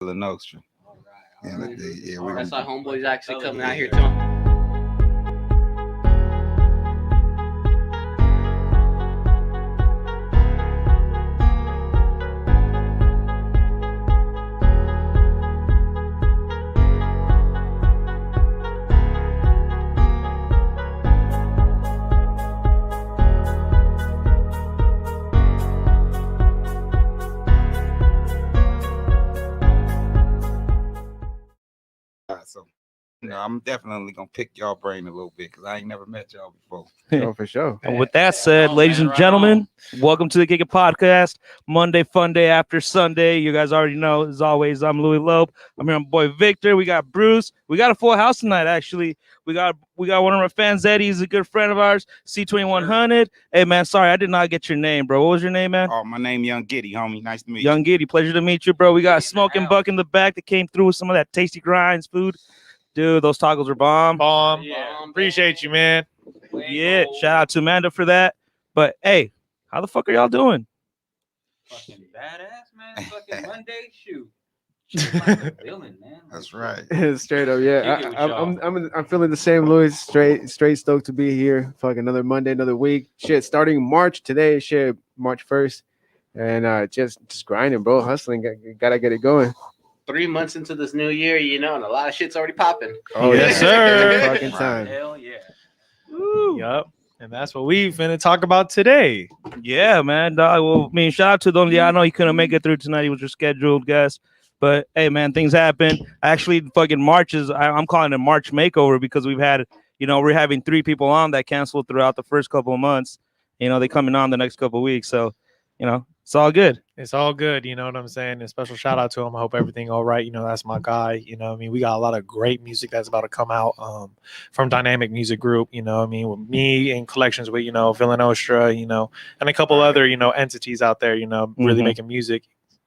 Villa Nostra. And that's our homeboys actually coming out here too. So, I'm definitely gonna pick y'all brain a little bit because I ain't never met y'all before. Oh, for sure. And with that said, ladies and gentlemen, welcome to the Kick It Podcast. Monday fun day after Sunday. You guys already know, as always, I'm Louis Loeb. I'm here with my boy Victor. We got Bruce. We got a full house tonight, actually. We got one of our fans, Eddie. He's a good friend of ours, C2100. Hey, man, sorry, I did not get your name, bro. What was your name, man? Oh, my name Young Getty, homie. Nice to meet you. Young Getty, pleasure to meet you, bro. We got Smoking Buck in the back that came through with some of that tasty grinds food. Dude, those tacos are bomb. Yeah. Appreciate you, man. Yeah, shout out to Amanda for that. But hey, how the fuck are y'all doing? Fucking badass, man. Fucking Monday, shoot. Like a villain, man. That's right. Straight up, yeah. I'm feeling the same, Louis. Straight stoked to be here. Fuck, another Monday, another week. Shit, starting March today. Shit, March 1st, and just grinding, bro. Hustling. Gotta get it going. 3 months into this new year, and a lot of shit's already popping. Oh yes, sir. Fucking time. Hell yeah. Yep. And that's what we finna talk about today. Yeah, man. Dog. Well, I mean, shout out to Don Liano. He couldn't make it through tonight. He was your scheduled guest. But hey, man, things happen. Actually, fucking March is, I'm calling it March makeover because we've had, we're having 3 people on that canceled throughout the first couple of months. They coming on the next couple of weeks. So, it's all good. It's all good. You know what I'm saying? A special shout out to him. I hope everything all right. That's my guy. We got a lot of great music that's about to come out from Dynamic Music Group, with me and collections with, Villa Nostra, and a couple other, entities out there, really making music.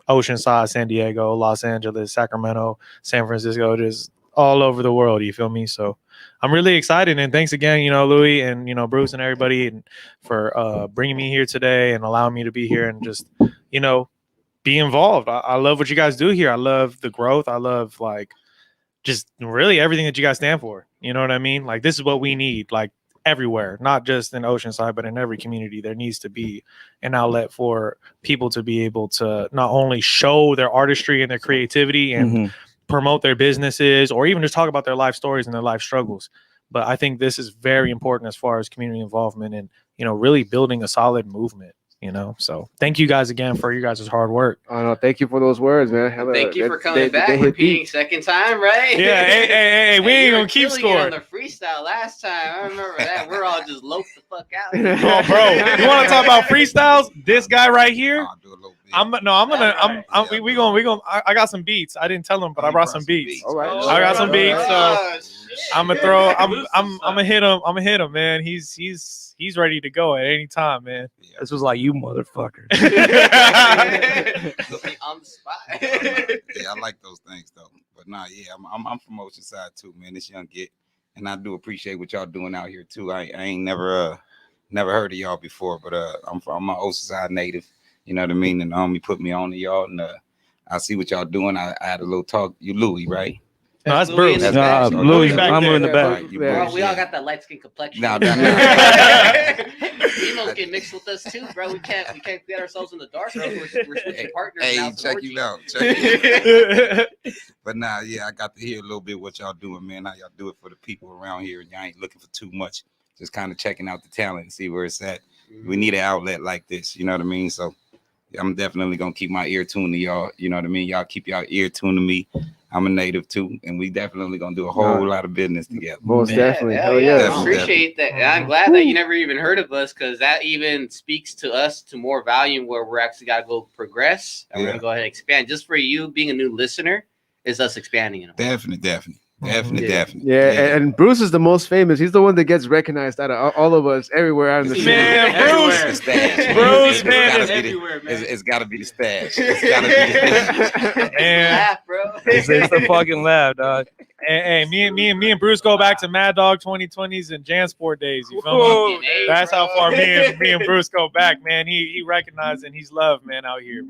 Oceanside, San Diego, Los Angeles, Sacramento, San Francisco, just all over the world. You feel me? So I'm really excited. And thanks again, Louis and, Bruce and everybody and for bringing me here today and allowing me to be here and just, be involved. I love what you guys do here. I love the growth. I love just really everything that you guys stand for. You know what I mean? This is what we need, everywhere, not just in Oceanside, but in every community. There needs to be an outlet for people to be able to not only show their artistry and their creativity and promote their businesses or even just talk about their life stories and their life struggles. But I think this is very important as far as community involvement and, really building a solid movement. So thank you guys again for you guys' hard work. Oh no, thank you for those words, man. Hello. Thank you for coming back, repeating second time, right? Yeah, hey, we ain't gonna keep scoring. On the freestyle last time, I remember that. We're all just loafed the fuck out. Oh, bro, you want to talk about freestyles? This guy right here. I'll do a little bit. I got some beats. I didn't tell him, but I brought some beats. All right. I got some beats, so I'm gonna hit him. I'm gonna hit him, man. He's ready to go at any time, man. This was like, you motherfucker. On the spot. Yeah, I like those things though. But I'm from Oceanside too, man. It's Young Get, and I do appreciate what y'all doing out here too. I ain't never heard of y'all before, but I'm an Oceanside native. You know what I mean? And the homie put me on to y'all, and I see what y'all doing. I had a little talk. You Louis, right? No, that's Bruce. Louis, I'm in the back. Bro, we all got that light skin complexion. No. Females get mixed with us too, bro. We can't get ourselves in the dark. We're switching partners. Hey, check you out. But I got to hear a little bit what y'all doing, man. How y'all do it for the people around here, and y'all ain't looking for too much. Just kind of checking out the talent and see where it's at. We need an outlet like this. You know what I mean? So I'm definitely gonna keep my ear tuned to y'all. You know what I mean? Y'all keep y'all ear tuned to me. I'm a native too, and we definitely gonna do a whole lot of business together. Most definitely. Hell yeah. I appreciate that. I'm glad that you never even heard of us because that even speaks to us to more volume where we're actually gotta go progress and we're gonna go ahead and expand. Just for you being a new listener is us expanding. Definitely. Yeah, and Bruce is the most famous. He's the one that gets recognized out of all of us everywhere out in the city. Man, Bruce, man, everywhere, man. It's got to be the stash. It's got to be the stash. Laugh, bro. It's the fucking laugh, dog. Hey, me and Bruce go back to Mad Dog 2020s and Jansport days. You feel me? That's how far me and Bruce go back, man. He recognized and he's loved, man, out here.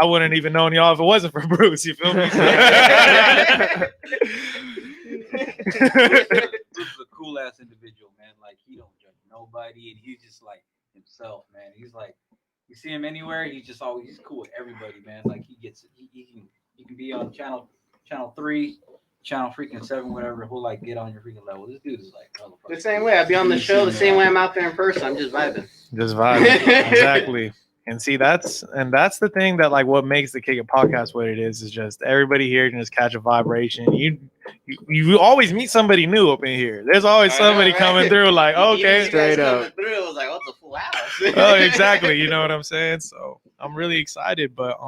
I wouldn't even known y'all if it wasn't for Bruce. You feel me? Bruce is a cool ass individual, man. Like he don't judge nobody, and he's just like himself, man. He's like, you see him anywhere, he's cool with everybody, man. Like he can be on channel 3, channel freaking 7, whatever. He'll like get on your freaking level. This dude is like the same way. I'd be on the show the same way I'm out there in person. I'm just vibing. Exactly. And see, that's the thing that like what makes the Kick It podcast what it is just everybody here can just catch a vibration. You always meet somebody new up in here. There's always somebody coming through like, okay, straight up. Through, it was like, what's a full house? Oh, exactly. You know what I'm saying? So I'm really excited. But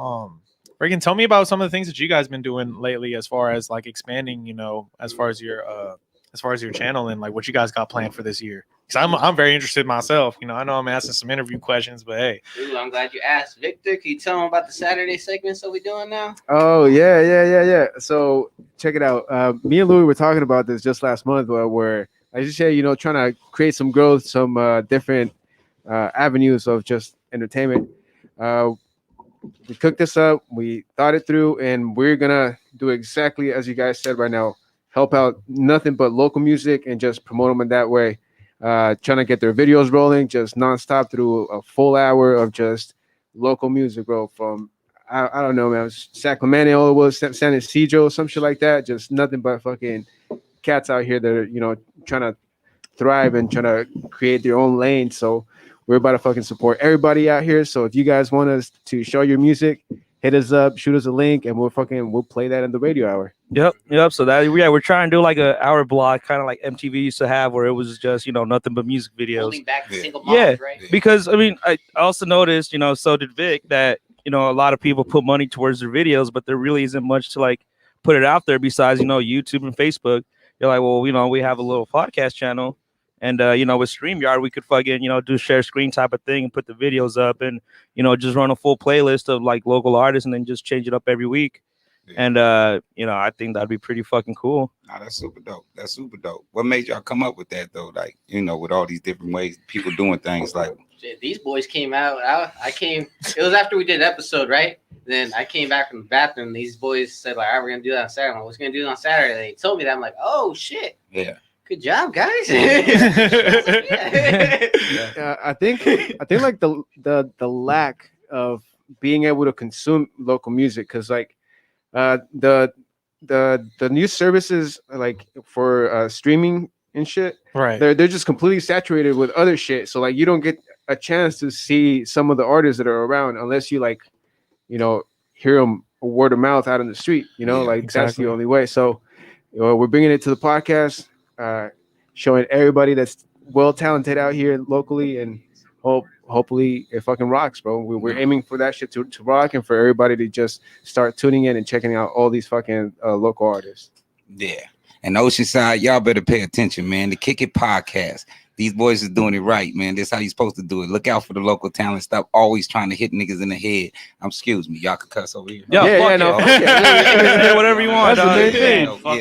Reagan, tell me about some of the things that you guys been doing lately as far as like expanding, you know, as far as your channel and like what you guys got planned for this year. Because I'm very interested myself. You know, I know I'm asking some interview questions, but hey. Ooh, I'm glad you asked. Victor, can you tell them about the Saturday segments that we're doing now? Oh, yeah. So check it out. Me and Louis were talking about this just last month where I just said, you know, trying to create some growth, some different avenues of just entertainment. We cooked this up. We thought it through, and we're going to do exactly as you guys said right now. Help out nothing but local music and just promote them in that way. Trying to get their videos rolling just nonstop through a full hour of just local music, bro. From I don't know, man, Sacramento, it was San Isidro, some shit like that. Just nothing but fucking cats out here that are, you know, trying to thrive and trying to create their own lane. So we're about to fucking support everybody out here. So if you guys want us to show your music, hit us up, shoot us a link, and we'll play that in the radio hour. Yep. So that we're trying to do like an hour block, kind of like MTV used to have, where it was just, you know, nothing but music videos. Holding back the single moms, right? Because I mean, I also noticed, you know, so did Vic, that, you know, a lot of people put money towards their videos, but there really isn't much to like put it out there besides, you know, YouTube and Facebook. You're like, well, you know, we have a little podcast channel. And, you know, with StreamYard, we could fucking, you know, do share screen type of thing and put the videos up and, you know, just run a full playlist of like local artists and then just change it up every week. Yeah. And, you know, I think that'd be pretty fucking cool. Nah, that's super dope. What made y'all come up with that, though? Like, you know, with all these different ways people doing things like. These boys came out. It was after we did an episode, right? Then I came back from the bathroom. These boys said, like, all right, we're going to do that on Saturday. I'm like, what's going to do it on Saturday? They told me that. I'm like, oh, shit. Yeah. Good job, guys. I think like the lack of being able to consume local music, because like the new services like for streaming and shit, right? They're just completely saturated with other shit. So like you don't get a chance to see some of the artists that are around unless you like, you know, hear them word of mouth out on the street. You know, like exactly. That's the only way. So you know, we're bringing it to the podcast. Showing everybody that's well talented out here locally, and hopefully it fucking rocks, bro. We're aiming for that shit to rock, and for everybody to just start tuning in and checking out all these fucking local artists. Yeah, and Oceanside, y'all better pay attention, man. The Kick It podcast. These boys is doing it right, man. This is how you supposed to do it. Look out for the local talent. Stop always trying to hit niggas in the head. Excuse me, y'all can cuss over here. Yeah, whatever you want.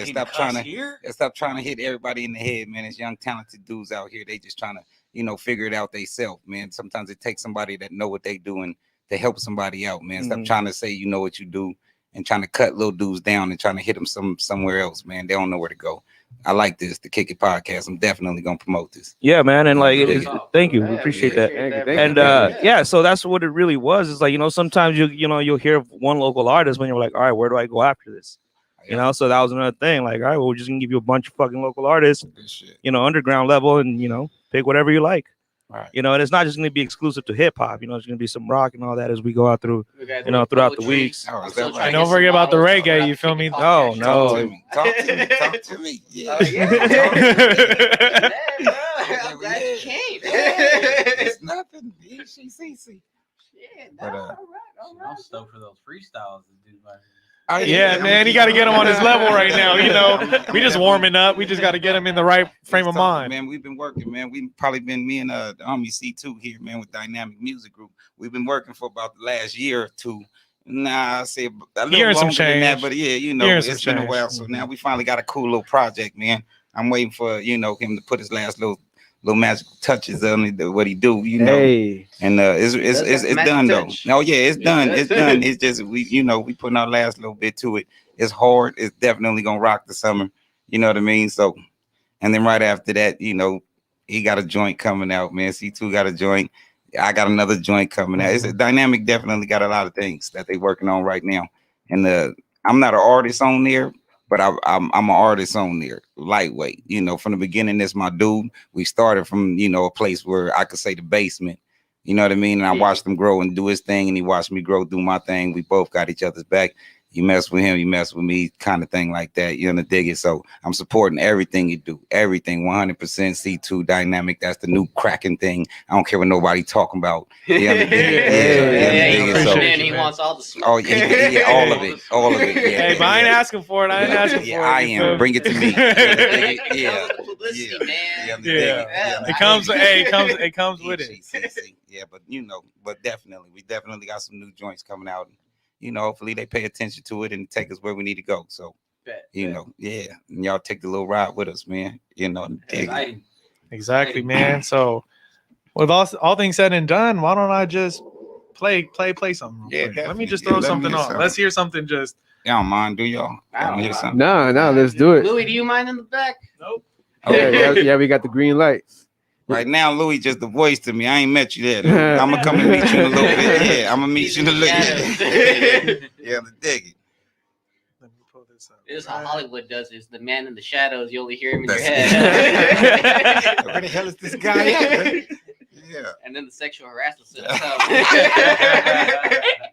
Stop trying to hit everybody in the head, man. It's young, talented dudes out here. They just trying to, you know, figure it out themselves, man. Sometimes it takes somebody that know what they doing to help somebody out, man. Stop trying to say you know what you do and trying to cut little dudes down and trying to hit them somewhere else, man. They don't know where to go. I like this, the Kick It podcast. I'm definitely gonna promote this. Yeah, man, and like, thank you, we appreciate that. And so that's what it really was. It's like, you know, sometimes you'll hear one local artist when you're like, all right, where do I go after this? You know, so that was another thing. Like, all right, well, we're just gonna give you a bunch of fucking local artists, you know, underground level, and you know, pick whatever you like. Right. You know, and it's not just going to be exclusive to hip hop. You know, it's going to be some rock and all that as we go out through, you know, throughout the weeks. And don't forget about the reggae. You feel me? No. Talk to me. Yeah. I'm glad you came. It's nothing. CC. Yeah. All right. I'm stoked for those freestyles, dude. Man, he got to get him on his level right now. You know, we just warming up. We just got to get him in the right frame of mind. Man, we've been working, man. We've probably been me and the Army C2 here, man, with Dynamic Music Group. We've been working for about the last year or two. I say a little longer than that, but yeah, you know, it's been a while. So now we finally got a cool little project, man. I'm waiting for, you know, him to put his last little little magical touches on it, what he do, you know. Hey, And it's done touch. though. Oh yeah, it's done. does. It's done. It's just we putting our last little bit to it. It's hard. It's definitely gonna rock the summer. You know what I mean? So, and then right after that, he got a joint coming out, man. C2 got a joint. I got another joint coming out. It's a Dynamic definitely got a lot of things that they working on right now. And I'm not an artist on there, but I'm an artist on there, lightweight. From the beginning, that's my dude. We started from a place where I could say the basement. You know what I mean? And I watched him grow and do his thing, and he watched me grow, do my thing. We both got each other's back. You mess with him, you mess with me, kind of thing like that. You dig it? So I'm supporting everything you do, everything, 100% C2 Dynamic. That's the new cracking thing. I don't care what nobody talking about. You dig it? Man, he wants all the smoke. Oh yeah, all of it. Yeah, Hey, but I ain't asking for it. I ain't asking for it. I am. Bring it to me. Yeah. Publicity, man. It comes with it. Yeah, but but definitely, we definitely got some new joints coming out. Hopefully they pay attention to it and take us where we need to go. So, and y'all take the little ride with us, man. Exactly, man. So, with all things said and done, why don't I just play something? Real quick? Let me just throw something on. Let's hear something. Just y'all don't mind, do y'all? I don't hear mind. something. no, let's do it. Louis, do you mind in the back? nope. Yeah, we got the green light. Right now, Louis just the voice to me. I ain't met you yet. I'm gonna come and meet you in a little bit. Yeah, I'm gonna meet you in a little bit. Yeah, I'm dig it. Let me pull this up. This is how Hollywood does it. It's the man in the shadows. You only hear him in your head. Where the hell is this guy at? Yeah. And then the sexual harassment sets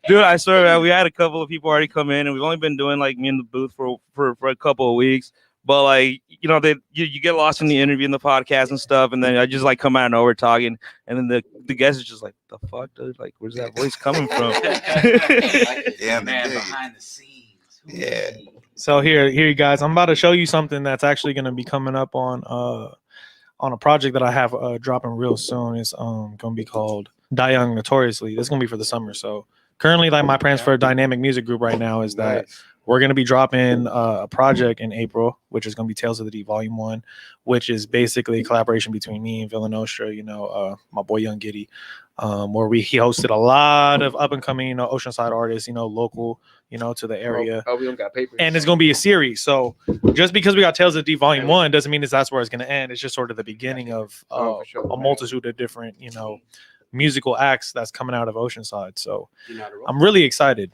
Dude, I swear, man, we had a couple of people already come in, and we've only been doing like me in the booth for a couple of weeks. But like, you get lost in the interview and the podcast and stuff, and then I just like come out of nowhere talking, and then the guest is just like, "The fuck, dude? Like, where's that voice coming from?" Yeah, man behind the scenes. Yeah. So here, you guys. I'm about to show you something that's actually going to be coming up on a project that I have dropping real soon. It's going to be called Die Young Notoriously. This is going to be for the summer. So currently, like my plans for a Dynamic Music Group right now is that we're going to be dropping a project in April, which is going to be Tales of the Deep Volume 1, which is basically a collaboration between me and Villanostra, my boy Young Getty, where he hosted a lot of up-and-coming, Oceanside artists, local, to the area. Oh, we don't got papers. And it's going to be a series. So just because we got Tales of the Deep Volume 1 doesn't mean that's where it's going to end. It's just sort of the beginning of a multitude of different, musical acts that's coming out of Oceanside. So I'm really excited.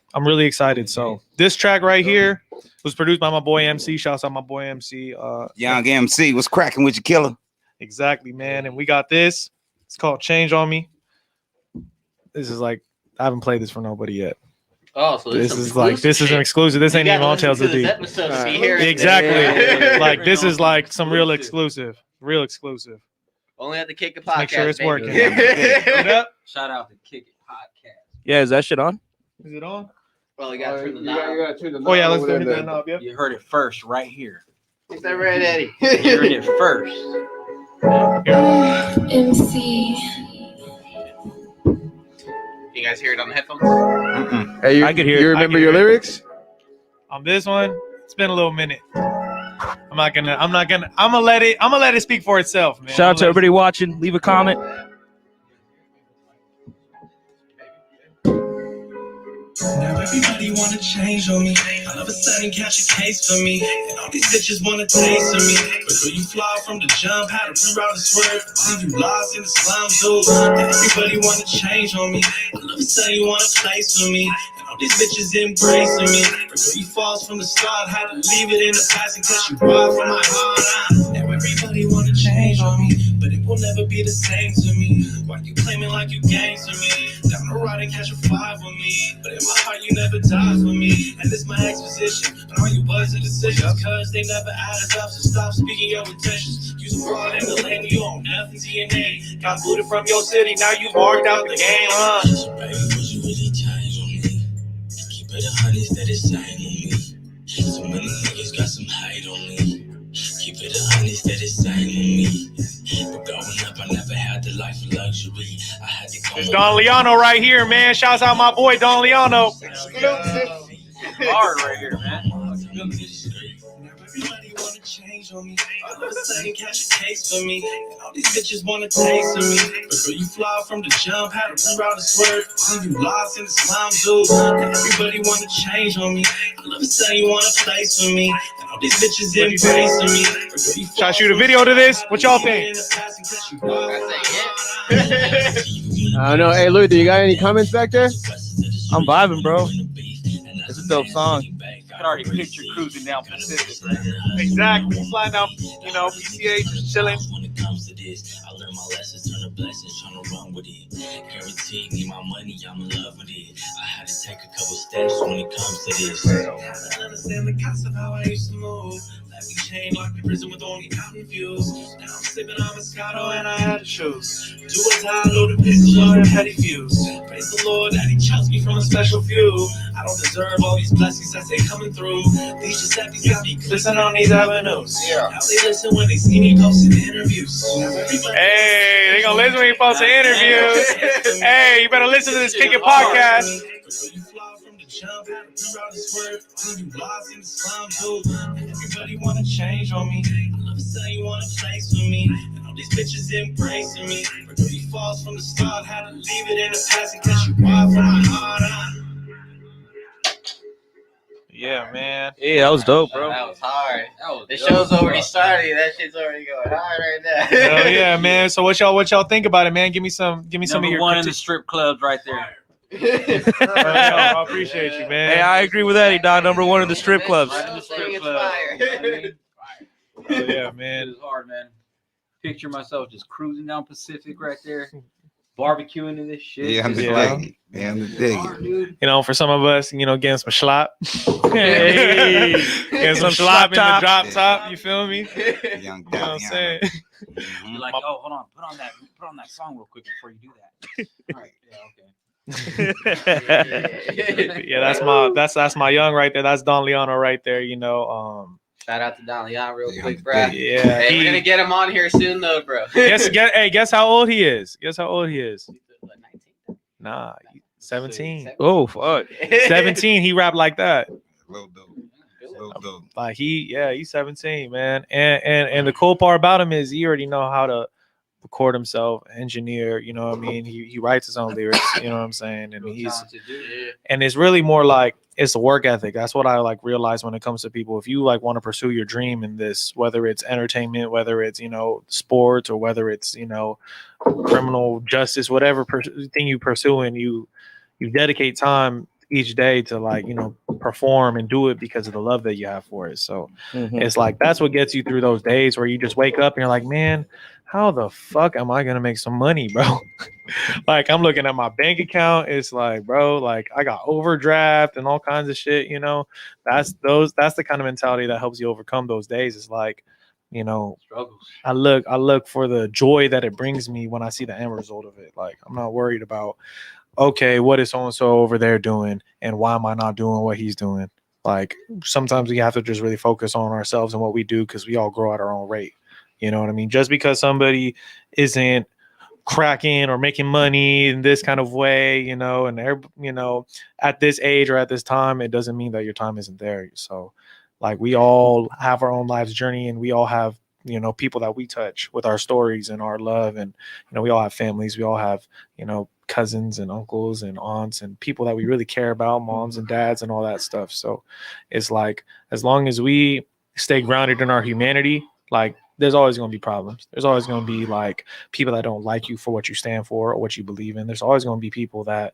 So this track right here was produced by my boy MC. Shouts out my boy MC. Young MC, what's cracking with you, killer? Exactly, man. And we got this. It's called Change on Me. This is like, I haven't played this for nobody yet. Oh, so this is an exclusive. This ain't even on Tales of the Deep. Exactly. Like this is like some real exclusive. Only at the Kick It Podcast. Make sure it's baby. working. Shout out to Kick It Podcast. Yeah, is that shit on? Is it on? Well, you got to turn the You knob. gotta turn the knob. Oh yeah, let's over turn there. that knob. Yep. You heard it first right here. Is that right, Eddie? You heard it first. MC. You guys hear it on the headphones? Hey, I could hear it. You I remember could your hear it. lyrics? On this one, it's been a little minute. I'm gonna let it speak for itself, man. Shout out to everybody watching. Leave a comment. Now everybody wanna change on me. All of a sudden catch a case for me. And all these bitches wanna taste of me. But girl, you fly from the jump, had to reroute and swerve. Leave you lost in the slum, dude. And everybody wanna change on me. All of a sudden you want a place for me. And all these bitches embracing me. But girl, you falls from the start, had to leave it in the past and cause you robbed from my heart. Now everybody wanna change on me. But it will never be the same to me. Why you claiming like you gangster me? Down the ride and catch a 5 with me. But in my heart you never died for me. And this my exposition. But all you was are decisions. Cause they never added up. So stop speaking your intentions. You's a fraud in the lane. You own nothing DNA. Got booted from your city. Now you marked out the game, huh? So baby, would you really change on me? Keep it 100 instead of sign on me. So many niggas got some hate on me. Keep it 100 instead of sign on me. But growing up, I never had the life of luxury. I had to go. It's Don Leano right here, man. Shouts out my boy Don Leano. hard right here, man. Everybody wanna change on me. All of a sudden catch a case for me. And all these bitches wanna taste of me. But girl, you fly from the jump, had to reroute the swerve. Leave you lost in the slum, dude. And everybody wanna change on me. All of a sudden you wanna place for me. And all these bitches embracing me. But girl, you Should I shoot a video to this? What y'all think? I don't know. Hey, Louis, do you got any comments back there? I'm vibing, bro. It's a dope song. I can already picture cruising down Pacific. Exactly. Flying down, PCH, just chilling. When it comes to this, I learned my lessons, turn the blessings, trying to run with it. Guaranteed me my money, I'm in love with it. I had to take a couple steps when it comes to this. I understand the cost of how I used to move. Let me chain locked in prison with only cotton views. Now I'm sipping on Moscato and I had to choose. Do or die, loaded pistols or a petty fuse. Praise the Lord that He chose me from a special few. I don't deserve all these blessings as they coming through. These Giuseppe's got me glistening on these avenues. Now they listen when they see me posting interviews. Hey, they gonna listen when you post an interview. Hey, you better listen to this Kick It podcast. Everybody wanna change on me. I love to say you want a place for me. And all these bitches embracing me. But when you falls from the start, had to leave it in the past in case you wild from my heart. Yeah, man. Yeah, that was dope, bro. That was hard. The dope. show's already started. That shit's already going hard right now. Hell yeah, man. So what y'all think about it, man? Give me some of Number your one in the critiques. strip clubs right there. I appreciate you, man. Hey, I agree with Eddie, dog. Number one in the strip clubs. Right in the strip It's club. fire. You know what I mean? Oh, yeah, It man. was hard, man. Picture myself just cruising down Pacific right there, barbecuing in this shit. Yeah, I'm the Just dig. Yeah, I'm the dig. hard, dude. For some of us, getting some schlop. Hey, Getting some Some schlop in the top. drop top. You feel me? Young You know what I'm Getty, saying? You're like, oh, hold on, put on that song real quick before you do that. All right, yeah, okay. Yeah, that's my young right there. That's Don Leano right there. Shout out to Don Leon real Yeah, quick, bro. yeah. Yeah. Hey, we're gonna get him on here soon, though, bro. Guess how old he is. Guess how old he is. What, 19? Nah, 17. Oh, fuck. 17. He rapped like that. Little dope. Little dope. Like he's 17, man. And the cool part about him is he already know how to record himself, engineer, you know what I mean? He writes his own lyrics, you know what I'm saying? And Real he's talented dude. and it's really more like it's the work ethic. That's what I realize when it comes to people. If you want to pursue your dream in this, whether it's entertainment, whether it's sports, or whether it's criminal justice, whatever thing you pursue, and you dedicate time each day to perform and do it because of the love that you have for it. So it's like that's what gets you through those days where you just wake up and you're like, man, how the fuck am I gonna make some money, bro? I'm looking at my bank account. It's like, bro, I got overdraft and all kinds of shit. That's the kind of mentality that helps you overcome those days. It's like, Struggles. I look for the joy that it brings me when I see the end result of it. I'm not worried about, okay, what is so and so over there doing, and why am I not doing what he's doing? Sometimes we have to just really focus on ourselves and what we do, because we all grow at our own rate. You know what I mean? Just because somebody isn't cracking or making money in this kind of way, and at this age or at this time, it doesn't mean that your time isn't there. So we all have our own life's journey, and we all have, people that we touch with our stories and our love. And, we all have families. We all have, cousins and uncles and aunts and people that we really care about, moms and dads and all that stuff. So it's as long as we stay grounded in our humanity, there's always going to be problems. There's always going to be people that don't like you for what you stand for or what you believe in. There's always going to be people that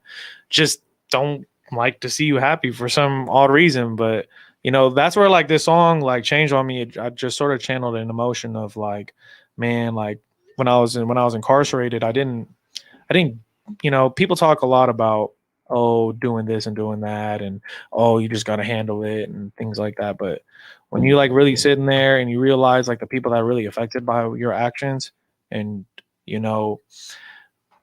just don't like to see you happy for some odd reason. But, that's where this song changed on me. I just sort of channeled an emotion of man, when I was incarcerated, I didn't, people talk a lot about, oh, doing this and doing that, and oh, you just got to handle it and things like that. But when you really sitting there and you realize the people that are really affected by your actions, and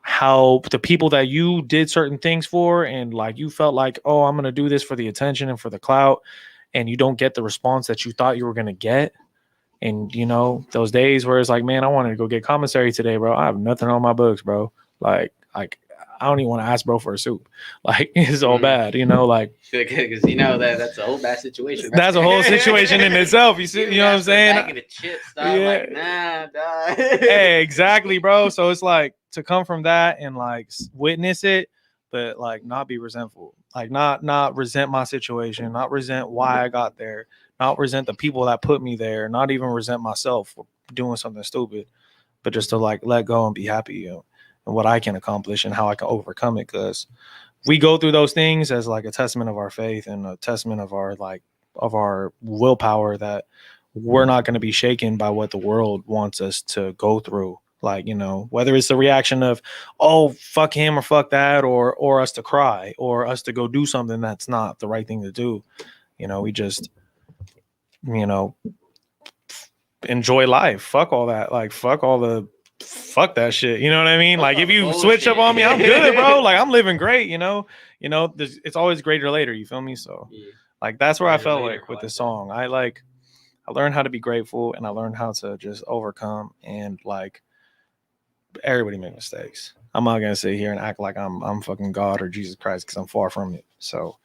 how the people that you did certain things for, and you felt oh, I'm going to do this for the attention and for the clout, and you don't get the response that you thought you were going to get. And those days where it's man, I wanted to go get commissary today, bro. I have nothing on my books, bro. I don't even want to ask bro for a soup. Like it's all bad, you know, like because you know that's a whole bad situation. Right? That's a whole situation in itself. You see, you know what I'm saying? Bag of the chips, dog. Yeah. Like, nah, dog. Hey, exactly, bro. So it's like to come from that and like witness it, but like not be resentful, like not resent my situation, not resent why I got there, not resent the people that put me there, not even resent myself for doing something stupid, but just to like let go and be happy, you know, and what I can accomplish and how I can overcome it. Because we go through those things as like a testament of our faith and a testament of our willpower that we're not going to be shaken by what the world wants us to go through. Like, you know, whether it's the reaction of, oh, fuck him or fuck that, or us to cry or us to go do something that's not the right thing to do. You know, we just, you know, enjoy life. Fuck all that. Like, fuck that shit. You know what I mean? Like, if you switch up on me, I'm good, bro. Like, I'm living great, you know, it's always greater later. You feel me? So like, that's where I felt like with this song, I learned how to be grateful and I learned how to just overcome, and like, everybody make mistakes. I'm not gonna sit here and act like I'm fucking God or Jesus Christ, because I'm far from it. So,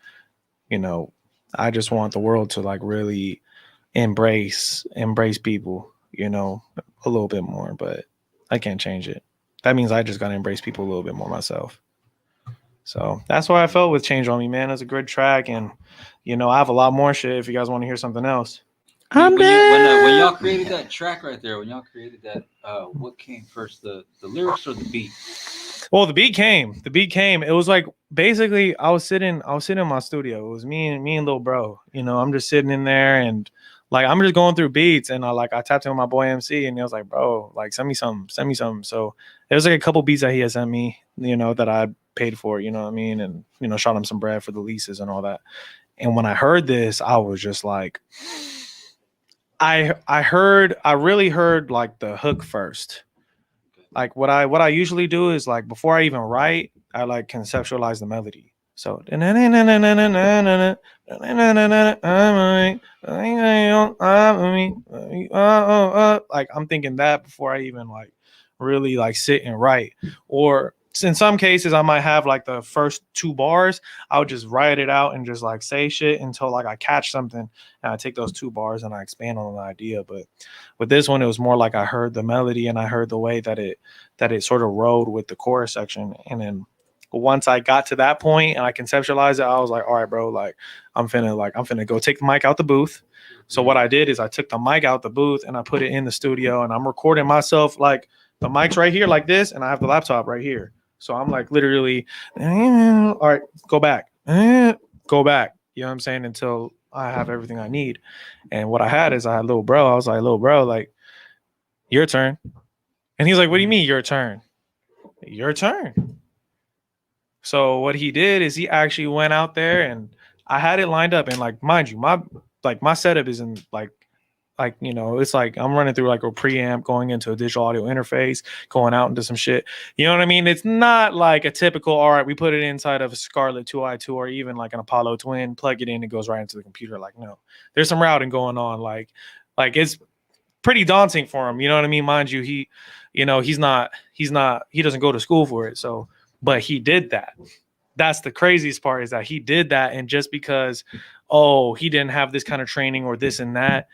you know, I just want the world to like really embrace people, you know, a little bit more, but I can't change it. That means I just gotta embrace people a little bit more myself. So that's why I felt with Change on Me, man. It's a good track, and you know, I have a lot more shit if you guys want to hear something else. When y'all created that track right there, what came first, the lyrics or the beat? Well, the beat came. It was like basically I was sitting in my studio. It was me and little bro. You know, I'm just sitting in there and like I'm just going through beats, and I tapped in with my boy MC, and he was like, bro, like send me something. So there was like a couple beats that he had sent me, you know, that I paid for, you know what I mean, and you know, shot him some bread for the leases and all that. And when I heard this, I was just like, I really heard like the hook first. Like what I usually do is like before I even write, I like conceptualize the melody. So like I'm thinking that before I even like really like sit and write. Or in some cases I might have like the first 2 bars, I would just write it out and just like say shit until like I catch something, and I take those 2 bars and I expand on the idea. But with this one, it was more like I heard the melody and I heard the way that it sort of rode with the chorus section. And then once I got to that point and I conceptualized it, I was like, all right, bro, like I'm finna go take the mic out the booth. So what I did is I took the mic out the booth and I put it in the studio, and I'm recording myself, like the mic's right here like this, and I have the laptop right here. So I'm like literally, all right, go back. You know what I'm saying? Until I have everything I need. And what I had is I had little bro. I was like, little bro, like, your turn. And he's like, what do you mean your turn? Your turn. So what he did is he actually went out there, and I had it lined up. And like, mind you, my setup isn't like, you know, it's like I'm running through like a preamp, going into a digital audio interface, going out into some shit. You know what I mean? It's not like a typical, all right, we put it inside of a Scarlett 2i2 or even like an Apollo Twin, plug it in, it goes right into the computer. Like, no, there's some routing going on. Like it's pretty daunting for him. You know what I mean? Mind you, he doesn't go to school for it. So, but he did that. That's the craziest part, is that he did that. And just because, he didn't have this kind of training or this and that,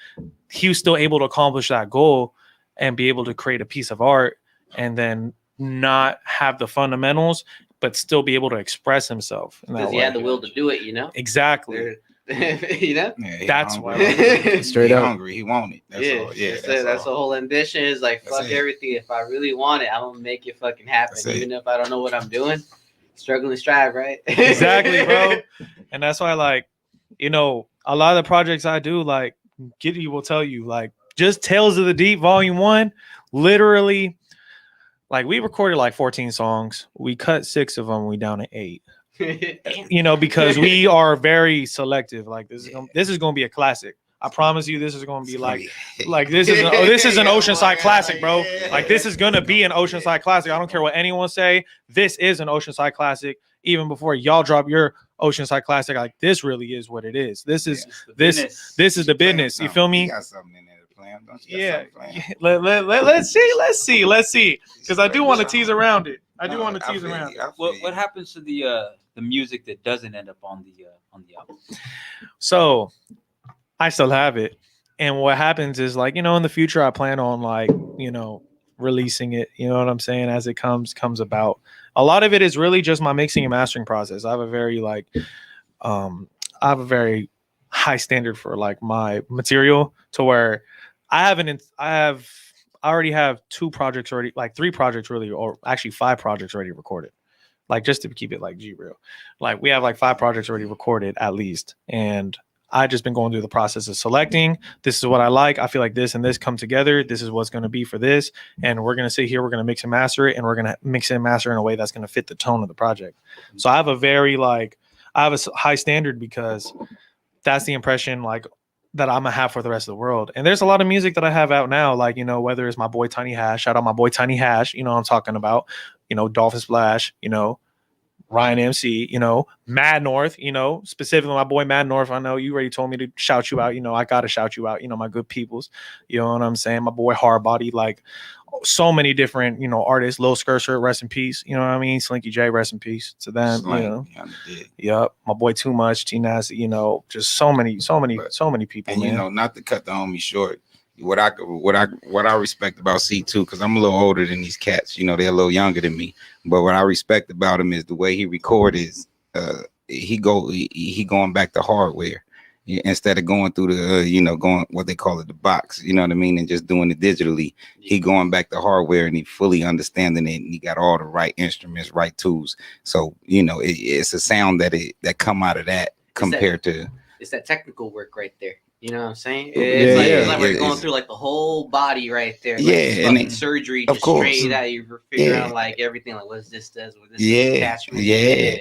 he was still able to accomplish that goal and be able to create a piece of art, and then not have the fundamentals, but still be able to express himself. Because he had the will to do it, you know? Exactly. You know? Yeah, that's hungry. why. Straight he up. hungry. He want it. That's all. Yeah, that's the whole ambition. Is like, fuck everything. If I really want it, I'm gonna make it fucking happen. Even if I don't know what I'm doing. Struggle and strive, right? Exactly, bro. And that's why, like, you know, a lot of the projects I do, like Getty will tell you, like, just Tales of the Deep Volume 1, literally, like, we recorded like 14 songs. We cut 6 of them. We down to 8. You know, because we are very selective. Like, this is gonna be a classic. I promise you, this is gonna be like this is an Oceanside classic, bro. Like, this is gonna be an Oceanside classic. I don't care what anyone say. This is an Oceanside classic. Even before y'all drop your Oceanside classic, like, this really is what it is. This is this is the business. You feel me? You got something in there to plan, don't you? Yeah. Let's see. Because I do want to tease around it. I do want to tease feel around. you, I feel What you. happens to the music that doesn't end up on the album? So I still have it. And what happens is, like, in the future, I plan on, like, releasing it, you know what I'm saying, as it comes about. A lot of it is really just my mixing and mastering process. I have a very high standard for, like, my material, to where I already have 2 projects already, like 3 projects really, or actually 5 projects already recorded. Like, just to keep it like G real, like, we have like 5 projects already recorded at least. And I just been going through the process of selecting. This is what I like. I feel like this and this come together. This is what's going to be for this. And we're going to sit here. We're going to mix and master it. And we're going to mix and master in a way that's going to fit the tone of the project. So I have a high standard, because that's the impression, like, that I'm gonna have for the rest of the world. And there's a lot of music that I have out now, like, whether it's my boy Tiny Hash, shout out my boy Tiny Hash, what I'm talking about, Dolphin Splash, Ryan MC, Mad North, specifically my boy Mad North. I know you already told me to shout you out. I got to shout you out, my good peoples. You know what I'm saying? My boy Hard Body, like, so many different, artists. Lil Skirt, rest in peace. You know what I mean? Slinky J, rest in peace to them. Yep. My boy Too Much, T Nasty, just so many people. And man. Not to cut the homie short. What I respect about C2, because I'm a little older than these cats, they're a little younger than me. But what I respect about him is the way he record is he going back to hardware instead of going through the going what they call it, the box, you know what I mean, and just doing it digitally. He going back to hardware and he fully understanding it, and he got all the right instruments, right tools. So it's a sound that come out of that compared to it's that technical work right there. You know what I'm saying? It's like we're going through like the whole body right there. Like and surgery, just straight out. You figure out like everything, like what this does, what this attachment.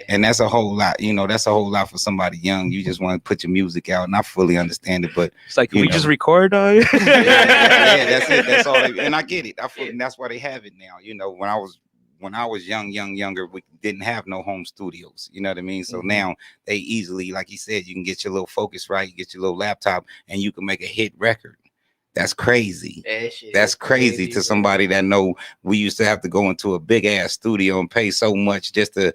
And that's a whole lot. That's a whole lot for somebody young. You just want to put your music out, and I fully understand it. But it's like, can we just record? That's it. That's all. And I get it. And that's why they have it now. When I was younger, we didn't have no home studios. You know what I mean? So now they easily, like you said, you can get your little focus right, you get your little laptop, and you can make a hit record. That's crazy. That's crazy to somebody that know we used to have to go into a big ass studio and pay so much just to,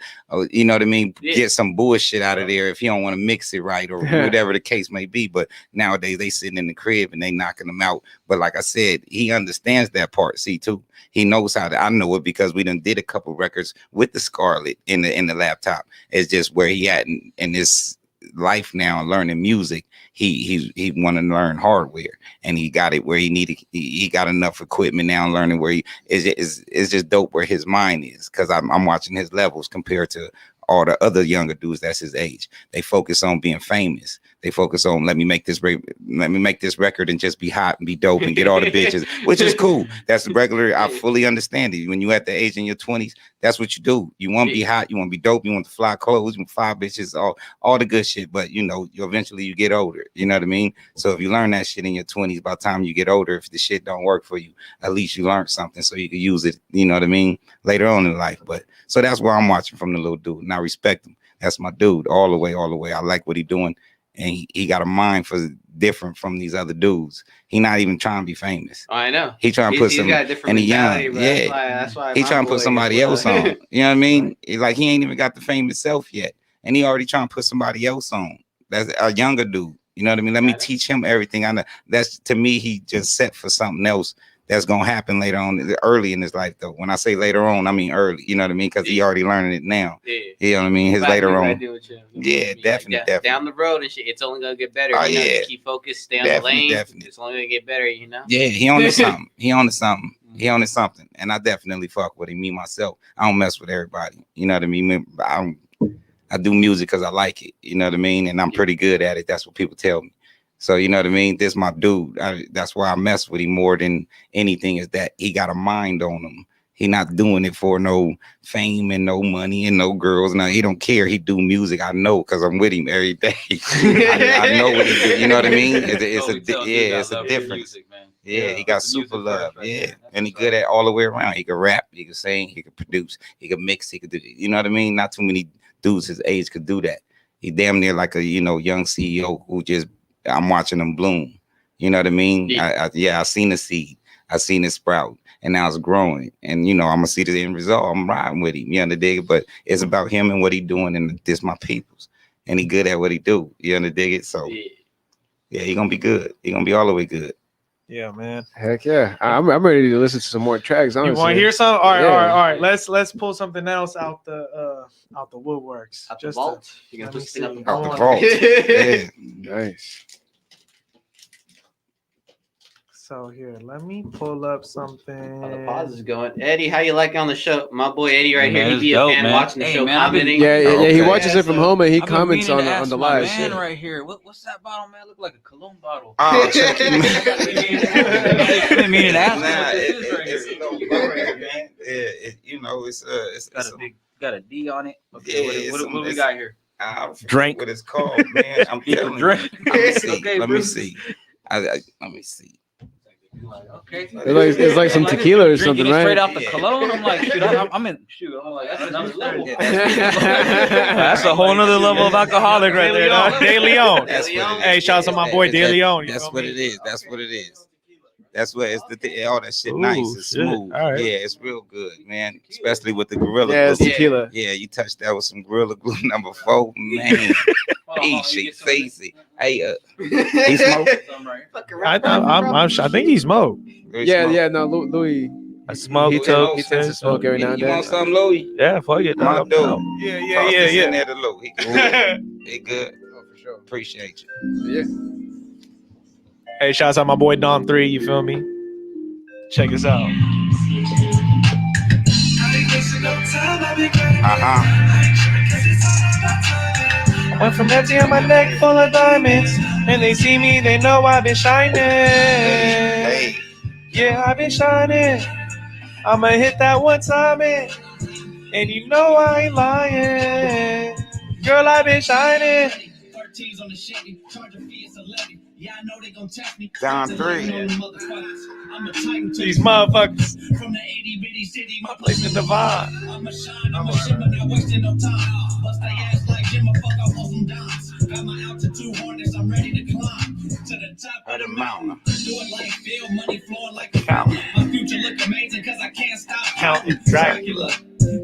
you know what I mean, get some bullshit out of there if you don't want to mix it right or whatever the case may be. But nowadays they sitting in the crib and they knocking them out. But like I said, he understands that part. C2, he knows how to. I know it because we done did a couple records with the Scarlett in the laptop. It's just where he at in this life now, learning music. He want to learn hardware, and he got it where he needed. He got enough equipment now, learning where he is just dope where his mind is. Because I'm watching his levels compared to all the other younger dudes that's his age. They focus on being famous. They focus on let me make this record and just be hot and be dope and get all the bitches, which is cool. That's regular. I fully understand it. When you at the age in your 20s, that's what you do. You want to be hot. You want to be dope. You want to fly clothes. You want fly bitches. All the good shit. But you eventually you get older. You know what I mean? So if you learn that shit in your 20s, by the time you get older, if the shit don't work for you, at least you learned something so you can use it. You know what I mean? Later on in life. But so that's where I'm watching from the little dude, and I respect him. That's my dude all the way. I like what he doing. And he got a mind for different from these other dudes. He not even trying to be famous. Oh, I know. He trying to put some, and he young. That's why he trying to put somebody else on. You know what I mean? Like he ain't even got the fame itself yet, and he already trying to put somebody else on. That's a younger dude. You know what I mean? Let me teach him everything I know. That's to me, he just set for something else that's gonna happen later on, early in his life. Though, when I say later on, I mean early. You know what I mean? Because he already learning it now. You know what I mean? His later on. Definitely. Down the road and shit, it's only gonna get better. Keep focused, stay on the lane. It's only gonna get better. Yeah, he on to something. He on to something. And I definitely fuck with him. Me myself, I don't mess with everybody. You know what I mean? I do music because I like it. You know what I mean? And I'm pretty good at it. That's what people tell me. So, you know what I mean? This my dude. That's why I mess with him more than anything, is that he got a mind on him. He not doing it for no fame and no money and no girls. No, he don't care. He do music. I know because I'm with him every day. I know what he do. You know what I mean? It's a difference. Music, man. He got super love. Right, and he good at all the way around. He can rap. He can sing. He can produce. He can mix. He could do. You know what I mean? Not too many dudes his age could do that. He damn near like a young CEO who just. I'm watching them bloom. You know what I mean? I seen the seed. I seen it sprout, and now it's growing. And you know, I'm gonna see the end result. I'm riding with him. You understand? But it's about him and what he doing, and this my peoples, and he good at what he do. You understand it? So yeah, he gonna be good. He gonna be all the way good. Yeah, man. Heck yeah. I'm ready to listen to some more tracks. Honestly. You want to hear some? All right, Yeah. all right. Let's pull something else out the woodworks. Out the vault. You're gonna put see. something Out the vault. Yeah. Nice. So here, let me pull up something. Oh, the pause is going. Eddie, how you like on the show? My boy Eddie right Man, here. He it's be dope, a fan man. watching the Hey, show, man, I've been- commenting. Yeah, he Okay. watches it from home and he I've been comments meaning on to ask the my live man shit. right here. What's that bottle, man? Look like a cologne bottle. Oh, check him. I've been meaning to ask him what this is right It's a here. little brand, man. You know, it's Got a D on it. Yeah, Okay, what we it's- got here? I forget Drink. what it's called, man. I'm telling you. Drink. Let me see. Okay, Let me Bruce. see. Let me see. Okay. It's like some tequila or Drinking something, it right? straight off the cologne. I'm like, shoot, I'm in. Shoot, I'm like, that's another level. That's a whole nother level of alcoholic right there, dog. De Leon. That's what it is. Hey, shout out to my boy That- De that- Leon. you That's feel what me? it is. That's what it is. That's what it's all that shit Ooh, nice. It's shit. smooth. All right. Yeah, it's real good, man. Especially with the Gorilla Yeah, it's Glue. tequila. Yeah, you touched that with some Gorilla Glue number 4, man. Easy, facey. Hey, he smoke? I think he smoked. Yeah. No, Louis. I smoke. He tends to smoke every now and You want then. some, Louis? Yeah, fuck it, My dog. dude. Yeah, Toss this in there to Lou. He good. He good. Oh, for sure. Appreciate you. Yeah. Hey, shouts out my boy Don 3. You feel me? Check us out. Went from empty on my neck full of diamonds, and they see me, they know I've been shining. Hey, Yeah, I've been shining. I'ma hit that one time and you know I ain't lying. Girl, I've been shining. Don 3. These motherfuckers. My place in divine. I'm a shimmer, not wasting no time. Bust they ass like Jim, fuck, I want some dimes. Got my altitude harness, I'm ready to climb to the top of the mountain. Do it like Phil, money flowing like a fountain. My future look amazing, cause I can't stop Counting Dracula.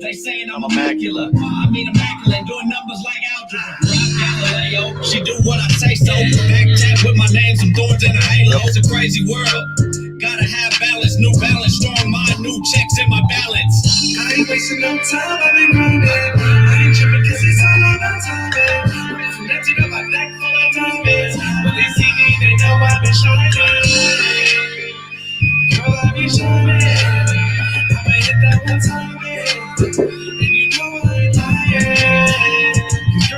They saying I'm immaculate. I mean immaculate, doing numbers like algebra. Rock Galileo, she do what I say so. Back tap with my name, some thorns and a halo. It's a crazy world. Gotta have balance, new balance, strong mind, new checks in my balance. I ain't wasting no time, I've been grinding. I ain't tripping cause it's all about timing. From that to my neck full of diamonds. When they see me, they know I've been shining. Girl, I be shining. I'ma hit that one time, and you know I ain't lying.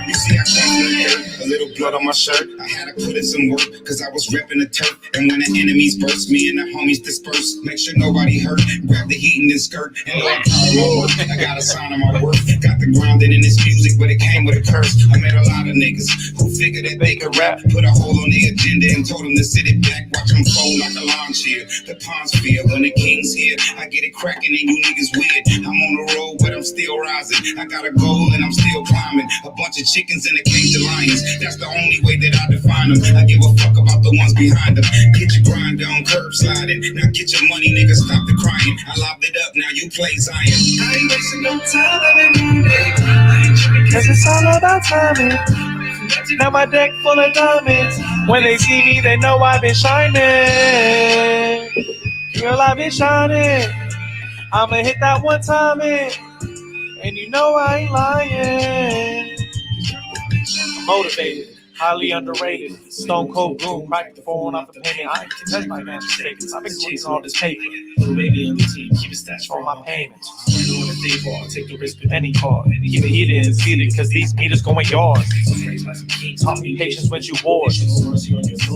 You see, I came from the dirt, a little blood on my shirt. I had to put in some work, cause I was repping the turf. And when the enemies burst, me and the homies disperse. Make sure nobody hurt, grab the heat in this skirt. And know I'm proud of my work, I got a sign of my worth. Got the grounding in this music, but it came with a curse. I met a lot of niggas who figured that they could rap. Put a hole on the agenda and told them to sit it back. Watch them fold like a lawn chair. The ponds feel when the king's here. I get it cracking and you niggas weird. I'm on the road, but I'm still rising. I got a goal and I'm still climbing. A bunch of chickens in a cage of lions. That's the only way that I define them. I give a fuck about the ones behind them. Get your grind down, curb sliding. Now get your money, nigga, stop the crying. I lobbed it up, now you play Zion. I ain't wasting no time, I've been grinding. I ain't tripping Cause it's all about timing. Now my deck full of diamonds. When they see me, they know I've been shining. Girl, I've been shining. I'ma hit that one time and you know I ain't lying. I'm motivated, highly underrated. Stone cold goon, crack the phone off the penny. I ain't touch my financial statements. I've been chasing all this paper. Baby on the team, keep it stashed for my payments. Take the risk with any card. Keep it heated and seated, cause these meters going yards. Taught me patience when you ward,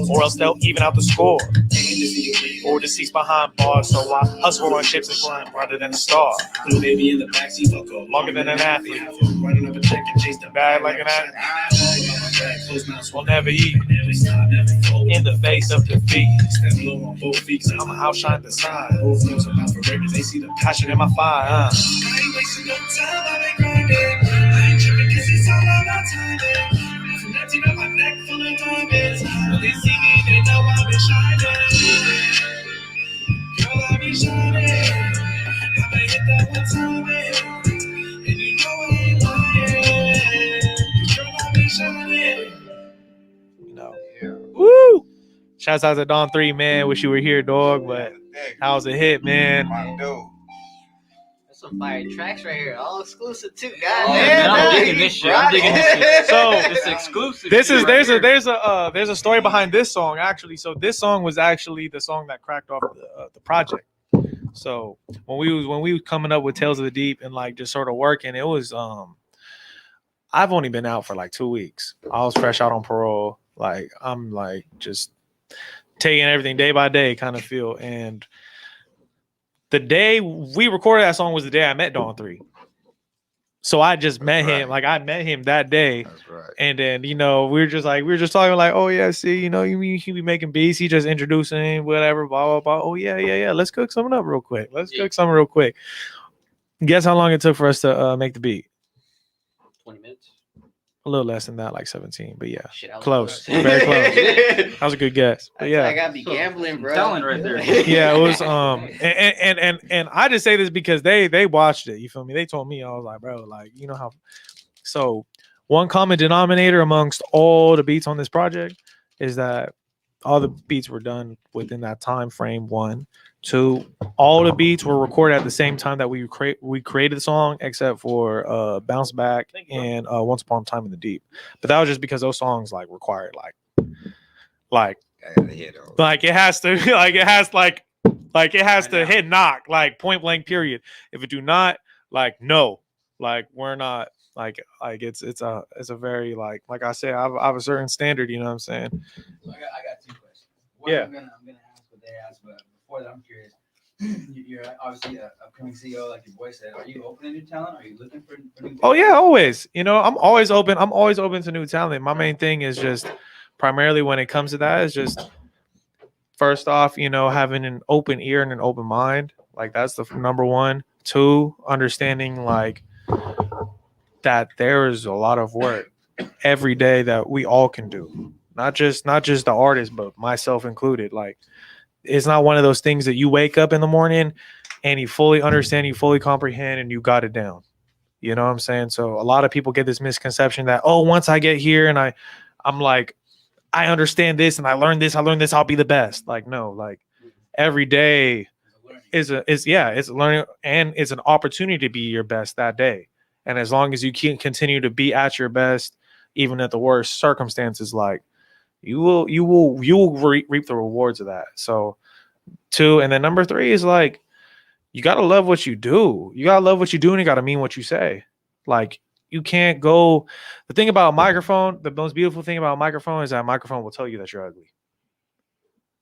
or else they'll even out the score. Or the seats behind bars, so I hustle on chips and climb rather than a star. baby in the backseat, fuck off. Longer than an athlete, Running up a check and chase the bad like an athlete. Close mouths Will never eat never stop, never fold. in the face of defeat. Step low on both feet. I'ma outshine the sign. Both knows I'm out for breakers. They see the Passion in my fire. I ain't wasting no time, I've been grinding. I ain't tripping cause it's all about timing. From that to my neck full of diamonds. When they see me, they know I've been shining. Girl, Shouts out to Don 3, man. Wish you were here, dog. But that was a hit, man. My dude. That's some fire tracks right here, all exclusive too. Oh, God man, damn, I'm digging this shit. I'm digging this shit. So It's exclusive. this shit is right here. there's a story behind this song actually. So this song was actually the song that cracked off the project. So when we was coming up with Tales of the Deep and like just sort of working, it was I've only been out for like 2 weeks. I was fresh out on parole. Like I'm like just taking everything day by day kind of feel. And the day we recorded that song was the day I met Dawn 3. So I just met him. Like I met him that day. That's right. And then, we were just talking like, oh yeah, see, he be making beats. He just introducing whatever, blah, blah, blah. Oh yeah. Let's cook something up real quick. Guess how long it took for us to make the beat? 20 minutes. A little less than that, like 17. But yeah, Shit, I was close. Very close. That was a good guess. But yeah. I gotta be gambling, bro. Talent right there. Yeah, it was and I just say this because they watched it. You feel me? They told me, I was like, bro, like, you know how. So one common denominator amongst all the beats on this project is that all the beats were done within that time frame. 1, 2, all the beats were recorded at the same time that we created the song, except for Bounce Back and Once Upon a Time in the Deep. But that was just because those songs like required like it has to hit knock, like point blank period. If it do not, like no, like we're not like it's a very like I said, I have a certain standard, you know what I'm saying? So I got 2 questions. Yeah. I'm gonna ask what they asked, but before that, I'm curious. You're obviously an upcoming CEO, like your boy said. Are you open to new talent? Are you looking for new talent? Oh yeah, always. I'm always open. I'm always open to new talent. My main thing is just primarily when it comes to that is just first off, having an open ear and an open mind. Like that's the number one. 2, understanding like that there is a lot of work every day that we all can do. Not just the artist, but myself included. Like it's not one of those things that you wake up in the morning and you fully understand, you fully comprehend, and you got it down. You know what I'm saying? So a lot of people get this misconception that, oh, once I get here and I'm like, I understand this and I learn this, I'll be the best. Like, no, like every day it's learning and it's an opportunity to be your best that day. And as long as you can continue to be at your best, even at the worst circumstances, like you will reap the rewards of that. So 2, and then number 3 is like, you got to love what you do. You got to love what you do and you got to mean what you say. Like you can't go, the thing about a microphone, the most beautiful thing about a microphone is that a microphone will tell you that you're ugly.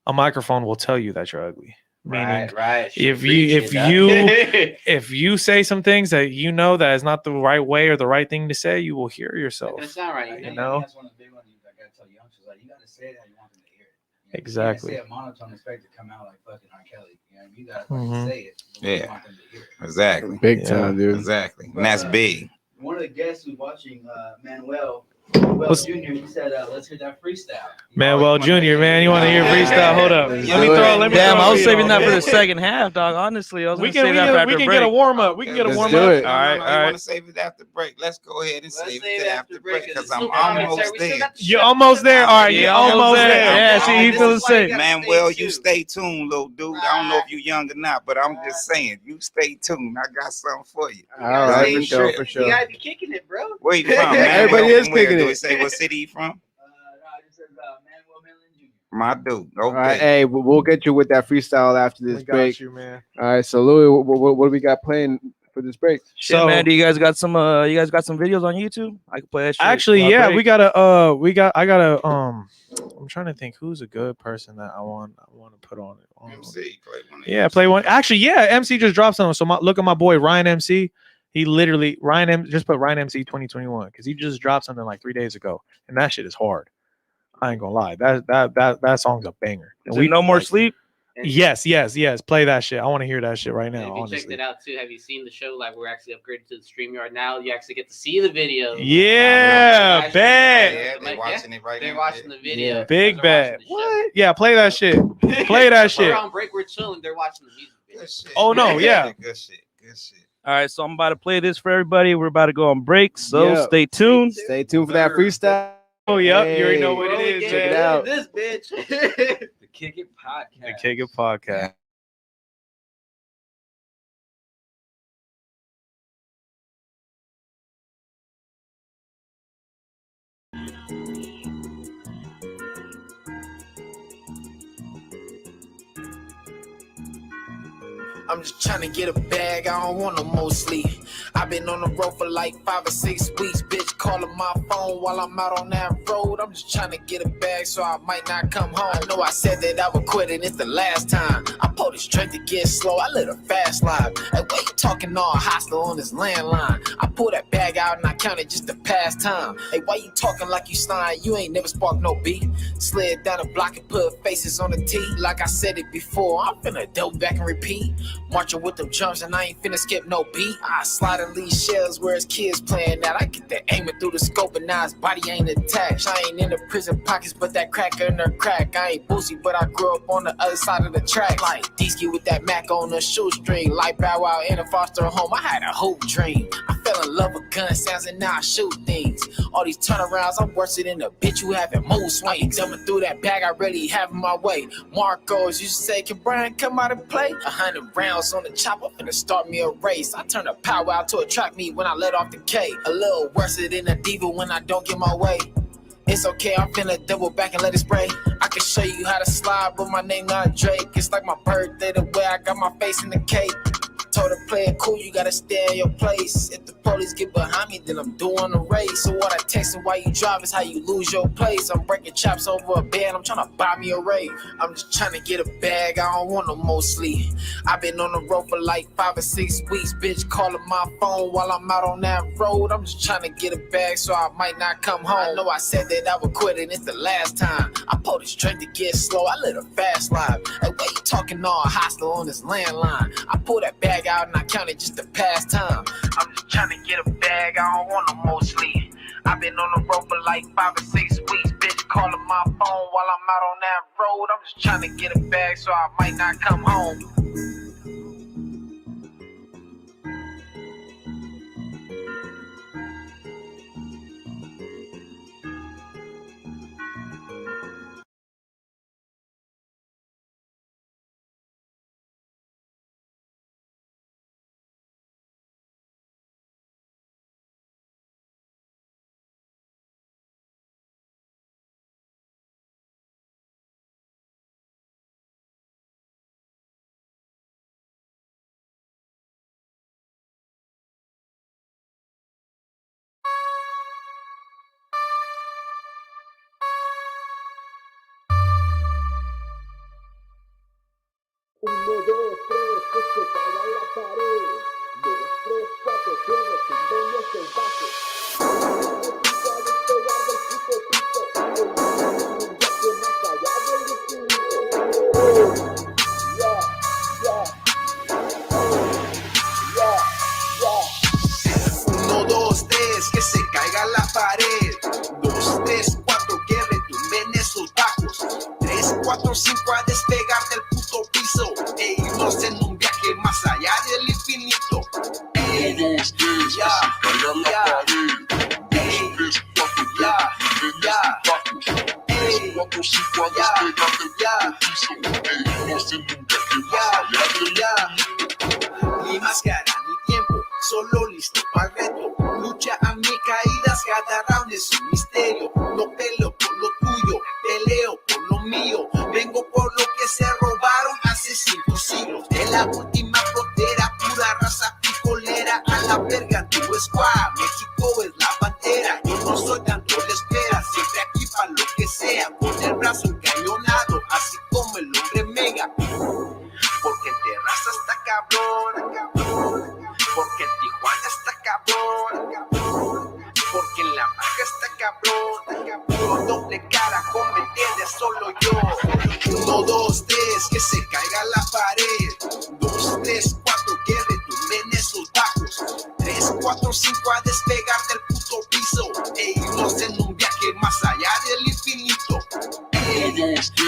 A microphone will tell you that you're ugly. Meaning, right. If you say some things that that is not the right way or the right thing to say, you will hear yourself. It's not right. That's one of the big ones. I gotta tell youngsters, like you gotta say it how you want them to hear it. Exactly. You can't say a monotone expect to come out like fucking R. Kelly. You gotta fucking say it. Yeah. Want them to hear it. Exactly. Big time, dude. Exactly. And that's big. One of the guests who's watching, Manuel Jr., he said, let's hear that freestyle. Manuel Jr., man, you want to hear freestyle? Hold up. Damn, I was saving that for the second half, dog. Honestly, I was we gonna save that for after can break. get a warm up. We can get a warm up. do it. All right. You want to save it after break? Let's go ahead and save it after break because I'm almost there. You're almost there. All right, you're almost there. Yeah, see, he feels the same. Manuel, you stay tuned, little dude. I don't know if you're young or not, but I'm just saying, you stay tuned. I got something for you. All right, for sure, for You sure. gotta be kicking it, bro. Where you from? Everybody is kicking it. Do we say what city you from? No, I just said Manuel Jr. My dude. Okay. All right, hey, we'll get you with that freestyle after this break. You, man. All right, so Louis, what do we got playing for this break? So, man, do you guys got some videos on YouTube? I can play that shit. Actually, yeah, break. I'm trying to think who's a good person that I want to put on it. MC, play one. Yeah, play one. Actually, yeah, MC just dropped something. So look at my boy Ryan MC. He literally just put Ryan MC 2021 because he just dropped something like 3 days ago, and that shit is hard. I ain't gonna lie, that song's a banger. And we No More Sleep. Yes. Play that shit. I want to hear that shit right And now. if you Honestly. checked it out too, have you seen the show? Like we're actually upgraded to the StreamYard now. You actually get to see the video. Yeah, Actually, bet. Yeah, they're watching it right now. They're watching the video. Yeah. Big They're bet. watching the show. What? Yeah, play that shit. Play that shit. We're on break. We're chilling. They're watching the music video. Good shit. Oh, no, yeah. Good shit. Good shit. All right, so I'm about to play this for everybody. We're about to go on break, so Yeah. stay tuned. Stay tuned for that freestyle. Oh, yep. Hey, you already know what Bro, it is, we check it man. out. This bitch. The Kick It Podcast. The Kick It Podcast. I'm just trying to get a bag, I don't want no more sleep. I've been on the road for like 5 or 6 weeks. Bitch calling my phone while I'm out on that road. I'm just trying to get a bag so I might not come home. I know I said that I would quit and it's the last time. I pulled the strength to get slow, I live a fast life. Hey, why you talking all hostile on this landline? I pulled that bag out and I counted just to pass time. Hey, why you talking like you slime? You ain't never sparked no beat. Slid down the block and put faces on the T. Like I said it before, I'm finna double back and repeat. Marching with them drums and I ain't finna skip no beat. I slide and leave shells where his kids playing at. I get that aiming through the scope and now his body ain't attached. I ain't in the prison pockets, but that cracker in her crack. I ain't boozy, but I grew up on the other side of the track. Like Deesky with that Mac on the shoestring. Like Bow Wow in a foster home, I had a hoop dream. I fell in love with gun sounds and now I shoot things. All these turnarounds, I'm worse than a bitch who haven't mood swings. Jumping through that bag, I really have my way. Marcos used to say, can Brian come out and play? 100 rounds on the chopper, finna start me a race. I turn the power out to attract me when I let off the K. A little worse than a diva when I don't get my way. It's okay, I'm finna double back and let it spray. I can show you how to slide, but my name not Drake. It's like my birthday the way I got my face in the cake. Told her play it cool, you gotta stay in your place. If the police get behind me, then I'm doing a race. So what I text and why you drive is how you lose your place. I'm breaking chops over a bed, I'm trying to buy me a rave. I'm just trying to get a bag, I don't want no more sleep. I've been on the road for like 5 or 6 weeks. Bitch calling my phone while I'm out on that road. I'm just trying to get a bag so I might not come home. I know I said that I would quit and it's the last time. I pulled the strength to get slow, I live a fast life. Hey, why you talking all hostile on this landline? I pulled that bag out and I counted just to pass time. I'm just trying to get a bag, I don't want no more sleep. I've been on the road for like 5 or 6 weeks. Bitch calling my phone while I'm out on that road. I'm just trying to get a bag so I might not come home. Uno, dos, tres, que se caiga la pared. 2, 3, 4, que retumben esos bajos. 3, 4, 5, a despegar del puto piso e irnos en un viaje más allá del infinito. Ey, 1, 2, 3, que se caiga la pared. 2, 3, 4, que retumben esos bajos. 3, 4, 5, a despegar del puto piso e irnos en un viaje más allá del infinito. Ni máscara, ni tiempo, solo listo para el reto. Lucha a mi caídas, cada round es un misterio. No peleo por lo tuyo, peleo por lo mío. Vengo por lo que se robaron hace 5 siglos. De la última frontera, pura raza frijolera. A la verga tu squad, México es la bandera. Yo no soy tanto de espera, siempre aquí para lo que sea. Con el brazo encañonado, así como el hombre mega. Porque en Terraza está cabrón. Porque en Tijuana está cabrón. Porque en La Marca está cabrón. Doble cara, ¿cómo entiendes? Solo yo. 1, 2, 3, que se caiga la pared. 2, 3, 4, que retumben esos bajos. 3, 4, 5, a despegar del puto piso e irnos en un viaje más allá del infinito. 1, 2, 3, que se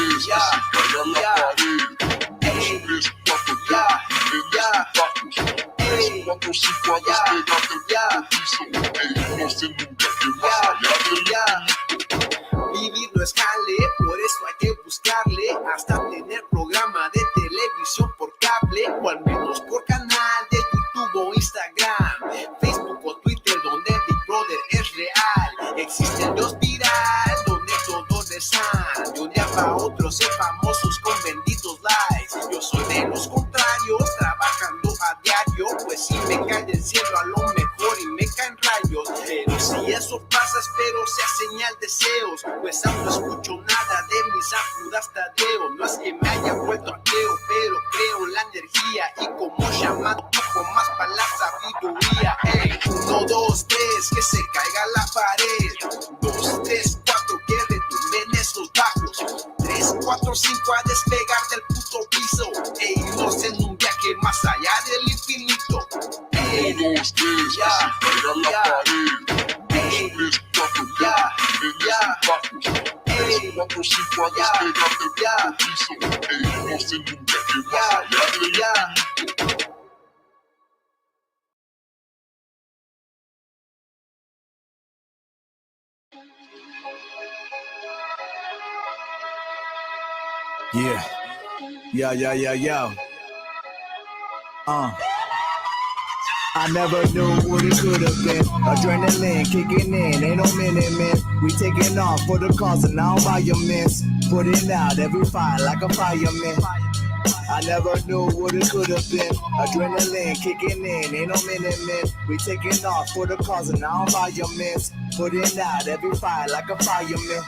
caiga la pared. 2, 3, 4, que 4, 5, a despegar del piso e irnos en un viaje más allá del hasta tener programa de televisión por cable o al menos por canal de YouTube o Instagram, Facebook o Twitter donde Big Brother es real. Existe el Dios viral donde todos rezan, de un día para otro ser famosos con benditos likes. Yo soy de los contrarios, trabajando a diario, pues si me cae del cielo a lo mejor y me caen rayos. Pero si eso pasa espero sea señal de deseos, pues aún no escucho nada de mis ajudas Tadeo. No es que me haya vuelto ateo, pero creo en la energía y como llamado poco más para la sabiduría. 1, 2, 3, que se caiga la pared. 2, 3, 4, que retumben esos bajos. 3, 4, 5, a despegar del puto piso e irnos en un viaje más allá del infinito. 1, 2, 3, que se caiga la pared. 2, 3, 4, que retumben esos bajos. 3, 4, 5, a despegar del puto piso e irnos en un viaje más allá del infinito. Yeah. I never knew what it could have been. Adrenaline kicking in, ain't no minute, man. We taking off for the cause and now environments. Putting out every fire like a fireman. I never knew what it could have been. Adrenaline kicking in, ain't no minute, man. We taking off for the cause and now environments. Putting out every fire like a fireman.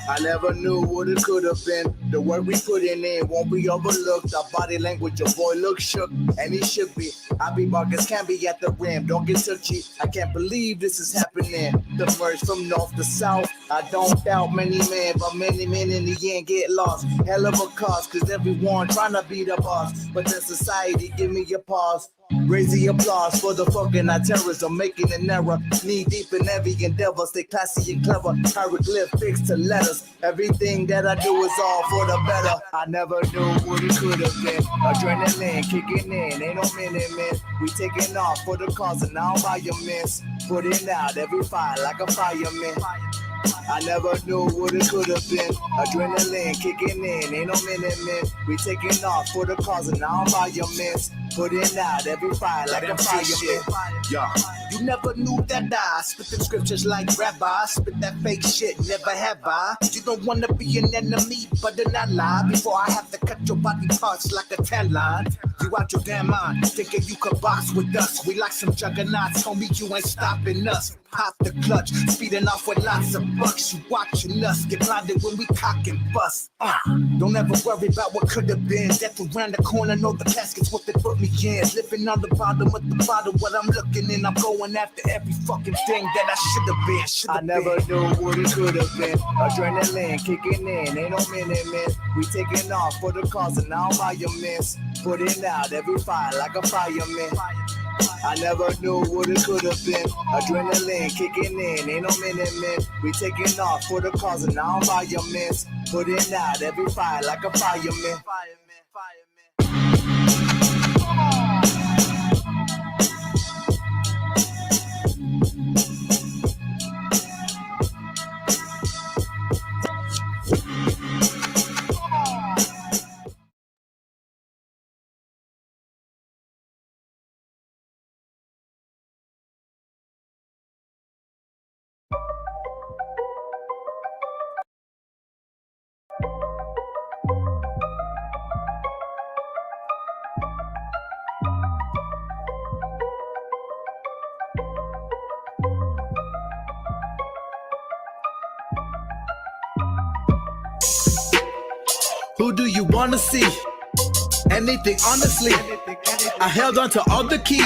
I never knew what it could have been. The work we putting in won't be overlooked. Our body language, your boy looks shook, and he should be. I be Marcus can be at the rim. Don't get touchy. I can't believe this is happening. The merge from north to south. I don't doubt many men, but many men in the end get lost. Hell of a cause, cause everyone trying to be the boss. But then society give me a pause. Raise the applause for the fucking terrorism, making an error. Knee deep in every endeavor, stay classy and clever. Hieroglyphics to letters. Everything that I do is all for the better. I never knew what it could have been. Adrenaline kicking in, ain't no minute, man. We taking off for the cause and now environments. Putting out every fire like a fireman. I never knew what it could have been. Adrenaline kicking in, ain't no minute, man. We taking off for the cause and now environments. Putting out every fire like a fireman. Yeah. You never knew that I spit them scriptures like rabbi. Spit that fake shit, never have I. You don't wanna be an enemy, but then I lie. Before I have to cut your body parts like a tan line. You out your damn mind, thinking you could box with us. We like some juggernauts, homie, you ain't stopping us. Pop the clutch, speeding off with lots of bucks. You watching us get blinded when we cock and bust. Don't ever worry about what could have been. Death around the corner, know the casket's what they put me in. Living on the bottom of the bottom, what I'm looking in. I'm going after every fucking thing that I should have been. I never knew what it could have been. Adrenaline kicking in, ain't no minute, man. We taking off for the cause and now environments. Putting out every fire like a fireman. I never knew what it could have been. Adrenaline kicking in, ain't no minute, man. We taking off for the cause and now environments. Putting out every fire like a fireman. Who do you wanna see? Anything, honestly. I held on to all the keys.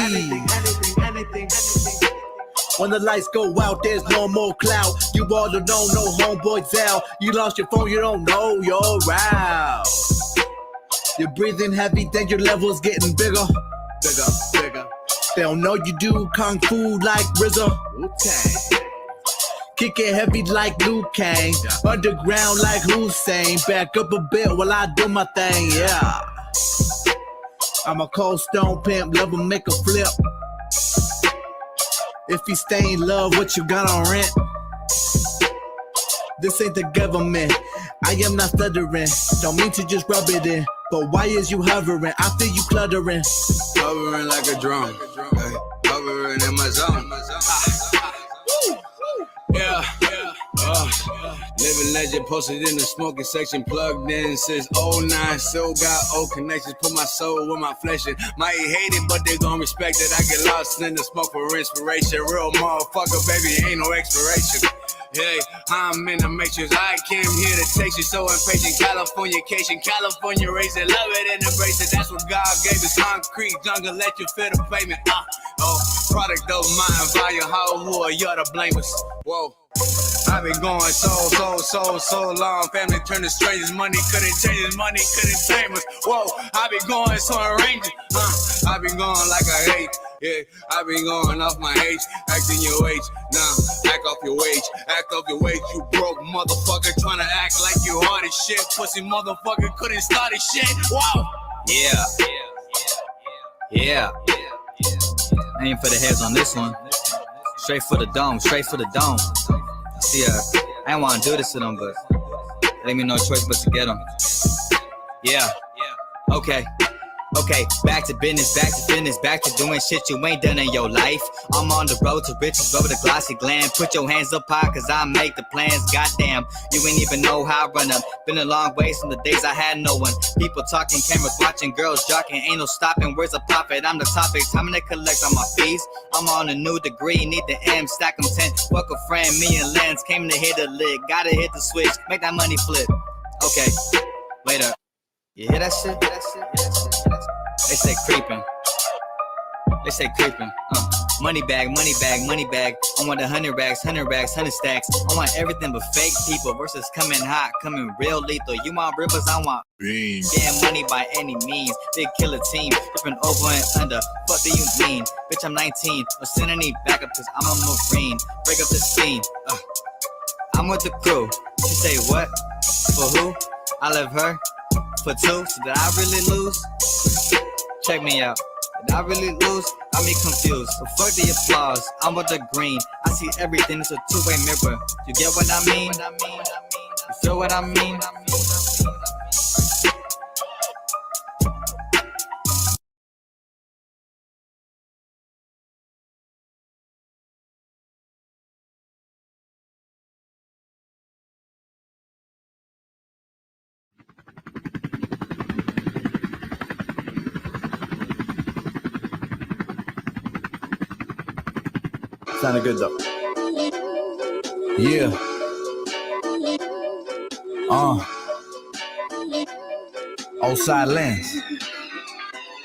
When the lights go out, there's no more cloud. You all don't know, no homeboy Zell. You lost your phone, you don't know your route. You're breathing heavy, then your level's getting bigger. Bigger. They don't know you do kung fu like RZA. Wu-Tang. Kicking heavy like Liu Kang. Underground like Hussein. Back up a bit while I do my thing, yeah. I'm a cold stone pimp, love him, make a flip. If you stay in love, what you got on rent? This ain't the government. I am not stuttering, don't mean to just rub it in. But why is you hovering? I feel you cluttering. Hovering like a drone, hey, hovering in my zone. Yeah, living legend posted in the smoking section, plugged in since 09. Still got old connections, put my soul with my flesh in. Might hate it, but they gon' respect it. I get lost in the smoke for inspiration. Real motherfucker, baby, ain't no expiration. Hey, I'm in the matrix. I came here to taste you, so impatient. Californication, California raised it, love it and embrace it. That's what God gave us. Concrete jungle, let you feel the pavement. Product of my environment. Who are you to blame us? Whoa. I've been going so long. Family turned to strangers. Money couldn't change us. Money couldn't tame us. Whoa. I've been going so arranged. I've been going like I hate. Yeah, I've been going off my age, acting your age. Nah, act off your wage, act off your wage. You broke motherfucker, trying to act like you hard as shit. Pussy motherfucker couldn't start his shit. Wow. Yeah. Aim for the heads on this one. Straight for the dome, straight for the dome. See, I ain't wanna do this to them, but they ain't me no choice but to get them. Yeah. Okay, back to business, back to doing shit you ain't done in your life. I'm on the road to riches, road with a glossy gland. Put your hands up high, cause I make the plans. Goddamn, you ain't even know how I run up. Been a long way from the days I had no one. People talking, cameras watching, girls jocking. Ain't no stopping, where's the profit? I'm the topic, time to collect on my fees. I'm on a new degree, need the M, stack them 10. Fuck a friend, me and Lance came to hit a lick. Gotta hit the switch, make that money flip. Okay, wait up. You hear that shit? They say creeping. Money bag. I want 100 racks, 100 stacks. I want everything but fake people versus coming hot, coming real lethal. You want rivers, I want beans. Getting money by any means. Big killer team, ripping over and under. What do you mean? Bitch, I'm 19. Or send any backup cause I'm a Marine. Break up the scene. I'm with the crew. She say what? For who? I love her. For two. So did I really lose? Check me out. Did I really lose? I'm confused. So fuck the applause. I'm with the green. I see everything. It's a two-way mirror. You get what I mean? You feel what I mean? Sounded good though. Yeah. Oceanside lens.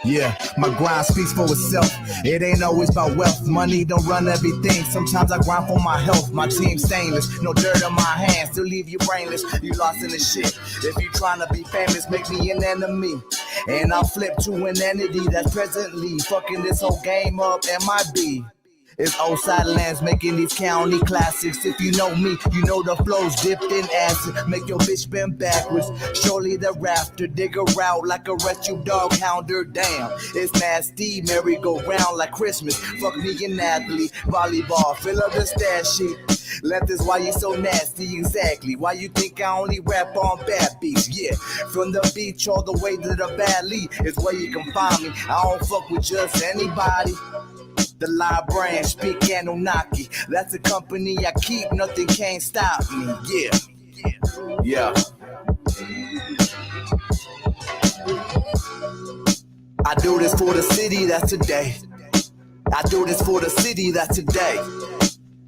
Yeah, my grind speaks for itself. It ain't always about wealth. Money don't run everything. Sometimes I grind for my health. My team stainless. No dirt on my hands. Still leave you brainless. You lost in the shit. If you tryna be famous, make me an enemy. And I'll flip to an entity that's presently fucking this whole game up. MIB. It's Oceanside lands making these county classics. If you know me, you know the flow's dipped in acid. Make your bitch bend backwards. Surely the rafter, dig a route like a rescue dog hounder. Damn, it's nasty. Merry-go-round like Christmas. Fuck me an athlete. Volleyball, fill up the stat sheet. Left is why you so nasty, exactly. Why you think I only rap on bad beats? Yeah, from the beach all the way to the valley is where you can find me. I don't fuck with just anybody. The live brand, speak Anunnaki. That's the company I keep, nothing can't stop me. Yeah. I do this for the city, that's today. I do this for the city, that's today.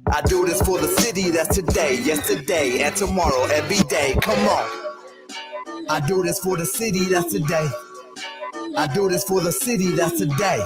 I do this for the city, that's today. Yesterday and tomorrow, every day. Come on. I do this for the city, that's today. I do this for the city, that's today.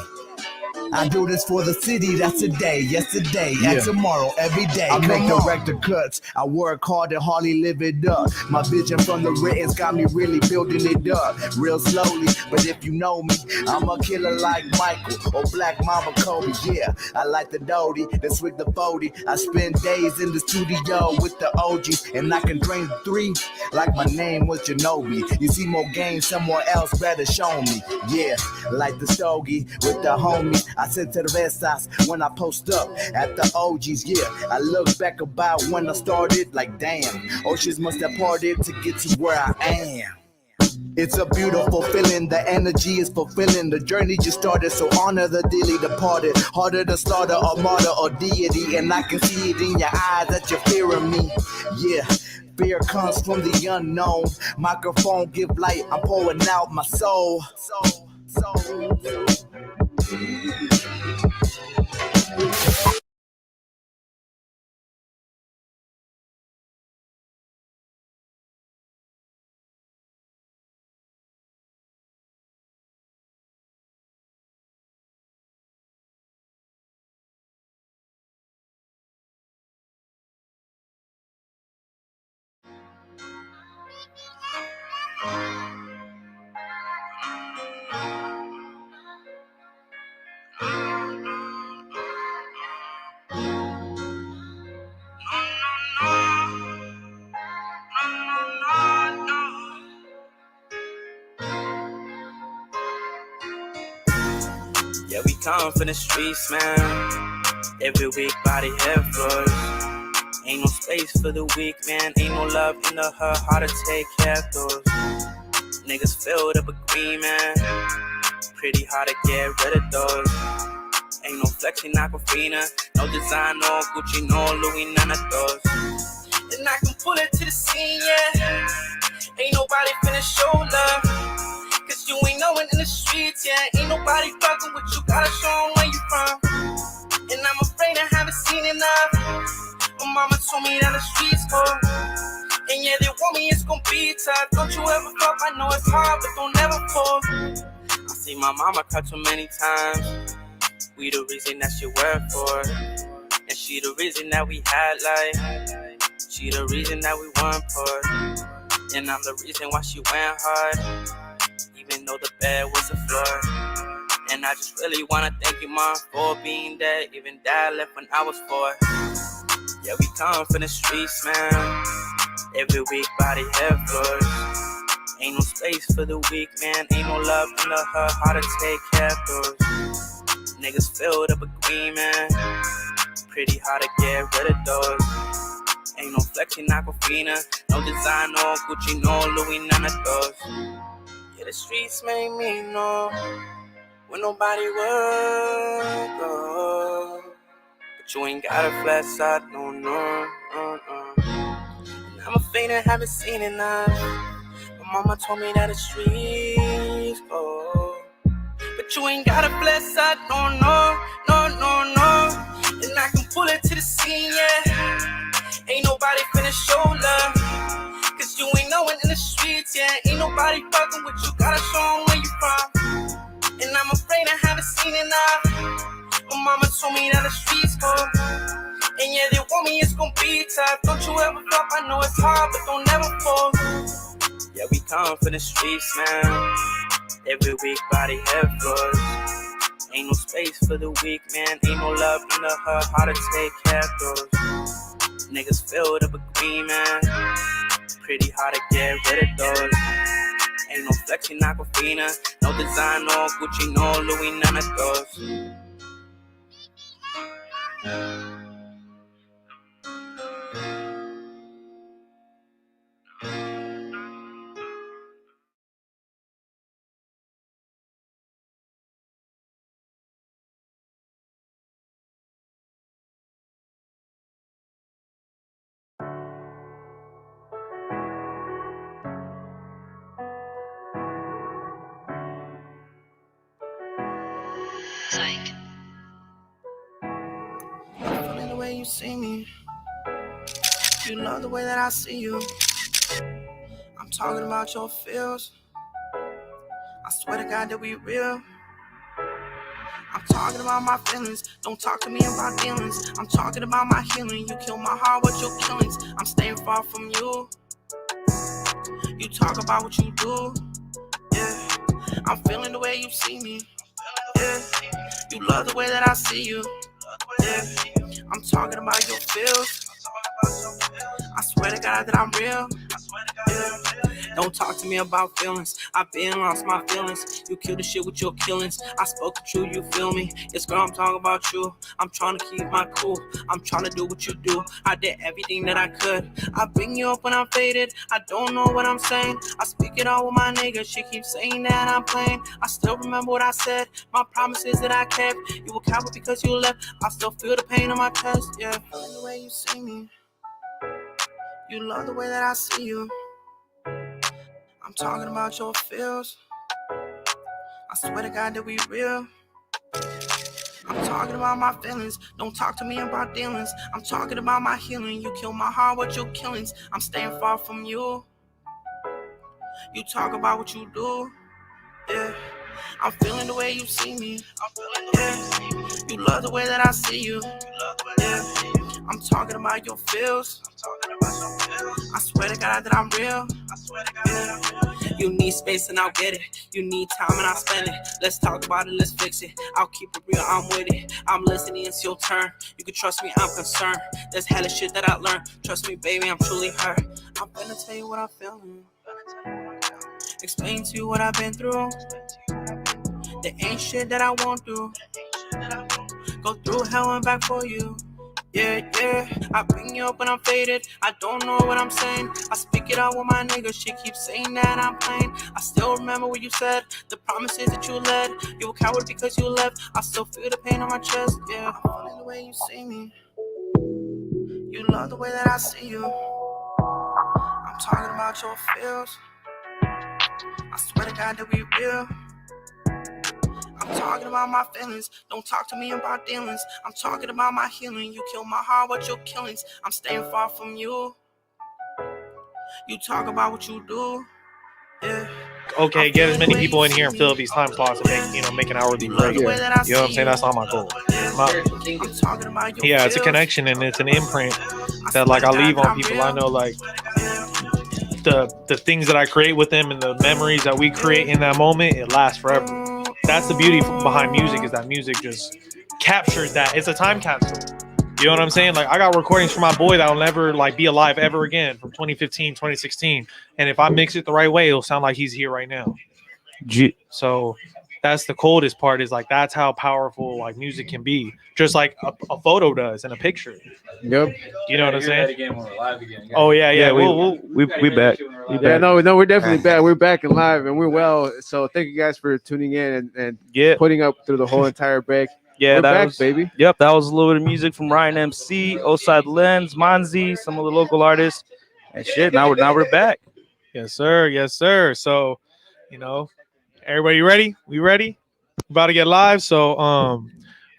I do this for the city, that's today, yesterday, and tomorrow, every day. I make director cuts, I work hard and hardly live it up. My vision from the written's got me really building it up, real slowly. But if you know me, I'm a killer like Michael or Black Mamba Kobe. Yeah, I like the Doty, that's with the 40. I spend days in the studio with the OGs, and I can drain 3 like my name was Genobi. You see more games somewhere else, better show me. Yeah, like the Stogie with the homies. I said cervezas when I post up at the OGs, yeah. I look back about when I started, like damn, oceans must have parted to get to where I am. It's a beautiful feeling, the energy is fulfilling. The journey just started, so honor the dearly departed. Harder to slaughter a martyr or deity, and I can see it in your eyes that you're fearing me. Yeah, fear comes from the unknown. Microphone give light, I'm pouring out my soul. Yeah, we come from the streets, man. Every week, body head floors. Ain't no space for the weak, man. Ain't no love in the hood, hard to take care of those. Niggas filled up a green, man. Pretty hard to get rid of those. Ain't no flexing, Aquafina. No design, no Gucci, no Louis, none of those. And I can pull it to the scene, yeah. Ain't nobody finna show love. Cause you ain't no one in the streets, yeah. Ain't nobody fucking with you, gotta show 'em where you from. And I'm afraid I haven't seen enough. My mama told me that the streets cold. And yeah, they want me, it's gon' be tough. Don't you ever fuck, I know it's hard, but don't ever fall. I see my mama cry too many times. We the reason that she worked for. And she the reason that we had life. She the reason that we weren't poor. And I'm the reason why she went hard. Even though the bed was a floor. And I just really wanna thank you, Mom, for being there. Even Dad left when I was 4. Yeah, we come from the streets, man. Every week, body head floors. Ain't no space for the weak, man. Ain't no love in the hood, hard to take care of those. Niggas filled up a green, man. Pretty hard to get rid of those. Ain't no flexing, Aquafina. No design, no Gucci, no Louis, none of those. Yeah, the streets made me know when nobody would go. But you ain't got a flat side, no. And I'm a faint and haven't seen enough. My mama told me that the streets go. But you ain't got a flat side, no. And I can pull it to the scene, yeah. Ain't nobody finna show love. Cause you ain't no one in the streets, yeah. Ain't nobody fucking with you, gotta show 'em where you from. And I'm afraid I haven't seen enough. My mama told me that the streets cold. And yeah, they want me, it's gon' be tough. Don't you ever flop, I know it's hard, but don't never fall. Yeah, we come from the streets, man. Every week, body head floors. Ain't no space for the weak, man. Ain't no love in the hood, hard to take care of those. Niggas filled up a green, man. Pretty hard to get rid of those. Ain't no flexing, Aquafina. No design, no Gucci, no Louis, none of those. Feeling the way you see me. You love the way that I see you. I'm talking about your feels. I swear to God that we real. I'm talking about my feelings. Don't talk to me about dealings. I'm talking about my healing. You kill my heart with your killings. I'm staying far from you. You talk about what you do. Yeah. I'm feeling the way you see me. Yeah. You love the way that I see you. Yeah. I'm talking about your feels. I swear to God that I'm real. Yeah. Don't talk to me about feelings. I've been lost my feelings. You kill the shit with your killings. I spoke the truth, you feel me? Yes, girl, I'm talking about you. I'm trying to keep my cool. I'm trying to do what you do. I did everything that I could. I bring you up when I'm faded. I don't know what I'm saying. I speak it all with my nigga. She keeps saying that I'm playing. I still remember what I said. My promises that I kept. You were coward because you left. I still feel the pain on my chest. Yeah, feeling the way you see me. You love the way that I see you. I'm talking about your feels. I swear to God that we real. I'm talking about my feelings. Don't talk to me about dealings. I'm talking about my healing. You kill my heart with your killings. I'm staying far from you. You talk about what you do. Yeah. I'm feeling the way you see me. Yeah. You love the way that I see you. Yeah. I'm talking about your feels. I swear to God that I'm real. Yeah. You need space and I'll get it. You need time and I'll spend it. Let's talk about it, let's fix it. I'll keep it real, I'm with it. I'm listening, it's your turn. You can trust me, I'm concerned. There's hella shit that I learned. Trust me, baby, I'm truly hurt. I'm gonna tell you what I'm feeling. Explain to you what I've been through. There ain't shit that I won't do. Go through hell and back for you. Yeah, yeah, I bring you up when I'm faded. I don't know what I'm saying. I speak it out with my nigga. She keeps saying that I'm playing. I still remember what you said. The promises that you led. You were coward because you left. I still feel the pain on my chest. Yeah, I'm feeling the way you see me. You love the way that I see you. I'm talking about your feels. I swear to God that we real. I'm talking about my feelings. Don't talk to me about dealings. I'm talking about my healing. You kill my heart with your killings. I'm staying far from you. You talk about what you do. Yeah. Okay, get as many people in here and fill these time slots and make an hourly rate. You know what I'm saying? That's not my goal. Yeah, it's a connection and it's an imprint that like I leave on people. I know like the things that I create with them and the memories that we create in that moment, it lasts forever. That's the beauty behind music, is that music just captures that. It's a time capsule. You know what I'm saying? Like I got recordings from my boy that will never like be alive ever again from 2015, 2016. And if I mix it the right way, it'll sound like he's here right now. So that's the coldest part, is like that's how powerful like music can be, just like a photo does and a picture. Yep. You know what I'm saying? Again when we're live again. Oh yeah. We back. Yeah, no, we're definitely back. We're back and live, and we're well. So thank you guys for tuning in and putting up through the whole entire break. Yeah, we're back, was, baby. Yep, that was a little bit of music from Ryan MC, Oceanside Lens, Monzi, some of the local artists, and shit. Now we're back. Yes, sir. Yes, sir. So, you know, everybody ready? We ready? About to get live. So,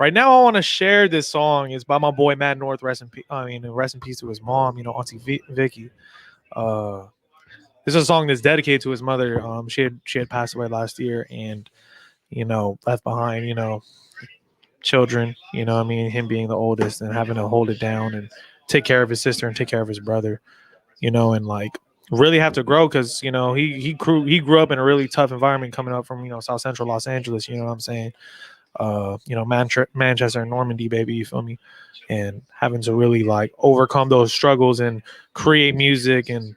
right now I want to share this song. It's by my boy Matt North. Rest in peace to his mom. You know, Auntie Vicky. This is a song that's dedicated to his mother. She had passed away last year, and left behind children. Him being the oldest and having to hold it down and take care of his sister and take care of his brother. And like really have to grow, because he grew up in a really tough environment coming up from South Central Los Angeles. You know what I'm saying? Manchester and Normandy, baby. You feel me? And having to really like overcome those struggles and create music, and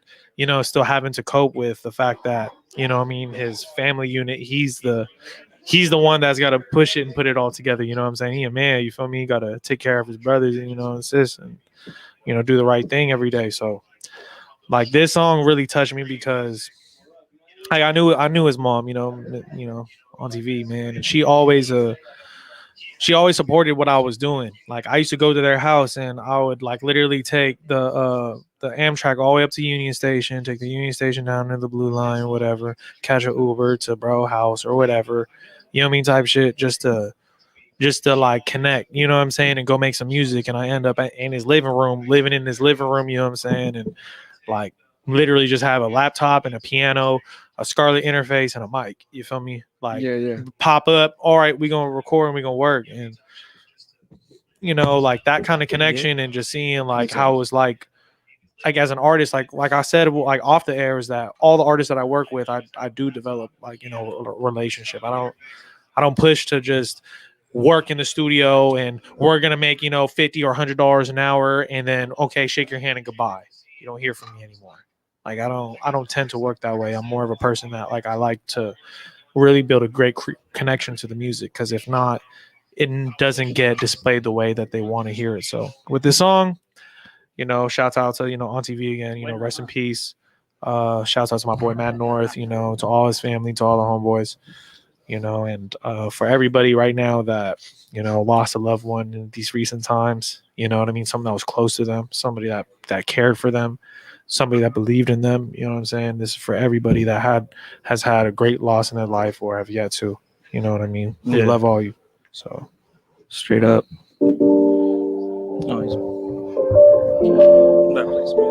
still having to cope with the fact that his family unit, he's the one that's got to push it and put it all together. You know what I'm saying? He a man, you feel me? He got to take care of his brothers and sis, and do the right thing every day. So like this song really touched me, because I knew his mom, on TV, man, and she always supported what I was doing. Like I used to go to their house, and I would like literally take the Amtrak all the way up to Union Station, take the Union Station down to the Blue Line, whatever, catch an Uber to bro house or whatever, type shit, just to like connect, you know what I'm saying, and go make some music. And I end up in his living room, living in his living room, you know what I'm saying, and like literally just have a laptop and a piano, a Scarlett interface, and a mic. You feel me? Like pop up. All right, we gonna record and we gonna work, and like that kind of connection, and just seeing like how it was like as an artist, like I said, like off the air, is that all the artists that I work with, I do develop like a relationship. I don't push to just work in the studio and we're gonna make $50 or $100 an hour, and then okay, shake your hand and goodbye. You don't hear from me anymore. Like I don't tend to work that way. I'm more of a person that like I like to really build a great connection to the music, because if not, it doesn't get displayed the way that they want to hear it. So with this song, shouts out to Auntie V again. Rest in peace. Shouts out to my boy Matt North. To all his family, to all the homeboys. And for everybody right now that lost a loved one in these recent times. You know what I mean? Someone that was close to them, somebody that cared for them, somebody that believed in them. You know what I'm saying? This is for everybody that has had a great loss in their life or have yet to. You know what I mean? We love all you. So straight up.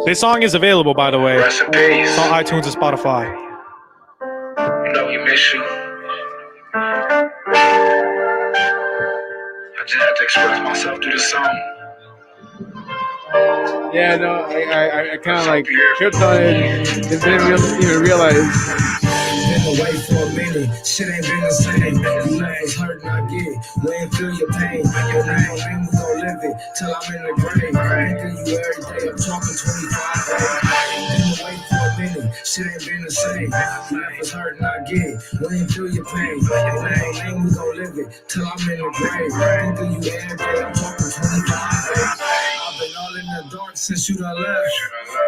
This song is available, by the way. It's on iTunes and Spotify. We miss you. I just had to express myself through the song. Yeah, no, I kind of like tripped on it. Didn't even realize. Been away for a minute, shit ain't been the same. You know it's hurting, I get it. We ain't feel your pain. Your name, we gon' live it till I'm in the grave. Think of you every day, I'm talking 25 days. Been away for a minute, shit ain't been the same. Life is hurting, I get it. We ain't feel your pain. Your name, we gon' live it till I'm in the grave. Think of you every day, I'm talking 25 days. I've been all in the dark since you done left.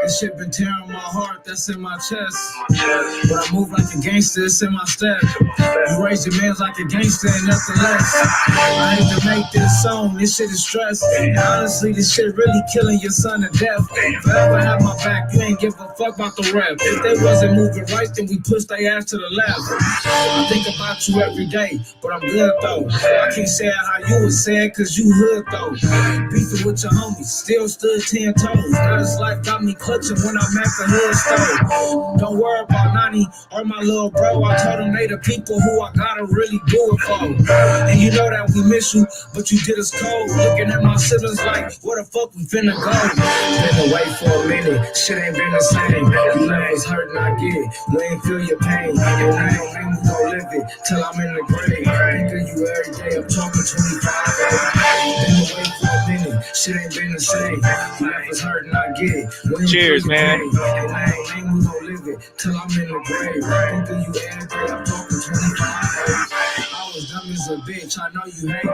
This shit been tearing my heart, that's in my chest. But I move like a gangster, it's in my step. You raise your mans like a gangster and nothing less. I hate to make this song, this shit is stress. And honestly, this shit really killing your son to death. Forever have my back, you ain't give a fuck about the rap. If they wasn't moving right, then we pushed their ass to the left. I think about you every day, but I'm good though. I can't say it how you was saying, cause you hood though. Beefing with your homies, still stood 10 toes. Now this life got me clutching when I'm at the hood store. Don't worry about Nani or my little bro. I told them they the people who I gotta really do it for. And you know that we miss you, but you did us cold. Looking at my siblings like, where the fuck we finna go? Been away for a minute, shit ain't been the same. You left us hurting, I get it. We ain't feel your pain. Your name, we gon' live it till I'm in the grave. Think of you every day, I'm talking 25 days. Been away for a minute, shit ain't been the same. You left us hurting, I get it. Cheers, man. Your name, we gon' live it till I'm in the grave. Think of you every day, I'm talking 25 days. I was dumb as a bitch, I know you hate it.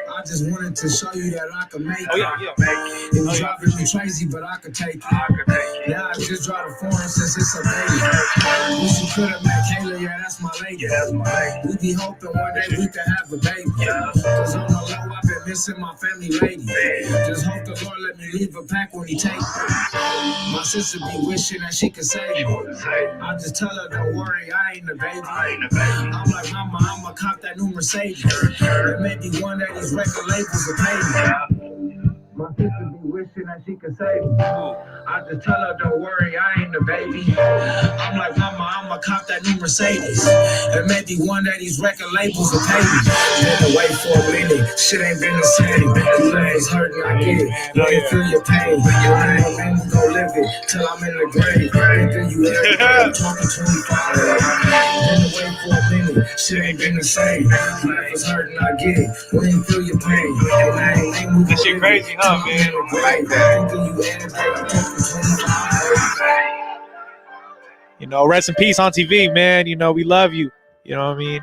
I just wanted to show you that I can make it. It was driving me crazy, but I could take it. Now I just drive the foreign since it's a baby. Wish you could've met Kayla, yeah, that's my lady. We be hoping one day we could have a baby. Cause on the low, I've been missing my family lady. Just hope the Lord let me leave her back when he take me. My sister be wishing that she could save me. I just tell her, don't worry, I ain't the baby. I'm like, mama, I'ma cop that new Mercedes. It may be one of these record labels will pay me. My sister be wishing that she could save me. I just tell her, don't worry, I ain't the baby. I'm like, mama, I'ma cop that new Mercedes. It may be one of these record labels will pay me. Been away for a minute, shit ain't been the same. You left us hurting, I get it. You ain't feel your pain. Your name, we gon' live it till I'm in the grave. Think of you every day, I'm talking 25 days. Been away for a minute, shit ain't been the same. You left us hurting, I get it. You ain't feel your pain. Your name, we gon' live it till I'm in the grave. Think of you every day, I'm talking 25 days. Rest in peace on TV, man. We love you. You know what I mean?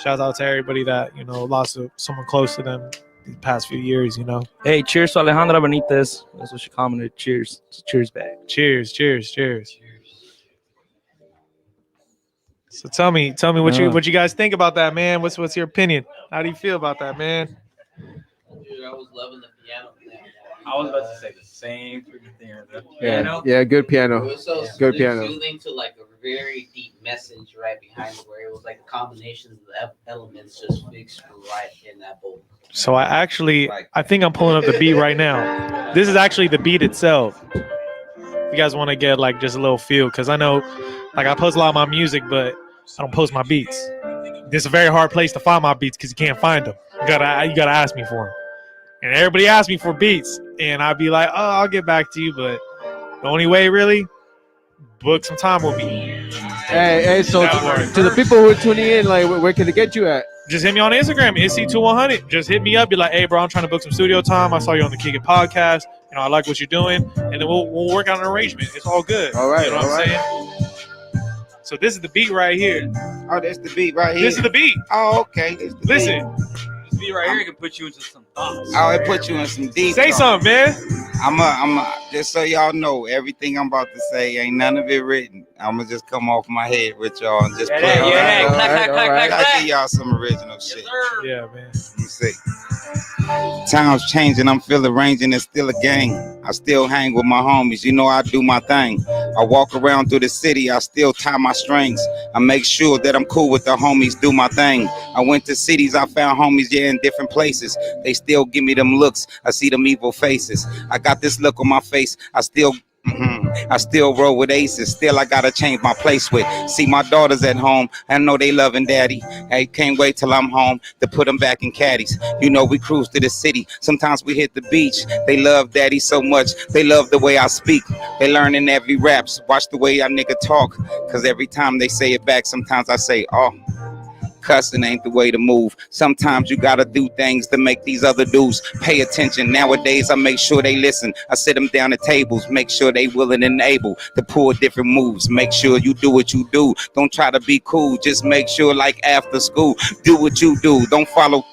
Shout out to everybody that, lost someone close to them these past few years, Hey, cheers to Alejandra Benitez. That's what she commented. Cheers. Cheers back. Cheers. So tell me what you guys think about that, man. What's your opinion? How do you feel about that, man? Dude, I was loving the piano. I was about to say the same freaking thing. Yeah, good piano. It was so Good piano. soothing to like a very deep message right behind it, where it was like the combinations of the elements just fixed right in that bowl. So I think I'm pulling up the beat right now. This is actually the beat itself. If you guys want to get like just a little feel, because I know like I post a lot of my music, but I don't post my beats. This is a very hard place to find my beats because you can't find them. You gotta ask me for them. And everybody asks me for beats, and I'd be like, oh, I'll get back to you, but the only way really, book some time with me. Hey, so to the people who are tuning in, like, where can they get you at? Just hit me on Instagram, C2100. Just hit me up, be like, hey, bro, I'm trying to book some studio time. I saw you on the Kick It podcast. I like what you're doing, and then we'll work out an arrangement. It's all good. All right, you know all what I'm right. saying? So this is the beat right here. Oh, that's the beat right here. This is the beat. Oh, okay. This the Listen. This beat right here can put you into some thoughts. Oh, it put you in some deep. Say thought. something, man. I'm just so y'all know, everything I'm about to say ain't none of it written. I'm gonna just come off my head with y'all and just play. I give y'all some original shit. Yeah, man. Let me see. Times changing, I'm still arranging, it's still a game. I still hang with my homies, you know I do my thing. I walk around through the city, I still tie my strings. I make sure that I'm cool with the homies, do my thing. I went to cities, I found homies, yeah, in different places. They still give me them looks, I see them evil faces. I got this look on my face, I still roll with aces. Still, I gotta change my place with. See my daughters at home. I know they loving daddy. Hey, can't wait till I'm home to put them back in caddies. You know we cruise to the city. Sometimes we hit the beach. They love daddy so much. They love the way I speak. They learning every raps. Watch the way I nigga talk. Cause every time they say it back, sometimes I say, oh. Cussing ain't the way to move. Sometimes you gotta do things to make these other dudes pay attention. Nowadays, I make sure they listen. I sit them down at tables, make sure they willing and able to pull different moves. Make sure you do what you do. Don't try to be cool. Just make sure, like after school, do what you do. Don't follow.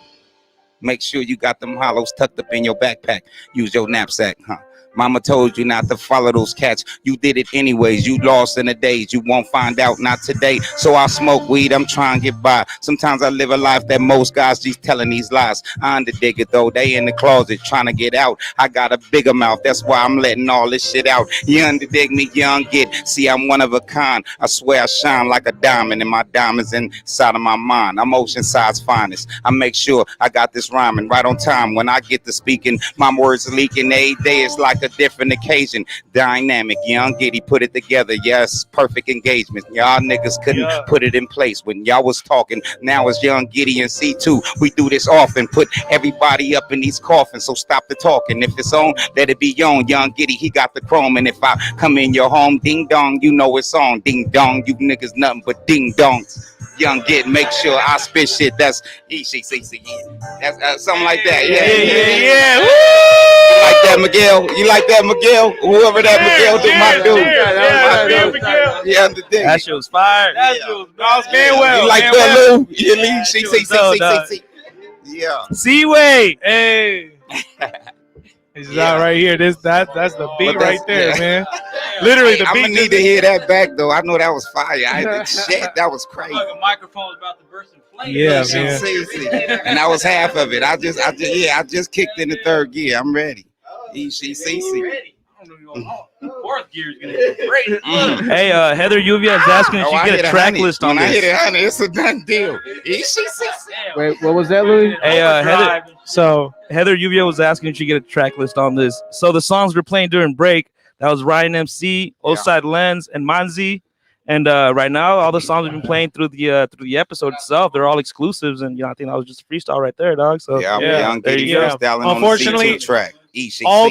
Make sure you got them hollows tucked up in your backpack. Use your knapsack, huh? Mama told you not to follow those cats. You did it anyways. You lost in the days. You won't find out, not today. So I smoke weed. I'm trying to get by. Sometimes I live a life that most guys just telling these lies. I underdig it though. They in the closet trying to get out. I got a bigger mouth. That's why I'm letting all this shit out. You underdig me, young get. See, I'm one of a kind. I swear I shine like a diamond, and my diamonds inside of my mind. I'm Oceanside's finest. I make sure I got this rhyming right on time. When I get to speaking, my words are leaking. Every day is like a different occasion. Dynamic, Young Getty put it together. Yes, perfect engagement. Y'all niggas couldn't put it in place when y'all was talking. Now it's Young Getty and C2. We do this often. Put everybody up in these coffins. So stop the talking. If it's on, let it be on. Young Getty, he got the chrome. And if I come in your home, ding dong, you know it's on. Ding dong, you niggas nothing but ding dongs. Young Getty, make sure I spit shit. That's that's something like that. Yeah. You like that, Miguel? You like that, Miguel? Whoever that Miguel do, my dude. Yeah, that shit was fire. That shit was Manuel. You like that, Lou? You leave? See. Yeah. C-Way. Hey. This is out right here. That's the beat right there, man. Literally, the beat. I'm gonna need to hear that back though. I know that was fire. Shit, that was crazy. The microphone was about to burst in flames. Yeah, man. And that was half of it. I just kicked in the third gear. I'm ready. ECCC. Fourth gear is gonna be great. Hey, Heather Uvia is asking if you get a track list on this. When I hit this. it, honey, it's a done deal. Wait, what was that, Louis? Hey, Heather Uvia was asking if you get a track list on this. So the songs we're playing during break, that was Ryan MC, Oceanside Lens, and Manzi. And right now, all the songs we've been playing through the episode itself, they're all exclusives. And I think that was just a freestyle right there, dog. So Young there Getty you go. freestyling Unfortunately, on the C2 track. All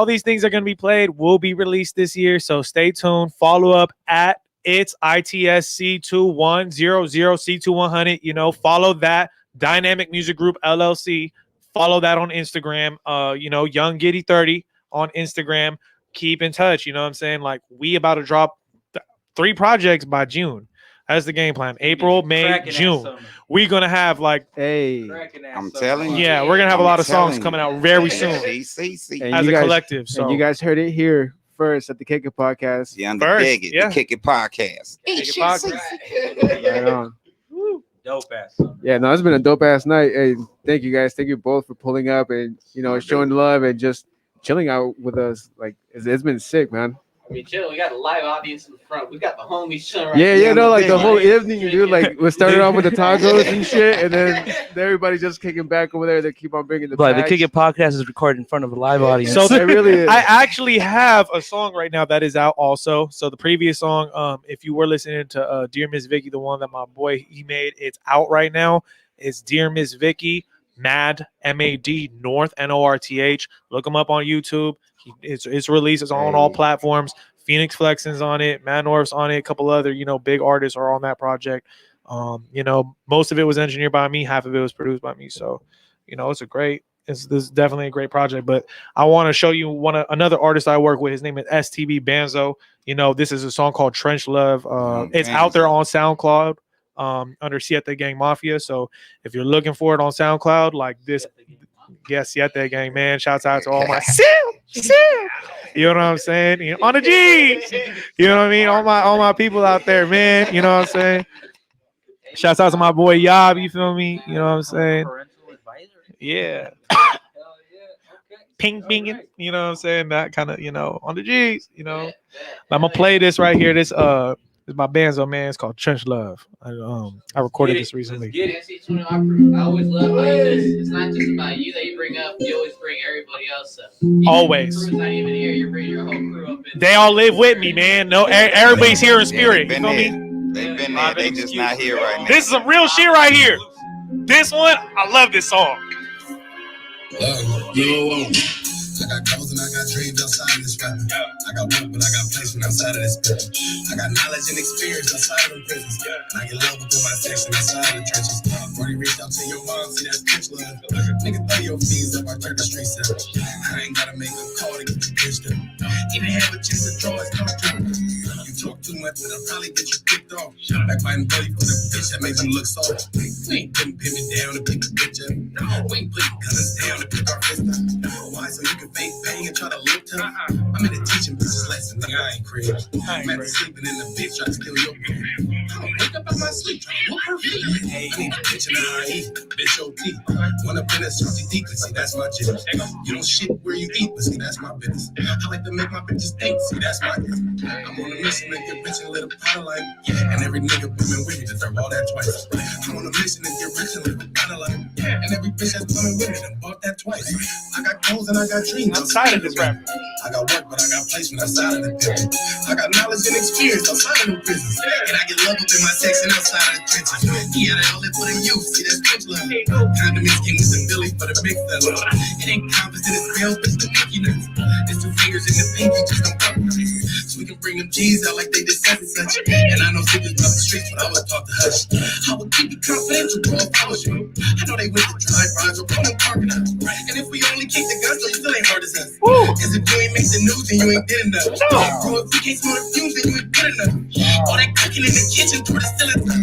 these things are going to be played, will be released this year. So stay tuned. Follow up at it's ITSC2100 C2100. Follow that Dynamic Music Group LLC. Follow that on Instagram. Young Getty 30 on Instagram. Keep in touch. You know what I'm saying? Like, we about to drop 3 projects by June. That's the game plan. April, May, June. We're gonna have I'm telling you. Yeah, we're gonna have a lot of songs coming out very soon as a collective. So and you guys heard it here first at the Kick It Podcast. Yeah, the Kick It Podcast. Right on. Dope ass. Yeah, no, it's been a dope ass night. Hey, thank you guys. Thank you both for pulling up and showing love and just chilling out with us. Like it's been sick, man. I mean, chill. We got a live audience in the front. We got the homies chilling right like the whole evening, dude. Like we started off with the tacos and shit, and then everybody just kicking back over there. They keep on bringing the. But the Kick It Podcast is recorded in front of a live audience. So it really is. I actually have a song right now that is out also. So the previous song, if you were listening to Dear Miss Vicky, the one that my boy he made, it's out right now. It's Dear Miss Vicky, Mad MAD North NORTH. Look him up on YouTube. It's released. It's on all platforms. Phoenix Flexen's on it. Manorf's on it. A couple other, big artists are on that project. Most of it was engineered by me. Half of it was produced by me. So, it's a great this is definitely a great project. But I want to show you another artist I work with. His name is STB Banzo. You know, this is a song called Trench Love. It's out there on SoundCloud under Siete Gang Mafia. So if you're looking for it on SoundCloud, like this, yes, Siete Gang, man. Shouts out to all my you know what I'm saying? You know, on the G's. You know what I mean? All my people out there, man. You know what I'm saying? Shouts out to my boy Yob, you feel me? You know what I'm saying? Yeah. Ping pinging, you know what I'm saying? That kind of, you know, on the G's, you know. I'm gonna play this right here. This is my Banzo, man. It's called Trench Love. I recorded this recently. I always love how it's not just about you that you bring up. You always bring everybody else up. Always. The crew's not even here. You bring your whole crew up. They all live with me, man. No, everybody's here in spirit. You feel me? They've been there. They just not here right now. This is some real shit right here. This one, I love this song. I got goals and I got dreams outside of this rapping. I got work, but I got placement outside of this building. I got knowledge and experience outside of the prisons. And I get love within my section outside of the trenches. Already reached out to your mom, see that's bitch love. Nigga, throw your fees up, I turn the streets up. I ain't gotta make a call to get the bitch done. Even have a chance to draw, it's no trouble. You talk too much, but I'll probably get you kicked off. Back by and buddy for the bitch that makes them look soft. We ain't putting pivot down to pick the bitch up. We ain't putting colors down to pick our fist up. Why? So you can fake pain and try to look tough. I'm in the teaching bitches lesson, nigga, I ain't crazy. I'm at the sleeping in the bitch trying to kill your brain. I'ma wake up out my sleep trying to whoop her feet. I need a bitch in the IE, bitch OT. One up in a salty deep, see that's my jig. You don't shit where you eat, but see that's my business. I like to make my bitches think, see that's my business. I'm on a mission to get rich and live a pot of life. And every nigga women with me deserve all that twice. I'm on a mission to get rich and live a pot of life. And every bitch that's coming with me done bought that twice. I got goals and I got dreams outside of this rap. I got work, but I got placement outside of the business. I got knowledge and experience outside of the business. And I get love up in my section outside of the trenches. Yeah, they all live for the youth. See, that's bitch love. Condominiums came with the Billy for the big fella. It ain't confidence in this real, but it's the pinky nuts. It's 2 fingers in the pinky, just don't fuck with us. So we can bring them G's out like they did such and such. And I know secrets about the streets, but I was taught to hush. I would keep it confidential, bro, if I was you. I know they went to drive rides or pull them parking up. And if we only keep the guns, so you still ain't hard as us. Cause if you ain't make the news, then you ain't did enough. Bro, if we can't smell the fumes, then you ain't good enough. All that cooking in the kitchen, toward the still enough.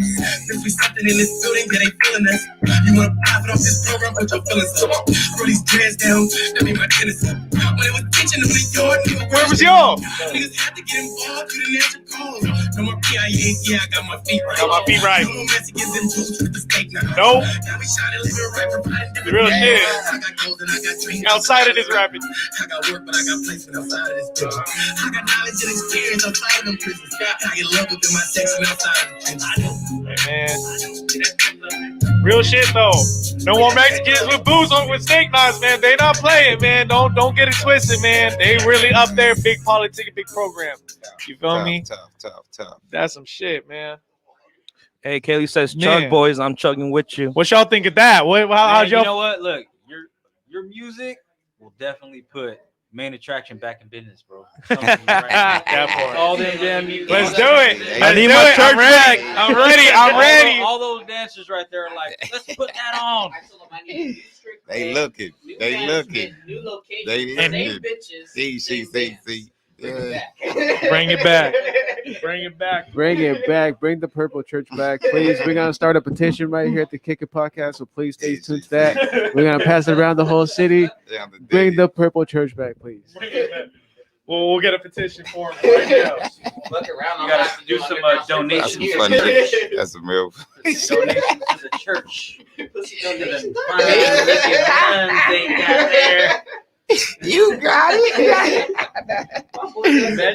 If we something in this building, that ain't feeling us. You wanna profit off this program, put your feelings up. Roll these dreads down, that mean my tennis up. When it was kitchen in the yard, where was y'all? Niggas had to get involved, you didn't answer calls. No more PIA, yeah, I got my feet right. Got my feet right. No more messages and boots with the steak now. Nope. Now we shining, living right, providing different real shit. I got goals and I got dreams. Outside of this rapping. I got work, but I got placement outside of this building. I got knowledge and experience outside of them prisons. I get love within my section outside of the trenches. Hey, man. Real shit though. No more Mexicans with boots on with steak knives, man. They not playing, man. Don't get it twisted, man. They really up there, big politic, big program. You feel me? Tough. That's some shit, man. Hey, Kaylee says, "Chug boys, I'm chugging with you." What y'all think of that? How'd y'all? You know what? Look, your music will definitely put main attraction back in business, bro. All them damn music. Let's do it. I need my church back. I'm ready. All those dancers right there are like, let's put that on. They looking. New location. They Same bitches. See. Yeah. Bring it back. Bring it back. Bring the purple church back, please. We're gonna start a petition right here at the Kick It Podcast, so please stay tuned to that. We're gonna pass it around the whole city. Bring the purple church back, please. Well, we'll get a petition for him right now. Look around. You gotta do some donations. That's some funny. That's some real. Donations to the church. Donations. They got there. You got it.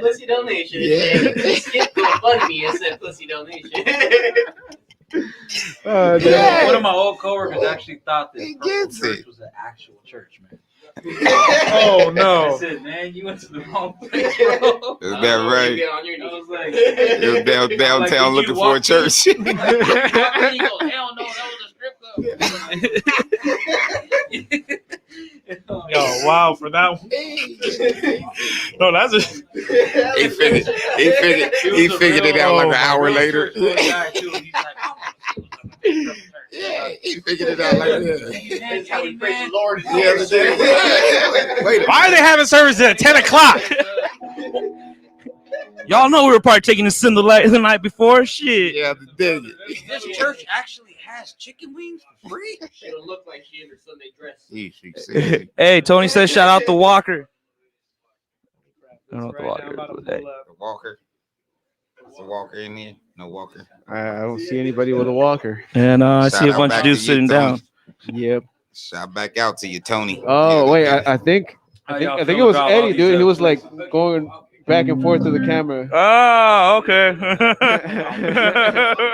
Pussy donation. Yeah. Skip the fund me and said pussy donation. One of my old coworkers actually thought that Purple Church was an actual church, man. Oh no! I said, man, you went to the wrong place, bro. Is that right? I was like, You're downtown looking for a church. You go, hell no, that was a strip club. Yo, wow, for that one. No, that's a. He figured it out like an hour later. Yeah, he figured it out like that. That's how we praise the Lord. Yeah, wait. Why are they having service at 10 o'clock? Y'all know we were partaking in sin the night before. Shit. Yeah, dig it. This church actually has chicken wings for free. She don't look like she in her Sunday dress. Hey, Tony says shout out to Walker. I don't know what the Walker is. Hey. The Walker. Is the Walker in here? No Walker. I don't see anybody with a walker. And I Shout see a out bunch back of dudes to you, sitting Tony. down. Yep. Shout back out to you, Tony. Oh, Yeah, wait. dig it. I think it was Eddie, dude. He was like going back and forth to the camera. Oh, okay.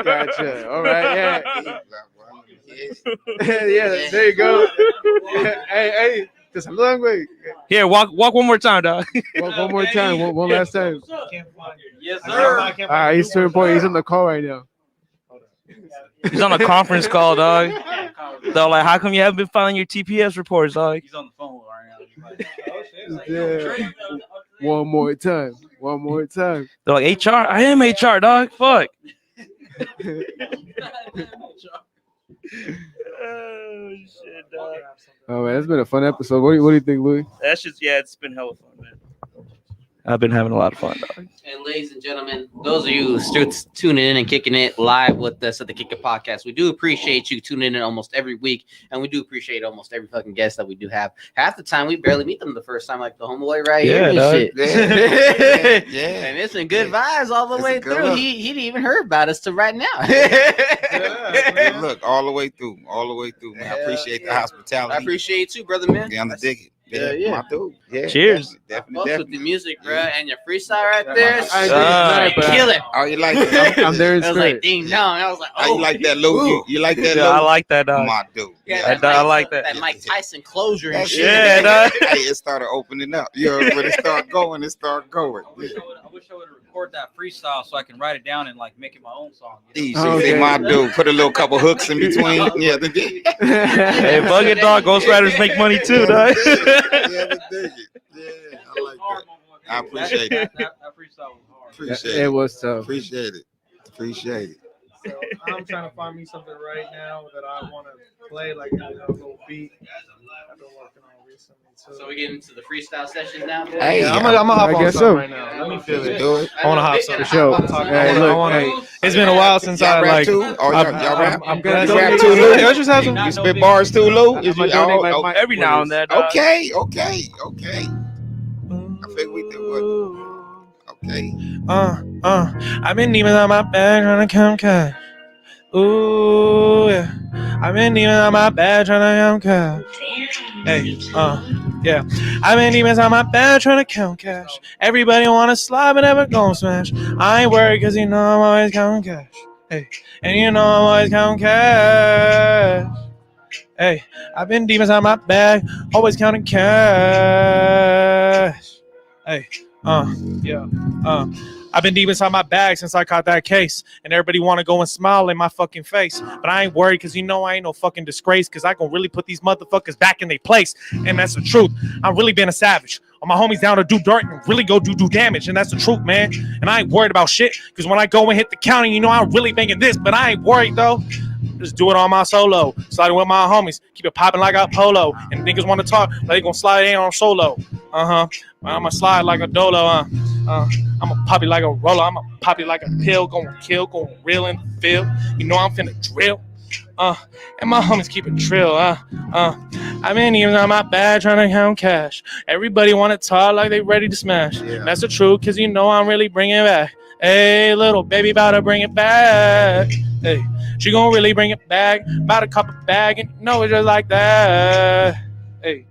Gotcha. All right. Yeah. Yeah. There you go. Hey. Just a long way. Here, walk one more time, dog. One more time. One last time. Yes, sir. All right. He's turning point. He's in the call right now. He's on a conference call, dog. They're like, how come you haven't been filing your TPS reports, dog? He's on the phone right now. Yeah. One more time. They're like, HR? I am HR, dog. Fuck. Oh, shit, dog. Oh, man, it's been a fun episode. What do you think, Louis? That's just, it's been hella fun, man. I've been having a lot of fun, dog. And ladies and gentlemen, those of you who still tuning in and kicking it live with us at the Kick It Podcast, we do appreciate you tuning in almost every week, and we do appreciate almost every fucking guest that we do have. Half the time, we barely meet them the first time, like the homeboy right here and shit. Yeah. And it's been good vibes all the way through. He didn't even heard about us till right now. Look, all the way through, man. I appreciate the hospitality. I appreciate you too, brother, man. Yeah, I'm the dig it. Yeah. My dude. Yeah. Cheers. Definitely. With the music, bro, and your freestyle right there. Kill it. Oh, you like it? I'm there in I was spirit. like, ding dong. I was like, Oh, you like that, Lou? You like that, Lou? I like that, dog. My dude. Yeah, I like that. That Mike Tyson closure and That shit. shit. dog. Hey, it started opening up. You know, when it start going, I wish I would have recorded that freestyle so I can write it down and like make it my own song. You know? Easy, my dude. Put a little couple hooks in between. Yeah, Hey, fuck it, dog. Ghostwriters make money too, dog. Yeah, dig it. Yeah, I like that. I appreciate it. That freestyle was hard. Appreciate It it. was tough. Appreciate it. So I'm trying to find me something right now that I want to play, like a little beat. I've been working on recently. So we get into the freestyle sessions now. Boys? Hey, I'm gonna hop I on guess something so. right now. Let me feel it. Do it. I want to hop something. For sure. Hey, look, It's been a while since Y'all I rap like. too? Oh, y'all rap? I'm gonna You rap donate. too, Lou? Let's just have some. You spit bars too, Lou? Is you Every now and then, dog. Okay. I think we did what? Okay. I've been demons on my back trying to count cash. Ooh, yeah. I've been demons on my back trying to count cash. Hey, yeah. I've been demons on my back trying to count cash. Everybody wanna slide but never gon' smash. I ain't worried cause you know I'm always counting cash. Hey, and you know I'm always counting cash. Hey, I've been demons on my back, always counting cash. Hey, yeah, I've been deep inside my bag since I caught that case. And everybody want to go and smile in my fucking face. But I ain't worried because you know I ain't no fucking disgrace. Because I can really put these motherfuckers back in their place. And that's the truth. I've really been a savage. All my homies down to do dirt and really go do damage. And that's the truth, man. And I ain't worried about shit. Because when I go and hit the county, you know I'm really thinking this. But I ain't worried, though. Just do it on my solo. Sliding with my homies. Keep it popping like a polo. And niggas want to talk, they gonna slide in on solo. I'ma slide like a dolo. I'm a poppy like a roller. I'm a poppy like a pill. Gonna kill, gonna reel in the field. You know I'm finna drill. And my homies keep it trill. I've been even on my bag trying to count cash. Everybody wanna talk like they ready to smash. Yeah. That's the truth, cause you know I'm really bringing it back. Hey, little baby, about to bring it back. Hey, she gonna really bring it back. About to cop a bag, and you know it's just like that. Hey,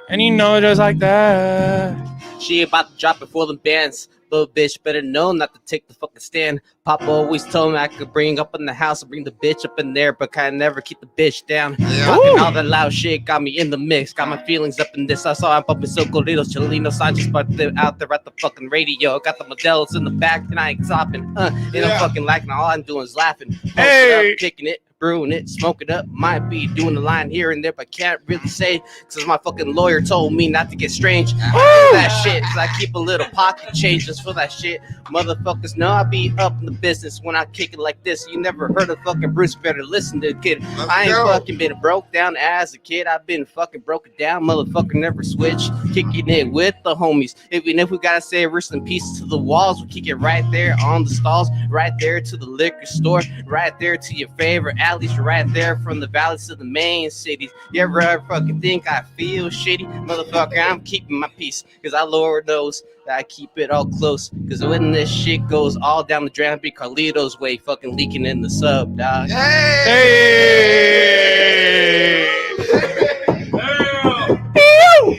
and you know it's just like that. She about to drop it for them bands. Little bitch better know not to take the fucking stand. Papa always told me I could bring up in the house and bring the bitch up in there, but can never keep the bitch down. Talking all that loud shit got me in the mix. Got my feelings up in this. I saw I'm bumping so Colitos, Chilinos, Sanchez, but they're out there at the fucking radio. Got the Modelos in the back and I ain't stopping. And I'm fucking liking all I'm doing is laughing. Hey, kicking it. Brewing it, smoke it up, might be doing the line here and there, but can't really say, cause my fucking lawyer told me not to get strange. I do that shit, cause I keep a little pocket change, and business for that shit. Motherfuckers know I be up in the business when I kick it like this. You never heard of fucking Bruce, better listen to the kid. I ain't fucking been broke down as a kid. I've been fucking broken down. Motherfucker never switch. Kicking it with the homies. Even if we gotta say rest in peace to the walls, we kick it right there on the stalls, right there to the liquor store, right there to your favorite alleys, right there from the valleys to the main cities. You ever fucking think I feel shitty? Motherfucker, I'm keeping my peace, cause I Lord knows that I keep it all close. Cause when this shit goes all down the drain, I'll be Carlito's way, fucking leaking in the sub, dog. Hey!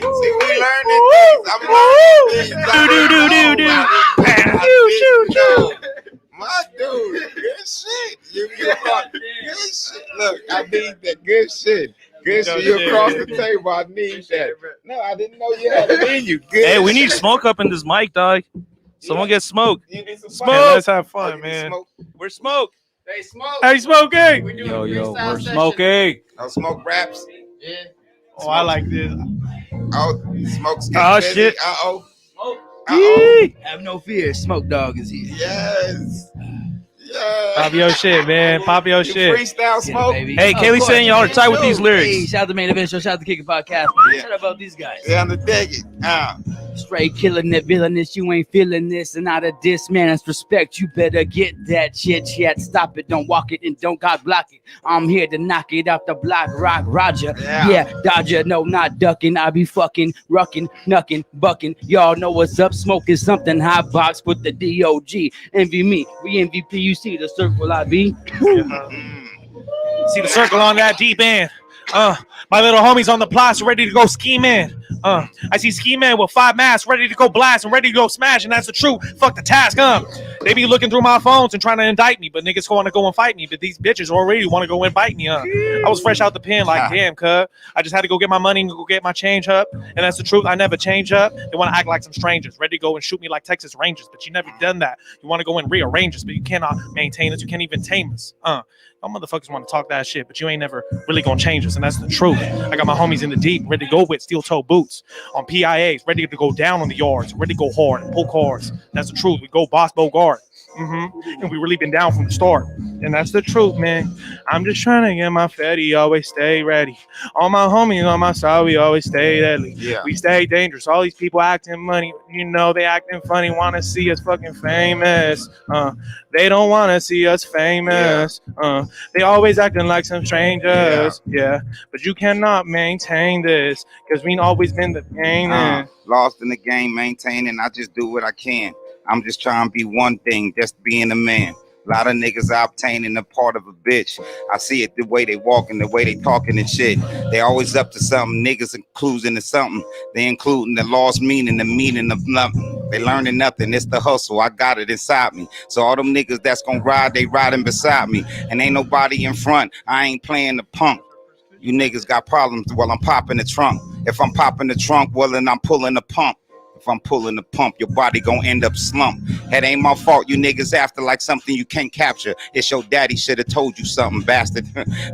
See, we learning things. I'm learning things. My dude, good shit. You brought good shit. Look, I need that good shit. Good shit. You across the table. I need that. No, I didn't know you had it in you. Good Hey, we shit. need smoke up in this mic, dog. Someone get smoke. Smoke. Hey, let's have fun, man. We're smoke. Hey, smoke. Hey, smoking. Yo, we're smoking. Oh, smoke raps. Yeah. Oh, I like this. Oh, smoke's Oh, getting busy. shit. Uh-oh. Have no fear. Smoke Dog is here. Yes. Pop your shit, man. Pop your shit. Freestyle smoke. Baby. Hey, Kaylee saying y'all are tight with these Hey, lyrics. shout out to Main Event Show. Shout out to Kick It Podcast. Yeah. Shout out about these guys. Yeah, I'm the dig it. Straight killing it, villainous. You ain't feeling this, and not a diss, man. It's respect. You better get that shit. Stop it. Don't walk it and don't God block it. I'm here to knock it off the block. Rock Roger. Yeah, Dodger. No, not ducking. I be fucking, rucking, knucking, bucking. Y'all know what's up. Smoking something hot box with the DOG. Envy me. We MVP. You see the circle I be. See the circle on that deep end. My little homies on the plots ready to go ski man. I see ski man with 5 masks ready to go blast and ready to go smash, and that's the truth. Fuck the task, They be looking through my phones and trying to indict me, but niggas want to go and fight me. But these bitches already want to go and bite me, I was fresh out the pen, like damn, cuz. I just had to go get my money and go get my change up, and that's the truth. I never change up. They want to act like some strangers, ready to go and shoot me like Texas Rangers, but you never done that. You want to go and rearrange us, but you cannot maintain us. You can't even tame us. Y'all motherfuckers want to talk that shit, but you ain't never really gonna change us, and that's the truth. I got my homies in the deep, ready to go with steel-toe boots on PIAs, ready to go down on the yards, ready to go hard and pull cars. That's the truth. We go boss Bogart. And we really been down from the start, and that's the truth, man. I'm just trying to get my fatty, always stay ready. All my homies on my side, we always stay deadly. Yeah. We stay dangerous. All these people acting money, you know, they acting funny, want to see us fucking famous. They don't want to see us famous. They always acting like some strangers. Yeah, but you cannot maintain this, because we always been the pain. Lost in the game, maintaining. I just do what I can. I'm just trying to be one thing, just being a man. A lot of niggas are obtaining a part of a bitch. I see it the way they walking, the way they talking and shit. They always up to something. Niggas including to something. They including the lost meaning, the meaning of nothing. They learning nothing. It's the hustle. I got it inside me. So all them niggas that's gonna ride, they riding beside me. And ain't nobody in front. I ain't playing the punk. You niggas got problems while I'm popping the trunk. If I'm popping the trunk, well, then I'm pulling the pump. If I'm pulling the pump, your body gonna end up slump. It ain't my fault you niggas after like something you can't capture. It's your daddy should have told you something, bastard.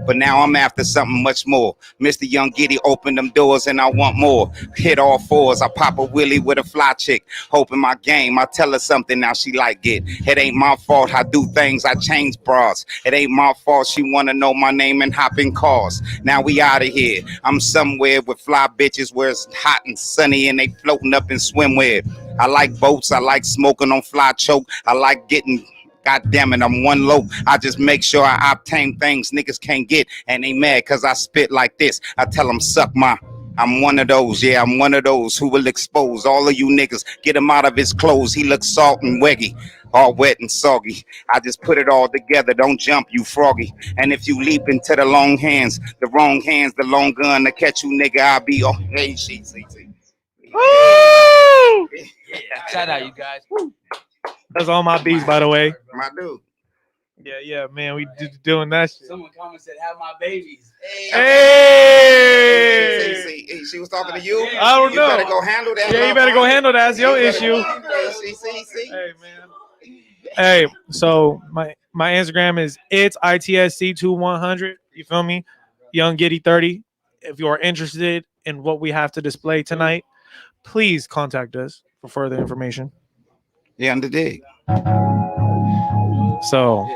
But now I'm after something much more. Mr. Young Getty, open them doors and I want more. Hit all fours, I pop a wheelie with a fly chick. Hoping my game, I tell her something, now she like it. It ain't my fault I do things, I change bras. It ain't my fault she wanna know my name and hop in cars. Now we out of here. I'm somewhere with fly bitches where it's hot and sunny and they floating up in swimwear. I like boats, I like smoking on fly choke, I like getting, god damn it, I'm one low. I just make sure I obtain things niggas can't get, and they mad cause I spit like this. I tell them suck my, I'm one of those, yeah, I'm one of those who will expose all of you niggas, get him out of his clothes, he looks salt and weggy, all wet and soggy. I just put it all together, don't jump you froggy. And if you leap into the long hands, the wrong hands, the long gun to catch you nigga, I'll be, oh, hey, she. Yeah, shout out, you guys. That's all my beats, by the way. My dude. Yeah, man, we doing that shit. Someone commented, "Have my babies." Hey! She was talking to you. I don't know. You better go handle that. Yeah, you better go handle that. It's your issue. See. Hey, man. Hey, so my Instagram is ITSC2100. You feel me? Young Getty 30. If you are interested in what we have to display tonight, please contact us for further information. Yeah, under dig. So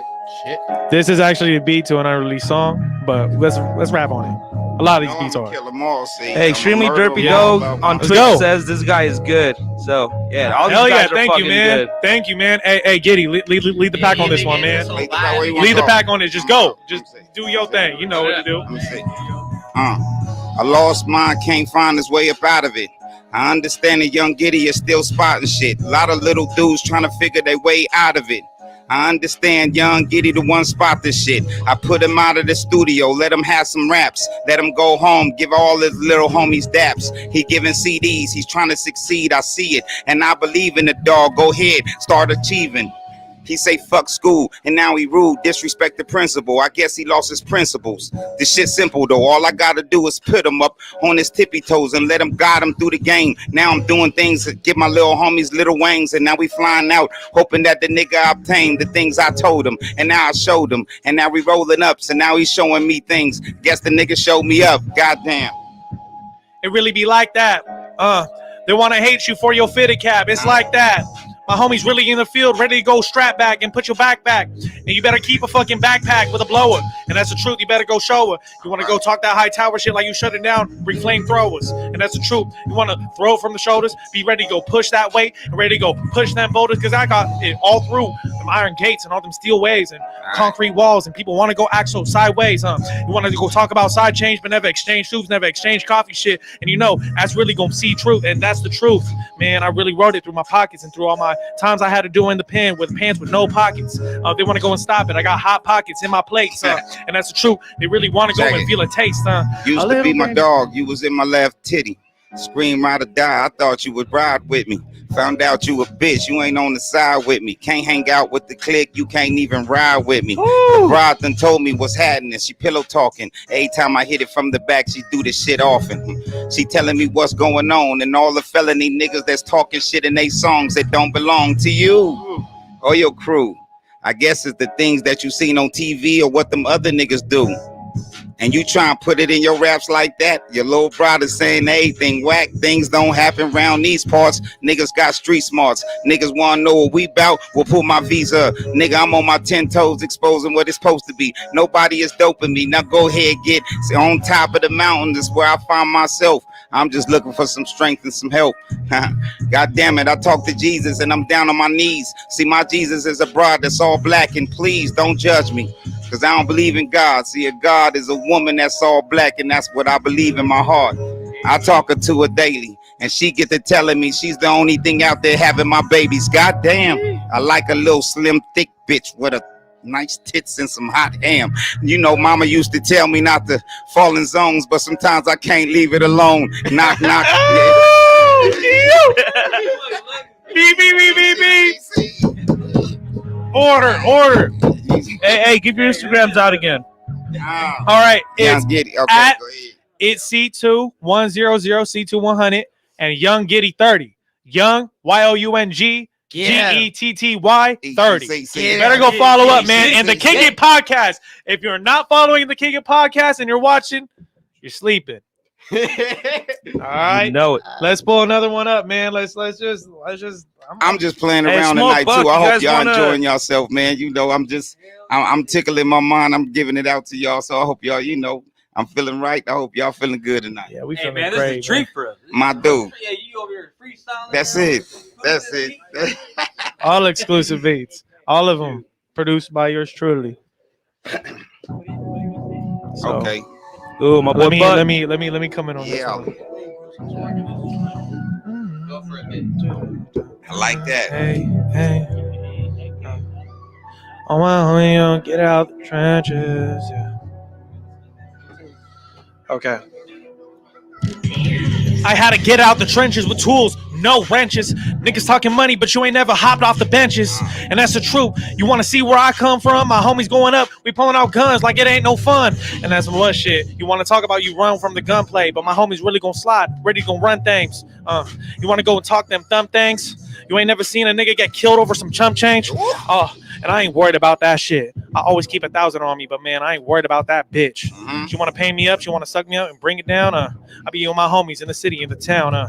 this is actually a beat to an unreleased song, but let's rap on it. A lot of these beats are. Kill them all, see. Hey, Extremely Derpy Yeah. Dog on Let's Twitch go. says this guy is good. So yeah, all these Hell guys yeah! are Thank you, fucking man. good. Thank you, man. Hey, Getty, lead the pack on this one, man. Lead the pack on it. Just go. Just do your thing. You know what to do. Let me see. A lost mind can't find his way up out of it. I understand that Young Getty is still spotting shit. A lot of little dudes trying to figure their way out of it. I understand Young Getty the one spot this shit. I put him out of the studio, let him have some raps, let him go home, give all his little homies daps. He giving CDs, he's trying to succeed, I see it, and I believe in the dog. Go ahead, start achieving. He say fuck school, and now he rude, disrespect the principal. I guess he lost his principles. This shit simple though, all I gotta do is put him up on his tippy toes and let him guide him through the game. Now I'm doing things to give my little homies little wings, and now we flying out, hoping that the nigga obtained the things I told him, and now I showed him, and now we rolling up, so now he's showing me things. Guess the nigga showed me up, goddamn. It really be like that. They want to hate you for your fitted cap. It's like that. My homie's really in the field, ready to go strap back and put your backpack. And you better keep a fucking backpack with a blower. And that's the truth. You better go show her. You want to go talk that high tower shit like you shut it down, bring flamethrowers. And that's the truth. You want to throw it from the shoulders, be ready to go push that weight and ready to go push them boulders. Because I got it all through them iron gates and all them steel waves and concrete walls. And people want to go axle sideways. You want to go talk about side change, but never exchange shoes, never exchange coffee shit. And you know, that's really going to see truth. And that's the truth, man. I really wrote it through my pockets and through all my times I had to do in the pen with pants with no pockets. They want to go and stop it. I got hot pockets in my plates, and that's the truth. They really want to go and feel a taste. Used to be my dog. You was in my left titty. Scream ride or die. I thought you would ride with me. Found out you a bitch. You ain't on the side with me. Can't hang out with the clique. You can't even ride with me. The broad done told me what's happening. She pillow talking. Every time I hit it from the back, she do this shit often. She telling me what's going on and all the felony niggas that's talking shit in they songs that don't belong to you or your crew. I guess it's the things that you seen on TV or what them other niggas do. And you try and put it in your raps like that. Your little brother saying everything whack. Things don't happen around these parts. Niggas got street smarts. Niggas want to know what we bout. We'll pull my visa. Nigga, I'm on my 10 toes exposing what it's supposed to be. Nobody is doping me. Now go ahead, get on top of the mountain. That's where I find myself. I'm just looking for some strength and some help. God damn it, I talk to Jesus and I'm down on my knees. See, my Jesus is a broad that's all black, and please don't judge me, because I don't believe in God. See, a God is a woman that's all black, and that's what I believe in my heart. I talk her to her daily, and she get to telling me she's the only thing out there having my babies. God damn, I like a little slim, thick bitch with a nice tits and some hot ham. You know, mama used to tell me not to fall in zones, but sometimes I can't leave it alone. Knock, knock. Beep, beep, beep, beep, beep. Order. Hey, give your Instagrams out again. All right, it's at it's C2100 C2100 and Young Getty 30. Young YOUNG GETTY 30. You better go follow up, man. And the Kick It podcast. If you're not following the Kick It podcast and you're watching, you're sleeping. All right, you know it. Let's pull another one up, man. Let's just. I'm just playing around tonight too. I hope y'all enjoying yourself, man. You know, I'm tickling my mind. I'm giving it out to y'all, so I hope y'all, you know, I'm feeling right. I hope y'all feeling good tonight. Yeah, we feeling man, great. This is a treat for us. My dude. Yeah, you over here freestyling. That's it. All exclusive beats, all of them produced by yours truly. So, okay. Ooh, my boy. Let me come in on this one. I like that. Hey. Oh my homie, get out the trenches. Yeah. Okay. I had to get out the trenches with tools, no wrenches. Niggas talking money, but you ain't never hopped off the benches. And that's the truth. You want to see where I come from? My homies going up. We pulling out guns like it ain't no fun. And that's what shit. You want to talk about you run from the gunplay, but my homies really gonna slide. Ready gonna run things. You want to go and talk them thumb things? You ain't never seen a nigga get killed over some chump change? And I ain't worried about that shit. I always keep 1,000 on me, but man, I ain't worried about that bitch. She want to pay me up, she want to suck me up and bring it down. I be with my homies in the city, in the town. I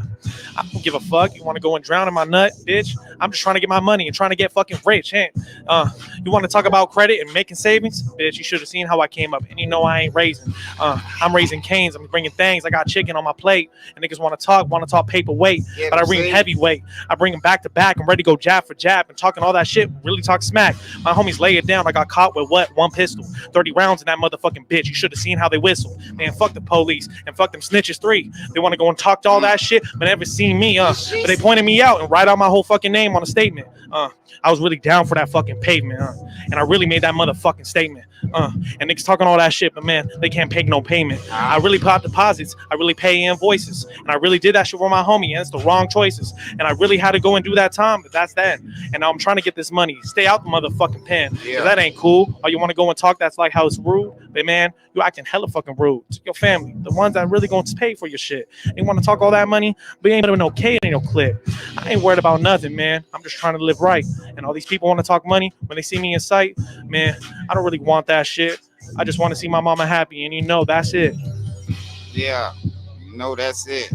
don't give a fuck. You want to go and drown in my nut, bitch? I'm just trying to get my money and trying to get fucking rich. Hey, you want to talk about credit and making savings? Bitch, you should have seen how I came up. And you know I ain't raising. I'm raising canes. I'm bringing things. I got chicken on my plate. And niggas want to talk paperweight. Yeah, But I bring heavyweight. I bring them back to back. I'm ready to go jab for jab and talking all that shit. Really talk smack. My homies lay it down. I got caught with what? 1 pistol. 30 rounds in that motherfucking bitch. You should have seen how they whistle. Man, fuck the police and fuck them snitches 3. They want to go and talk to all that shit, but never seen me. But they pointed me out and write out my whole fucking name on a statement. I was really down for that fucking pavement. And I really made that motherfucking statement. And niggas talking all that shit, but man, they can't pay no payment. I really pop deposits. I really pay invoices. And I really did that shit for my homie. And it's the wrong choices. And I really had to go and do that time, but that's that. And now I'm trying to get this money. Stay out the motherfucking pen. Yeah. That ain't cool. Or you want to go and talk, that's like how it's rude. But man, you acting hella fucking rude to your family. The ones that really going to pay for your shit. They want to talk all that money, but you ain't with no K in your clip. I ain't worried about nothing, man. I'm just trying to live right. And all these people want to talk money when they see me in sight. Man, I don't really want that shit. I just want to see my mama happy, and you know that's it. Yeah, you know that's it.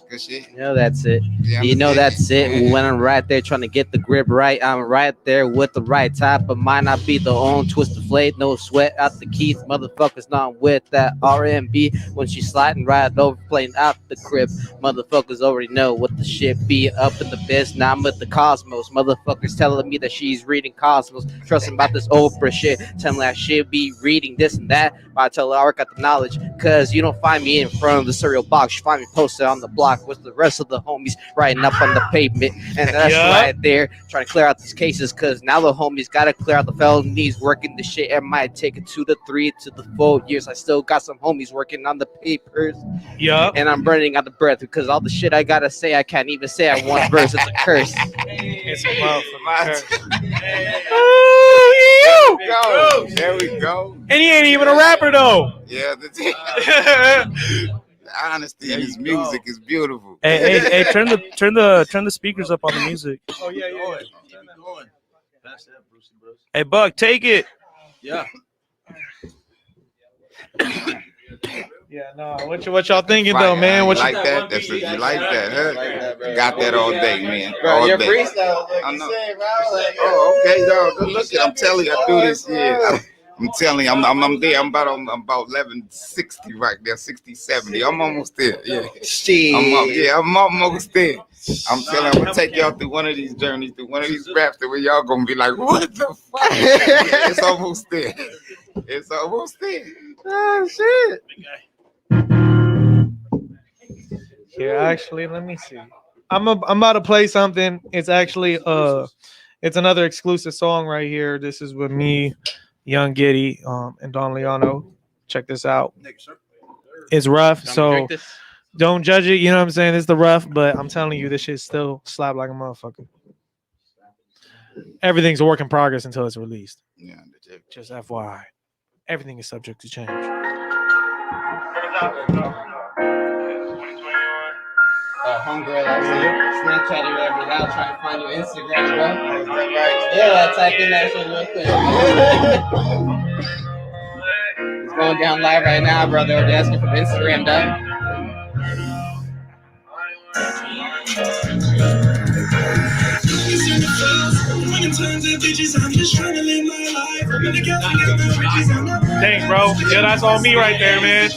Good shit. You know that's it. Yeah, you know that's it. When I'm right there trying to get the grip right, I'm right there with the right type of might not be the own twisted blade, no sweat out the keys. Motherfuckers not with that R&B when she's sliding right over, playing out the crib. Motherfuckers already know what the shit be up in the biz. Now I'm with the cosmos. Motherfuckers telling me that she's reading Cosmos, trusting about this Oprah shit, telling me I should be reading this and that. But I tell her I work out the knowledge, cause you don't find me in front of the cereal box. You find me posted on the block with the rest of the homies riding up on the pavement. And that's right there trying to clear out these cases, because now the homies gotta clear out the felonies, working the shit. It might take it 2 to 3 to the 4 years. I still got some homies working on the papers. And I'm burning out the breath because all the shit I gotta say I can't even say at one verse. It's a curse. It's a motherfucking curse. Oh, there we go. And he ain't even a rapper though. Yeah, the honesty in his music is beautiful. Hey, turn the speakers up on the music. Oh yeah. Hey, Buck, take it. Yeah. Yeah, no. What y'all thinking though, man? What you like that? That's you like that, huh? Got that all day, man. All Your day. freestyle, like I you know. said, bro. Like, Oh, okay, dog. Look, I'm telling you, I do this. Yeah, I'm telling you, I'm there. I'm about 1160 right there, 60, 70. I'm almost there. Yeah, I'm almost there. I'm telling you, I'm gonna take y'all through one of these journeys, through one of these raps, where y'all gonna be like, what the fuck? It's almost there. It's almost there. oh shit. Here, actually, let me see. I'm about to play something. It's actually it's another exclusive song right here. This is with me, Young Getty, and Don Leano. Check this out. It's rough, so don't judge it. You know what I'm saying? It's the rough, but I'm telling you, this shit still slap like a motherfucker. Everything's a work in progress until it's released. Yeah, just FYI, everything is subject to change. Homegirl, Snapchat or whatever, now trying to find your Instagram, bro. Yeah, type in that shit real quick. It's going down live right now, bro. They're asking for Instagram, dog. Thanks, bro. Yeah, that's all me right there, man.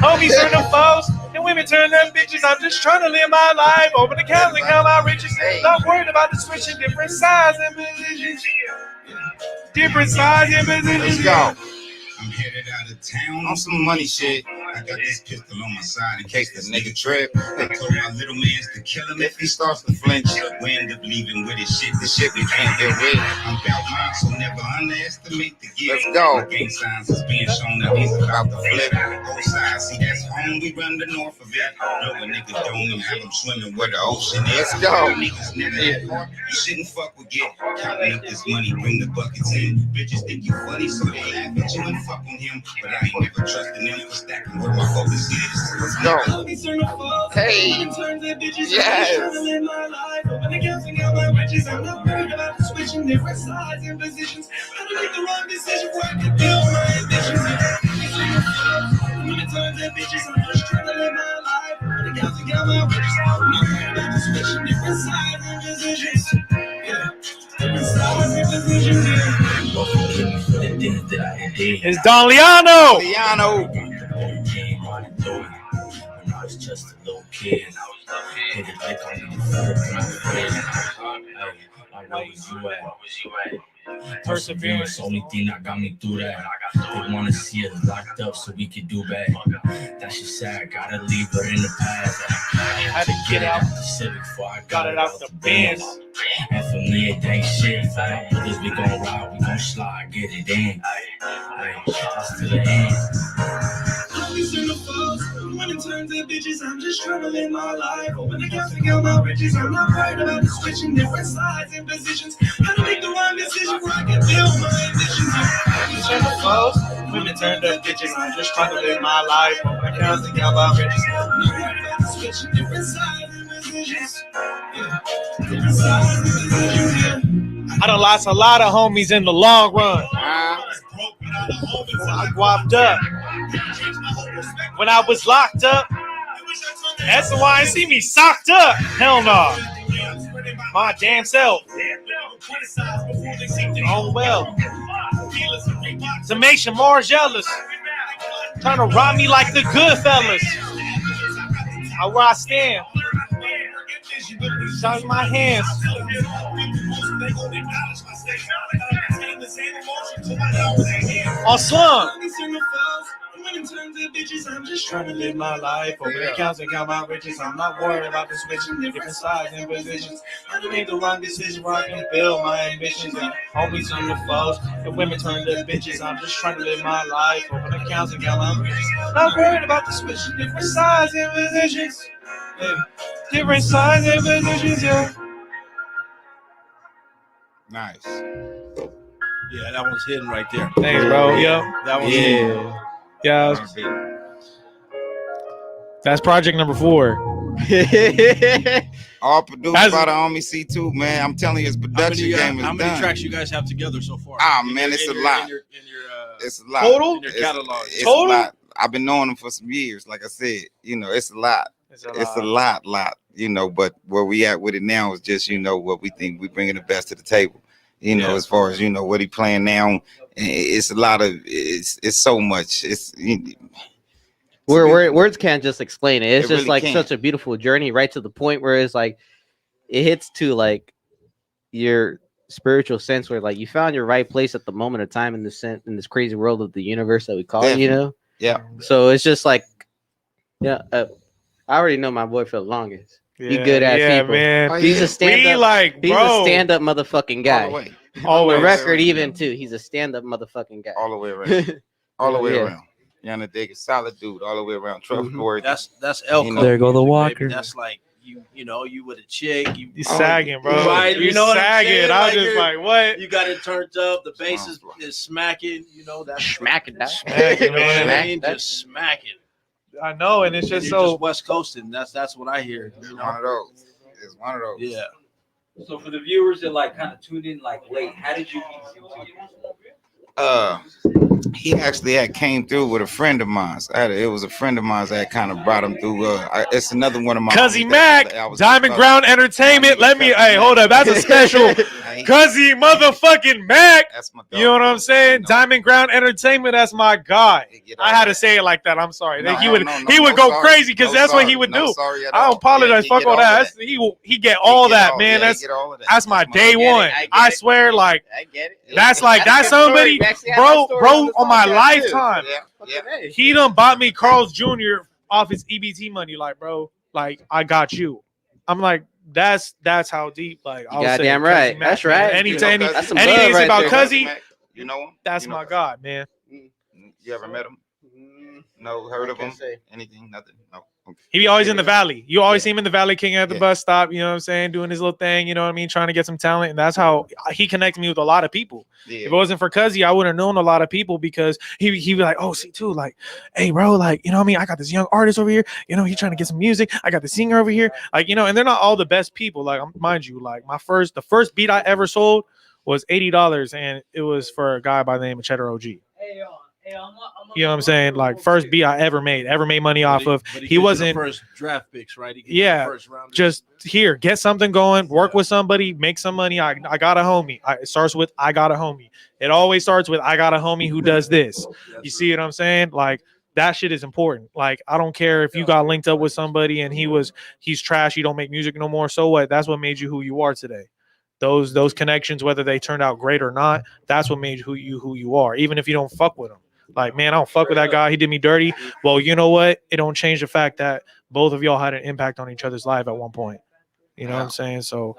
Homies turn them foes, and women turn them bitches. I'm just trying to live my life. Open the account and count my riches. Not worried about the switching different size and positions. Different size and positions. Let's go. I'm headed out of town on some money shit. I got this pistol on my side in case the nigga trip. I told my little mans to kill him if he starts to flinch. We end up leaving with his shit, the shit we can't get rid. I'm about mine, so never underestimate the gift. Let's go. My gang signs is being shown that he's about to flip. Both sides, see that's home, we run the north of it. No, a nigga don't even have them swimming where the ocean is. Let's go. Niggas never had heart, you shouldn't fuck with it. Counting up this money, bring the buckets in. Bitches think you funny, so they laugh at you and fuck on him. But I ain't never trusting them for stacking where my focus is. Let's go. Hey. Yes. I'm not worried about switching different sides and positions. How to make the wrong decision where I can build my ambitions. When it turns to bitches, I'm just trying to live my life. When it counts to get my riches, I'm not worried about switching different sides and positions. Yeah, different sides and positions. It's Don Liano. When I was just a little kid, hit it like I'm in the floor of my friend. Like, where was you at? Perseverance, only thing that got me through that. They wanna see us locked up so we can do bad. That shit sad, gotta leave her in the past. Had to get out the Civic before I got it out the Benz. And for me, it ain't shit. For my brothers, we gon' ride, we gon' slide, get it in. That's to the end. Always in the falls. When it turns to bitches, I'm just trying to live my life. When I count to count my riches, I'm not worried about switching different sides and positions. How to make the wrong decision where I can build my ambitions. Always in the falls. When it turns to bitches, I'm just trying to live my life. When I count to count my riches, I'm not worried about switching different sides and positions. Different sides and positions, yeah. I done lost a lot of homies in the long run. I guapped up. When I was locked up, that's why I see me socked up. Hell no. My damn self. Oh well. To make you more jealous. Trying to rob me like the good fellas. Where I stand. Shot in my hands. On slum. When it turns to bitches, I'm just trying to live my life. Over the counts and count my riches. I'm not worried about the switching different sides and positions. I made the wrong decision where I can build my ambitions. And always on the foes. And women turn to bitches. I'm just trying to live my life. Over the counts and count my riches. Not worried about the switching different sides and positions. Yeah. Different sides and positions, yeah. Nice. Yeah, that one's hidden right there. Thanks, bro. Yo. That one's hidden. Yeah. That's project number 4. All produced by the homie C2, man. I'm telling you, his production game is How many done. tracks you guys have together so far? Man, it's a lot. It's a lot. Total? In your catalog. It's a lot. I've been knowing him for some years. Like I said, it's a lot. It's a lot. But where we at with it now is just, what we think we bringing the best to the table. As far as, what he playing now, it's a lot of, it's so much. It's, words can't just explain it. It's just really like can't. such a beautiful journey, right to the point where it's like, it hits to like your spiritual sense where like you found your right place at the moment of time in this crazy world of the universe that we call it, Yeah. So it's just like, I already know my boy for the longest. You good ass people. Man. He's a stand-up. He's a stand-up motherfucking guy. All the way. On the record, even too. He's a stand-up motherfucking guy. All the way around. All the way around. You know, dig a solid dude all the way around. Trustworthy. That's Elko. There go the music, Walker. Baby. That's like you with a chick. You sagging, bro. Right, You know sagging. I'm just you're- like, what? You got it turned up. The bass is smacking. That's smacking that. Smacking, man. I mean, just smacking. I know, and it's just You're so just West Coasting. That's what I hear. It's one of those. It's one of those. Yeah. So for the viewers that like kind of tuned in like late, how did you meet C2? He actually had came through with a friend of mine. It was a friend of mine that kind of brought him through. It's another one of my Cuzzy homies Mac, that I was Diamond talking- Ground Entertainment. Hey, hold up. That's a special Cuzzy motherfucking Mac. That's my dog. You know what I'm saying? Diamond Ground Entertainment. That's my guy. I had to say it like that. I'm sorry. No, he would no, go sorry. crazy because No that's what sorry. he would No do. sorry at I all. don't apologize. Yeah, Fuck he all get all that. that. He get all get that, all- man. yeah, he That's get all of that. that's my That's my day dog. one. I get I it. swear, like I get it. that's somebody, bro on my lifetime. Yeah. He done bought me Carl's Jr. off his EBT money, like, bro, like I got you. I'm like, that's how deep. Like, I was Goddamn saying, right. Cuzzy Mac, That's man. right. That's some Anything love right about there. Cuzzy, You know him? that's You know my god, man. You ever met him? No, heard of him? Can't say. Anything? Nothing? No. He be always in the valley. You always see him in the valley, king at the bus stop. You know what I'm saying? Doing his little thing. You know what I mean? Trying to get some talent, and that's how he connected me with a lot of people. If it wasn't for Cuzzy, I wouldn't have known a lot of people because he'd be like, oh, C2, like, hey, bro, like, you know what I mean? I got this young artist over here. You know, he's trying to get some music. I got the singer over here. Like, you know, and they're not all the best people. Like, mind you, like the first beat I ever sold was $80, and it was for a guy by the name of Cheddar OG. You know what I'm saying? Like first beat I ever made money off of. He wasn't first draft picks, right? First round. Just here, get something going, work with somebody, make some money. I got a homie. It starts with I got a homie. It always starts with I got a homie who does this. You see what I'm saying? Like that shit is important. Like I don't care if you got linked up with somebody and he's trash. You don't make music no more. So what? That's what made you who you are today. Those connections, whether they turned out great or not, that's what made who you are. Even if you don't fuck with them. Like, man, I don't fuck with that guy. He did me dirty. Well, you know what? It don't change the fact that both of y'all had an impact on each other's life at one point. You know what I'm saying? So,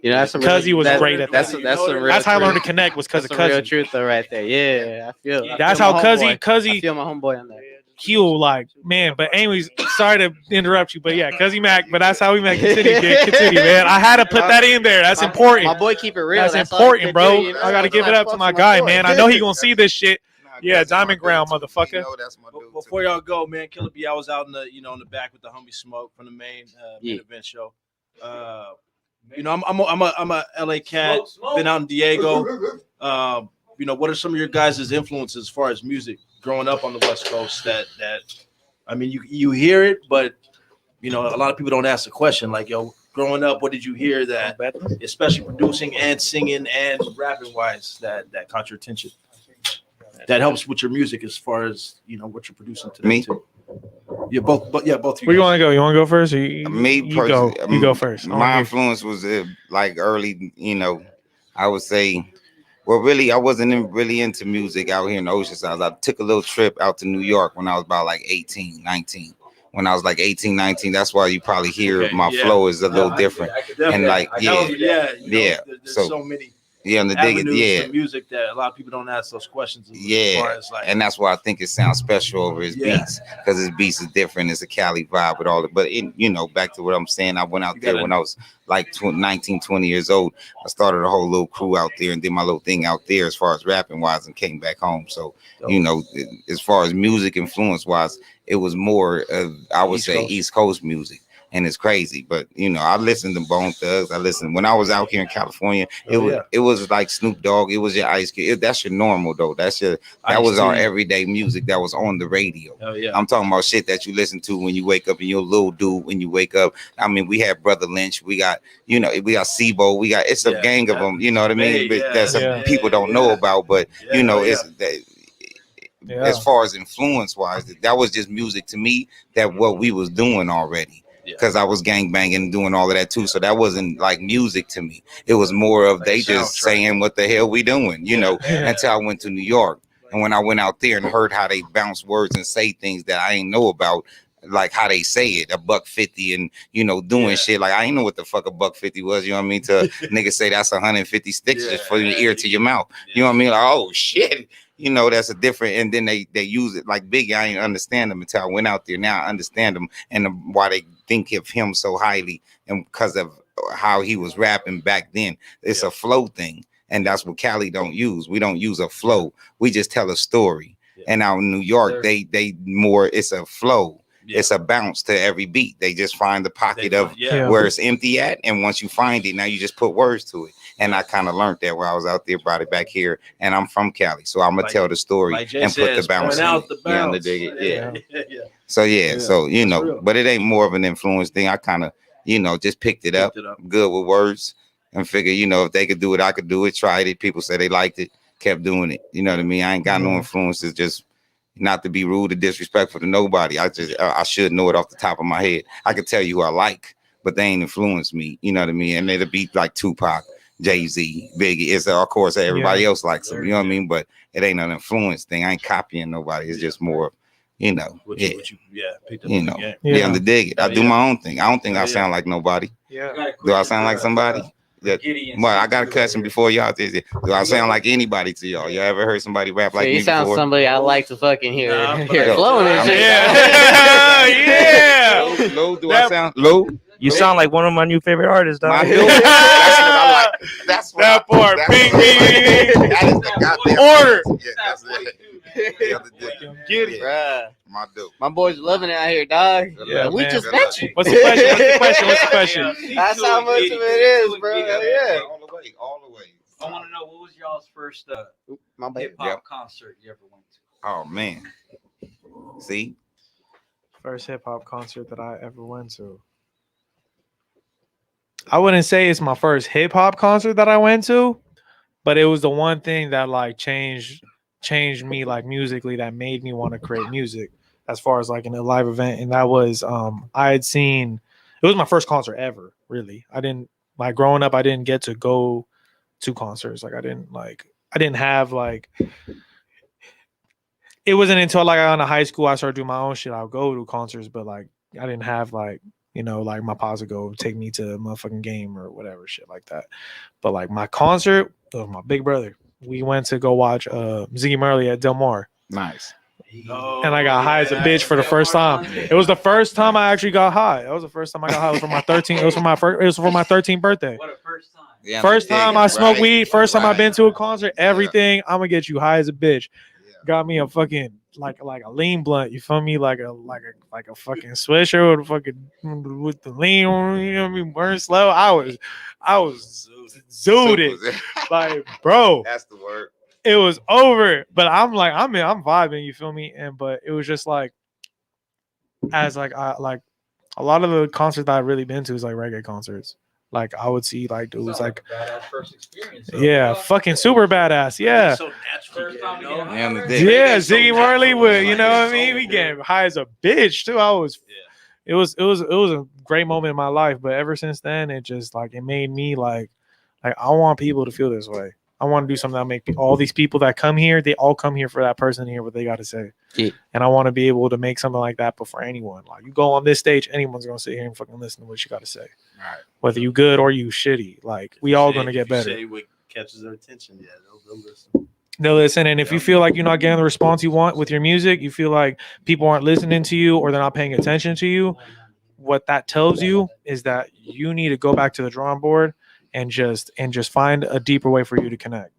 you know, that's because he was great at that. That's how I learned to connect was because of Cuzzy. Real truth, though, right there. Yeah, I feel. That's how Cuzzy. I feel my homeboy on that. He'll like, man. But anyways, sorry to interrupt you, but yeah, Cuzzy Mac. But that's how we met. Continue, man. I had to put that in there. That's important. My boy, keep it real. That's important, bro. You know? I got to give it up to my guy, man. I know he gonna see this shit. Yeah, Diamond Ground, motherfucker. Before y'all go, man, Killer B, I was out in the in the back with the homie Smoke from the main event show. You know, I'm a LA cat. Been out in Diego. You know, what are some of your guys' influences as far as music growing up on the West Coast? That I mean, you hear it, but you know, a lot of people don't ask the question. Like, yo, growing up, what did you hear that, especially producing and singing and rapping wise, that caught your attention? That helps with your music as far as you know what you're producing today. Me? Too. Yeah, both. But yeah, both. Where you want to go? You want to go first? Or Me personally, you go first. My influence was like early. You know, I would say. Well, really, I wasn't really into music out here in Oceanside. I took a little trip out to New York when I was about like 18, 19. When I was like 18, 19, that's why you probably hear my flow is a little different. And like, There's so many. Yeah, on the dig it, to music that a lot of people don't ask those questions. And that's why I think it sounds special over his beats, because his beats is different. It's a Cali vibe with all it. But you know, back to what I'm saying, I went out there when I was like 19, 20 years old. I started a whole little crew out there and did my little thing out there as far as rapping wise, and came back home. So you know, as far as music influence wise, it was more of I would say East Coast music. And it's crazy, but you know, I listened to Bone Thugs. I listened when I was out here in California. It was like Snoop Dogg. It was your Ice Cube. That's your normal though. That was our everyday music that was on the radio. I'm talking about shit that you listen to when you wake up and you're a little dude when you wake up. I mean, we had Brother Lynch. We got Sebo. We got it's a gang of them. You know what I mean? But that's people don't know about. But you know, it's as far as influence wise, that was just music to me. That what we was doing already. Because I was gangbanging and doing all of that too. So that wasn't like music to me. It was more of they just saying what the hell we doing, you know, until I went to New York. And when I went out there and heard how they bounce words and say things that I ain't know about, like how they say it, $1.50 and, you know, doing shit. Like I ain't know what the fuck $1.50 was, you know what I mean? To niggas say that's 150 sticks just from your ear to your mouth. You know what I mean? Like, oh shit. You know, that's a different, and then they use it like Biggie. I didn't understand them until I went out there. Now I understand them and why they think of him so highly, and because of how he was rapping back then. It's a flow thing, and that's what Cali don't use. We don't use a flow. We just tell a story. And out in New York, they more. It's a flow. It's a bounce to every beat. They just find the pocket of where it's empty at, and once you find it, now you just put words to it. And I kind of learned that when I was out there, brought it back here, and I'm from Cali, so I'm gonna tell the story and put the bounce in it. So so you know, but it ain't more of an influence thing. I kind of, you know, just picked it up, good with words, and figure, you know, if they could do it, I could do it. Tried it. People said they liked it, kept doing it. You know what I mean? I ain't got no influences. Just not to be rude or disrespectful to nobody. I should know it off the top of my head. I could tell you who I like, but they ain't influenced me. You know what I mean? And it'll be like Tupac, Jay-Z, Biggie. It's of course everybody else likes them. You know what I mean? But it ain't an influence thing. I ain't copying nobody. It's just more, you know, you know, on the dig it. I do my own thing. I don't think I sound like nobody. Do I sound like somebody? Well, I got a question before y'all. Do I sound like anybody to y'all? Y'all ever heard somebody rap like me? You sound before? somebody I like to fucking hear flowing and shit. Low, do I sound low? You sound like one of my new favorite artists, dog. My dude, that's what I like. That's what That part. Bing, bing, bing. That is the goddamn Order. Yeah, that's it. Get it, bruh. My dude. My boys loving it out here, dog. Yeah, we man. just met you. What's the question? What's the question? That's how much of it is, bro. Yeah. All the way. I want to know what was y'all's first My bad. hip hop concert you ever went to? Oh man. See? First hip hop concert that I ever went to. I wouldn't say it's my first hip hop concert that I went to, but it was the one thing that like changed me like musically, that made me want to create music as far as like in a live event. And that was I had seen, it was my first concert ever, really. I didn't like growing up, I didn't get to go to concerts. Like I didn't have like, it wasn't until like I got into high school I started doing my own shit. I'll go to concerts, but like I didn't have like, you know, like my pops would go take me to a motherfucking game or whatever shit like that. But like my concert of my big brother, we went to go watch Ziggy Marley at Del Mar. Nice. And I got high as a bitch for the first time. It was the first time I actually got high. That was the first time I got high. It was for my 13th. It was for my 13th birthday. What a first time. Yeah, First time I smoked weed. First time I've been to a Right. concert. Everything. I'm gonna get you high as a bitch. Got me a fucking like a lean blunt. You feel me? Like a fucking swisher with the lean. You know what I mean? Burn slow. I was zooted. Like, bro, That's the word. it was over. But I'm vibing. You feel me? But it was just like, as like I like a lot of the concerts that I've really been to is like reggae concerts. Like I would see like dudes like Badass first experience. yeah, fucking super badass. Yeah. So natural. First time to get Yeah, on the high. dick. Yeah, so Ziggy natural. Marley would, you know what I Like, mean? so We getting high as a bitch too. It was a great moment in my life, but ever since then, it just like it made me like I want people to feel this way. I want to do something that make all these people that come here, they all come here for that person to hear what they got to say. Yeah. And I want to be able to make something like that before anyone. Like you go on this stage, anyone's gonna sit here and fucking listen to what you got to say. Right. Whether you good or you shitty, like we all gonna get better. Say what catches their attention. Yeah, they'll listen. They'll listen, and if you feel like you're not getting the response you want with your music, you feel like people aren't listening to you or they're not paying attention to you, what that tells you is that you need to go back to the drawing board and just find a deeper way for you to connect.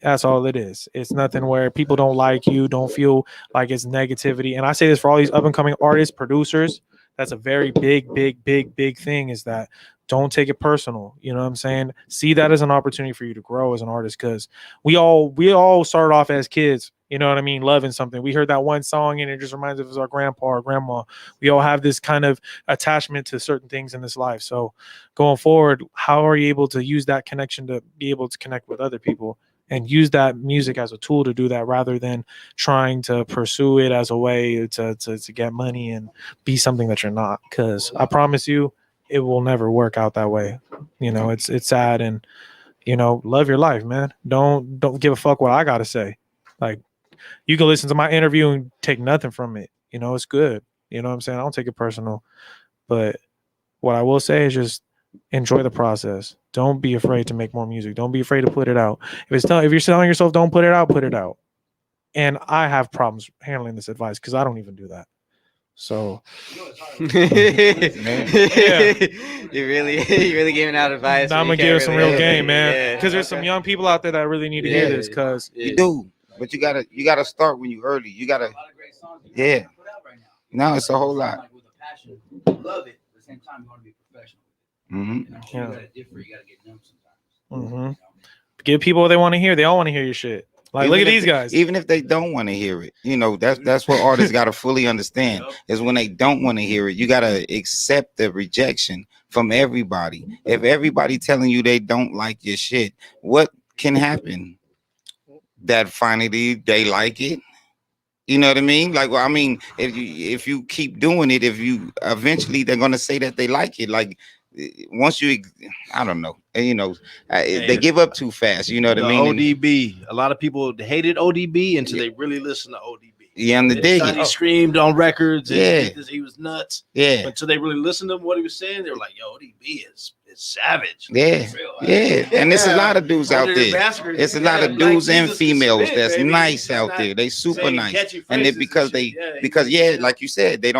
That's all it is. It's nothing where people don't like you, don't feel like it's negativity. And I say this for all these up and coming artists, producers. That's a very big thing, is that don't take it personal. You know what I'm saying? See that as an opportunity for you to grow as an artist, because we all started off as kids, you know what I mean, loving something. We heard that one song and it just reminds us of our grandpa or grandma. We all have this kind of attachment to certain things in this life. So going forward, how are you able to use that connection to be able to connect with other people and use that music as a tool to do that, rather than trying to pursue it as a way to get money and be something that you're not? Because I promise you, it will never work out that way. You know, it's sad, and you know, love your life, man. Don't give a fuck what I gotta say. Like, you can listen to my interview and take nothing from it. You know, it's good. You know what I'm saying? I don't take it personal. But what I will say is just enjoy the process. Don't be afraid to make more music. If you're telling yourself don't put it out, put it out. And I have problems handling this advice because I don't even do that. So You're really giving out advice. I'm gonna give some real game, man. Because there's some young people out there that really need to hear this. Because You do, but you gotta start when you early. You gotta, yeah. No, it's a whole lot. With a passion, you love it. At the same time, you want to be professional. Mm-hmm. You know, you gotta differ. You gotta get numb sometimes. mm-hmm. Give people what they want to hear. They all want to hear your shit. Like, look at these guys. Even if they don't want to hear it, you know, that's what artists got to fully understand, is when they don't want to hear it, you got to accept the rejection from everybody. If everybody telling you they don't like your shit, what can happen? That finally they like it. You know what I mean? Like, well, I mean, if you keep doing it, if you eventually they're gonna say that they like it. Like, once you, I don't know, you know, they give up too fast. You know what I mean? ODB. A lot of people hated ODB until they really listened to ODB. Yeah, and the digging. He screamed on records. Yeah, he was nuts. Yeah. Until they really listened to what he was saying, they were like, "Yo, ODB is savage." Yeah, yeah, and there's a lot of dudes out there. It's a lot of dudes and females that's nice out there. They super nice, and they because like you said, they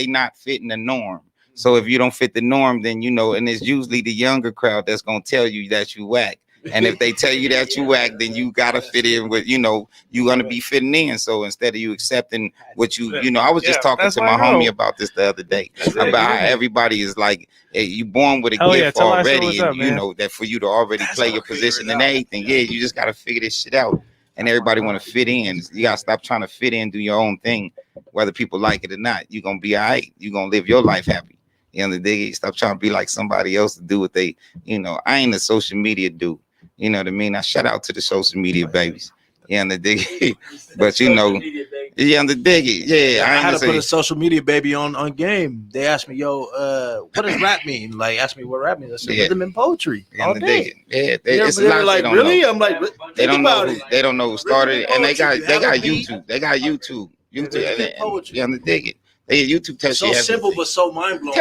not fitting the norm. So if you don't fit the norm, then and it's usually the younger crowd that's gonna tell you that you whack. And if they tell you that you whack, then you gotta fit in with, you're gonna be fitting in. So instead of you accepting what I was just talking to my homie about this the other day about how everybody is like, hey, you born with a gift already, and that for you to already play your position and everything. Yeah, you just gotta figure this shit out. And everybody want to fit in. You gotta stop trying to fit in, do your own thing, whether people like it or not. You're gonna be all right. You're gonna live your life happy. You know, the day, stop trying to be like somebody else to do what they, I ain't a social media dude. You know what I mean? I shout out to the social media babies. Yeah, and the dig, but yeah, and the dig it. Yeah, I had to put a social media baby on game. They asked me, "Yo, what does rap mean?" Like, asked me what rap means. I said, rhythm and poetry. Yeah, and the dig it. Yeah, it's a lot like, they don't really? know. I'm like, they don't know. They don't know who started it, and they got YouTube. They got YouTube. YouTube. Yeah, and the dig it. They YouTube test so simple but so mind blowing.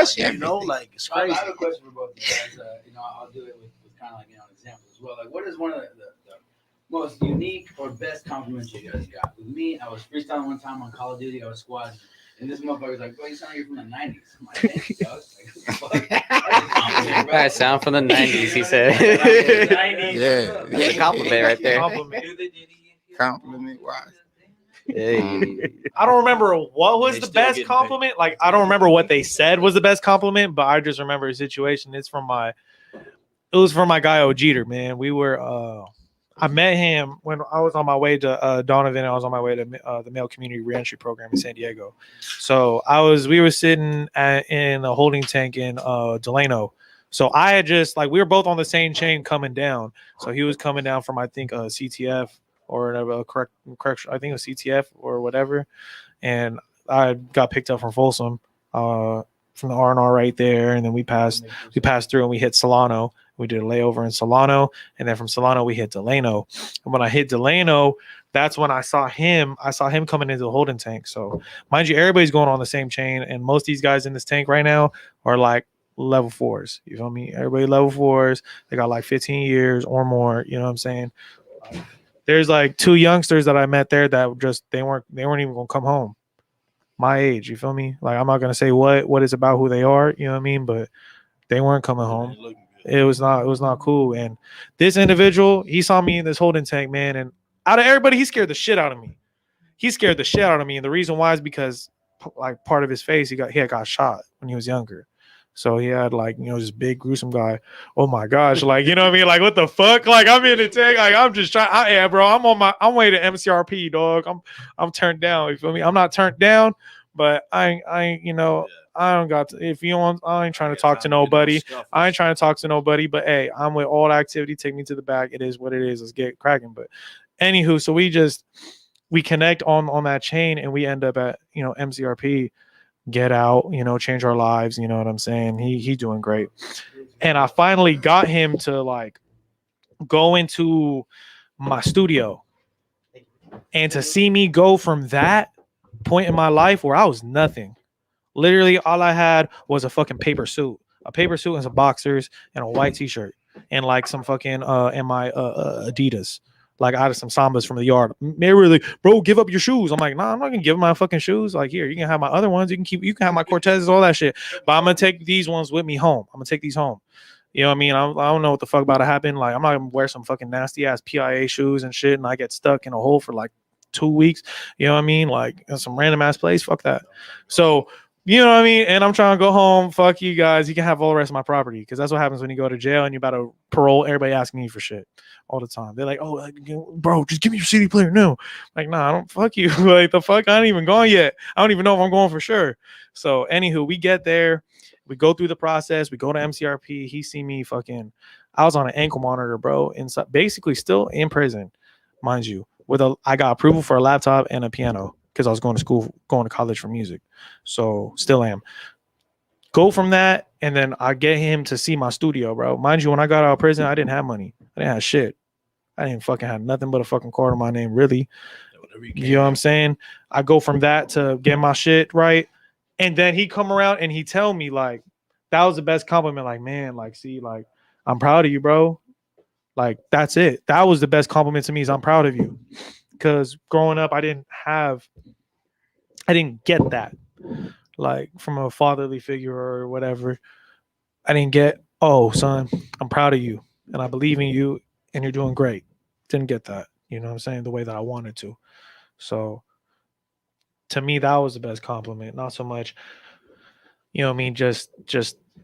Like it's crazy. I have a question for both of you guys. I'll do it with kind of like an example as well. Like, what is one of the most unique or best compliments you guys got? With me, I was freestyling one time on Call of Duty. I was squatting, and this motherfucker's like, "Bro, you sound like you're from the '90s." I'm like, "Thanks, dog." I sound from the '90s. He said. Yeah, that's a compliment right there. Compliment wise. Hey. I don't remember what was the best compliment. Paid. Like, I don't remember what they said was the best compliment, but I just remember a situation. It was from my guy Ojeter, man. We were I met him when I was on my way to Donovan. I was on my way to the male community reentry program in San Diego. So we were sitting in a holding tank in Delano. So I had just we were both on the same chain coming down. So he was coming down from, I think, CTF or a correction. I think it was CTF or whatever. And I got picked up from Folsom from the R&R right there. And then we passed through and we hit Solano. We did a layover in Solano, and then from Solano we hit Delano. And when I hit Delano, that's when I saw him. I saw him coming into the holding tank. So, mind you, everybody's going on the same chain, and most of these guys in this tank right now are like level 4s. You feel me? Everybody level 4s. They got like 15 years or more. You know what I'm saying? There's like 2 youngsters that I met there that just they weren't even gonna come home. My age, you feel me? Like, I'm not gonna say what it's about who they are. You know what I mean? But they weren't coming home. It was not cool. And this individual, he saw me in this holding tank, man. And out of everybody, he scared the shit out of me. And the reason why is because, like, part of his face, he had got shot when he was younger. So he had, like, this big gruesome guy. Oh my gosh, like, you know what I mean? Like, what the fuck? Like, I'm in the tank. Like, I'm just trying. Bro, I'm way to MCRP, dog. I'm turned down. You feel me? I'm not turned down, but I ain't. I don't got to, if you want, I ain't trying to talk to nobody. I ain't trying to talk to nobody, but hey, I'm with all the activity. Take me to the back. It is what it is. Let's get cracking. But anywho, so we connect on that chain and we end up at, MCRP, get out, change our lives. You know what I'm saying? He doing great. And I finally got him to like go into my studio and to see me go from that point in my life where I was nothing. Literally, all I had was a fucking paper suit and some boxers and a white t-shirt and like some fucking and my Adidas. Like, I had some Sambas from the yard. They were like, "Bro, give up your shoes." I'm like, "Nah, I'm not gonna give my fucking shoes. Like, here, you can have my other ones. You can have my Cortezes, all that shit. But I'm gonna take these ones with me home. I'm gonna take these home." You know what I mean? I don't know what the fuck about to happen. Like, I'm not gonna wear some fucking nasty ass PIA shoes and shit, and I get stuck in a hole for like 2 weeks. You know what I mean? Like, in some random ass place. Fuck that. So, you know what I mean? And I'm trying to go home. Fuck you guys. You can have all the rest of my property, because that's what happens when you go to jail and you're about to parole. Everybody asking you for shit all the time. They're like, "Oh, bro, just give me your CD player." No, like, nah, I don't. Fuck you. Like, the fuck, I ain't even gone yet. I don't even know if I'm going for sure. So, anywho, we get there. We go through the process. We go to MCRP. He see me fucking. I was on an ankle monitor, bro. Inside, basically, still in prison, mind you. I got approval for a laptop and a piano, because I was going to college for music. So still am. Go from that, and then I get him to see my studio, bro. Mind you, when I got out of prison, I didn't have money. I didn't have shit. I didn't fucking have nothing but a fucking card on my name, really. You know what I'm saying? I go from that to get my shit right. And then he come around and he tell me, like, that was the best compliment. Like, man, like, see, like, I'm proud of you, bro. Like, that's it. That was the best compliment to me, is I'm proud of you. Because growing up, I didn't get that. like from a fatherly figure or whatever. I didn't get, oh son, I'm proud of you and I believe in you and you're doing great. Didn't get that, you know what I'm saying, the way that I wanted to. So to me, that was the best compliment. Not so much, you know what I mean, just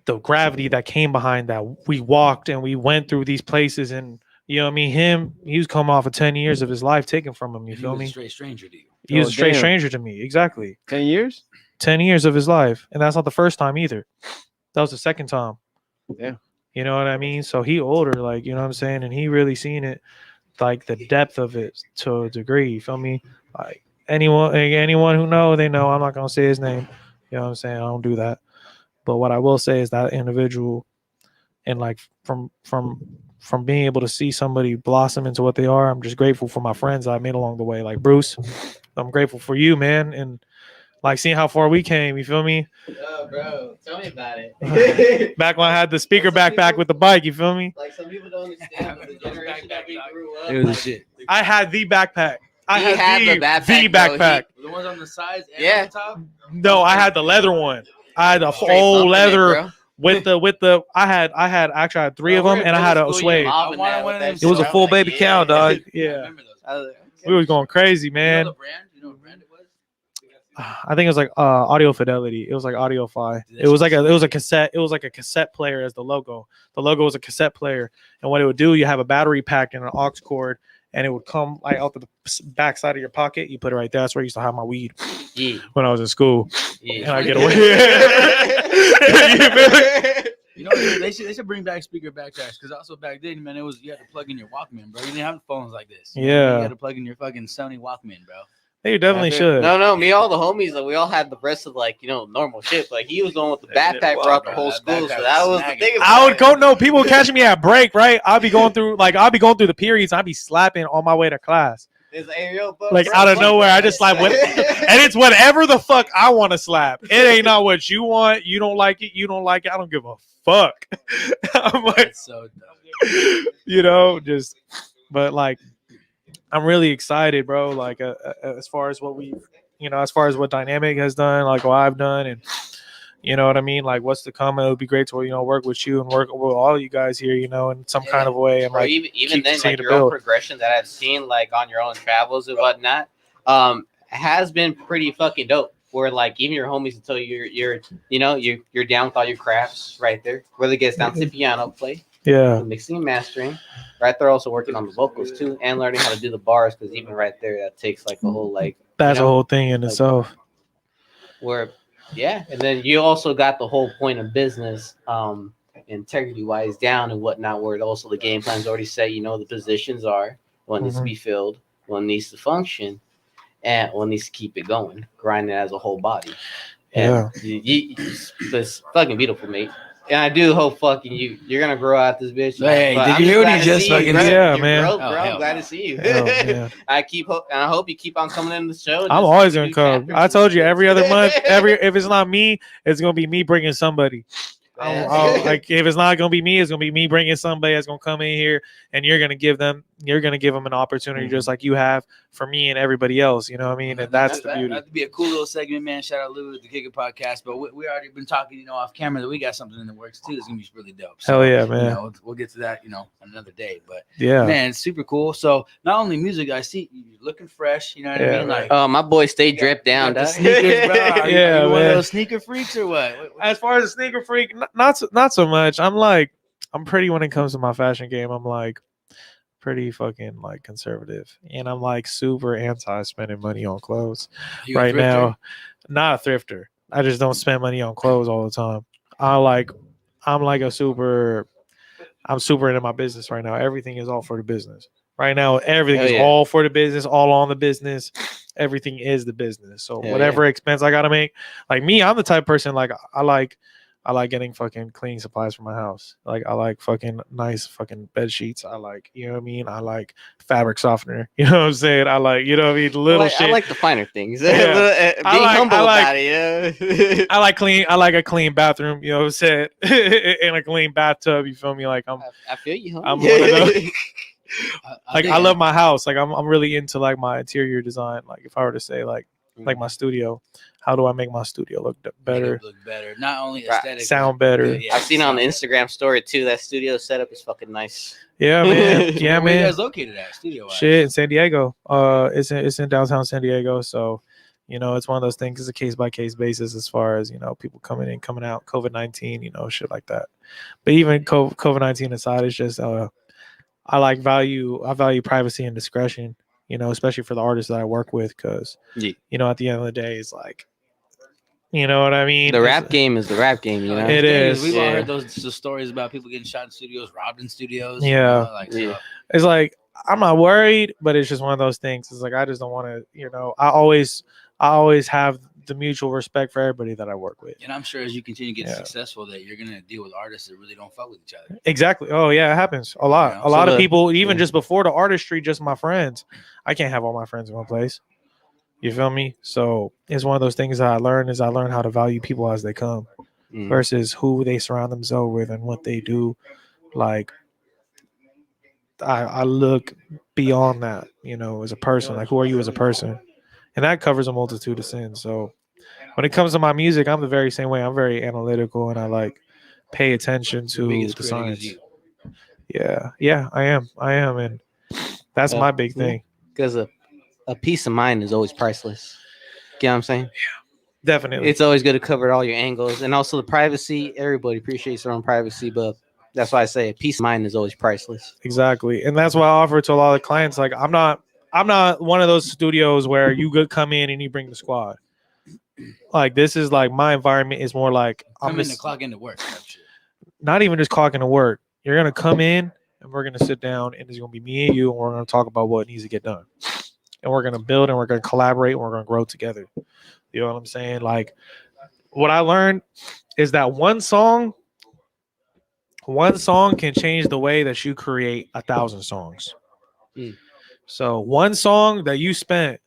the gravity that came behind that. We walked and we went through these places, and you know what I mean, he was coming off of 10 years of his life taken from him. You feel me? A straight stranger to you. He was a straight stranger to me. Exactly. 10 years? 10 years of his life. And that's not the first time either. That was the second time. Yeah. You know what I mean? So he older, like, you know what I'm saying? And he really seen it, like the depth of it to a degree. You feel me? Like anyone who know, they know. I'm not gonna say his name. You know what I'm saying? I don't do that. But what I will say is that individual, and like from being able to see somebody blossom into what they are, I'm just grateful for my friends I made along the way. Like Bruce, I'm grateful for you, man, and like seeing how far we came. You feel me? Oh, bro, tell me about it. Back when I had the speaker backpack with the bike. You feel me? Like some people don't understand the generation that we grew up. It was a shit. I had the backpack. I He had had the the backpack, backpack. The ones on the sides and Yeah. on the top? No, I had the leather one. I had the Straight full bumping it, leather bro. with the. I had 3 of them, and I had a suede. It was a full baby cow, dog. Yeah, we was going crazy, man. I think it was like Audio Fidelity. It was like Audio-Fi. It was a cassette. It was like a cassette player as the logo. The logo was a cassette player, and what it would do, you have a battery pack and an aux cord, and it would come like out the back side of your pocket. You put it right there. That's where I used to have my weed when I was in school, and I get away. You know, they should bring back speaker backpacks, because also back then, man, you had to plug in your Walkman, bro. You didn't have phones like this. Yeah. You had to plug in your fucking Sony Walkman, bro. They definitely should. No, me, all the homies, like, we all had the rest of, like, you know, normal shit. Like, he was the one with the backpack throughout the whole school, so that was the thing. I would go. No, people catching me at break, right? I'll be going through the periods. I'd be slapping on my way to class. Like out of nowhere, I just slap, and it's whatever the fuck I want to slap. It ain't not what you want. You don't like it. You don't like it. I don't give a fuck. I'm like, so dumb. You know, just, but like, I'm really excited, bro. Like, as far as what we, you know, as far as what Dynamic has done, like what I've done, and you know what I mean. Like, what's to come? It would be great to, you know, work with you and work with all you guys here, you know, in some kind of way. And Bro, like, even then, like your own progression that I've seen, like on your own travels and whatnot, has been pretty fucking dope. Where like even your homies will tell you you're down with all your crafts right there. Whether it gets down to piano play, mixing and mastering, right there. Also working on the vocals too, and learning how to do the bars, because even right there that takes like a whole like that's a whole thing in itself. Where and then you also got the whole point of business, integrity wise down and whatnot. Where also the game plan's already set. You know the positions are what needs to be filled, what needs to function, and one needs to keep it going, grinding as a whole body. And it's fucking beautiful, mate. And I do hope fucking you're gonna grow out this bitch. Hey, but did you hear what he just fucking said? Yeah, man. Bro, I'm glad to see you. I hope you keep on coming in the show. I'm always gonna come. I told you every other month. If it's not me, it's gonna be me bringing somebody. Like if it's not gonna be me, it's gonna be me bringing somebody that's gonna come in here, and you're gonna give them an opportunity, just like you have for me and everybody else. You know what I mean? And that's the beauty. That'd be a cool little segment, man. Shout out Lou at the Kick It Podcast. But we already been talking, you know, off camera that we got something in the works too. It's gonna be really dope. So, hell yeah, man. You know, we'll get to that, you know, another day. But yeah, man, it's super cool. So not only music, I see you looking fresh. You know what I mean? Like, my boy stay dripped down. The sneakers, bro. Are you one of those sneaker freaks or what? As far as a sneaker freak, not so much. I'm pretty when it comes to my fashion game. I'm like pretty fucking like conservative, and I'm like super anti spending money on clothes right now. Not a thrifter. I just don't spend money on clothes all the time. I'm super into my business right now. Everything is all for the business right now. Everything is all for the business, all on the business. Everything is the business. So whatever expense I gotta make, like me, I'm the type of person like I like getting fucking cleaning supplies for my house. Like I like fucking nice fucking bed sheets. I like, you know what I mean? I like fabric softener. You know what I'm saying? I like, you know what I mean? Little shit. I like the finer things. Yeah. Being humble about it, yeah. I like a clean bathroom, you know what I'm saying? And a clean bathtub, you feel me? Like I feel you, homie. I'm one of those. Like I love my house. Like I'm really into like my interior design. Like if I were to say like like my studio. How do I make my studio look better? Look better, not only aesthetic, sound better. I've seen on the Instagram story too. That studio setup is fucking nice. Yeah, man. Yeah, Where man. you guys located at studio? Shit, in San Diego. It's in downtown San Diego. So, it's one of those things. It's a case by case basis as far as people coming in, coming out. COVID-19, shit like that. But even COVID-19 aside, it's just I value privacy and discretion. Especially for the artists that I work with, because at the end of the day, it's like, you know what I mean? The rap game is the rap game, It is. We've all heard those stories about people getting shot in studios, robbed in studios. Yeah. So. It's like, I'm not worried, but it's just one of those things. It's like, I just don't want to, I always have the mutual respect for everybody that I work with. And I'm sure as you continue to get successful, that you're gonna deal with artists that really don't fuck with each other. Exactly. Oh yeah, it happens a lot. A lot of people, even just before the artistry, just my friends. I can't have all my friends in one place. You feel me? So it's one of those things that I learn how to value people as they come, versus who they surround themselves with and what they do. Like, I look beyond that, as a person. Like, who are you as a person? And that covers a multitude of sins. So when it comes to my music, I'm the very same way. I'm very analytical, and I pay attention to the science. Yeah, I am, and that's my big thing. Because a peace of mind is always priceless. You know what I'm saying? Yeah, definitely. It's always good to cover all your angles, and also the privacy. Everybody appreciates their own privacy, but that's why I say a peace of mind is always priceless. Exactly, and that's why I offer to a lot of clients. Like, I'm not one of those studios where you could come in and you bring the squad. Like, this is like, my environment is more like I'm in the clock into work. Not even just clocking to work. You're gonna come in and we're gonna sit down, and it's gonna be me and you, and we're gonna talk about what needs to get done, and we're gonna build, and we're gonna collaborate, and we're gonna grow together. You know what I'm saying? Like, what I learned is that one song can change the way that you create 1,000 songs. So one song that you spent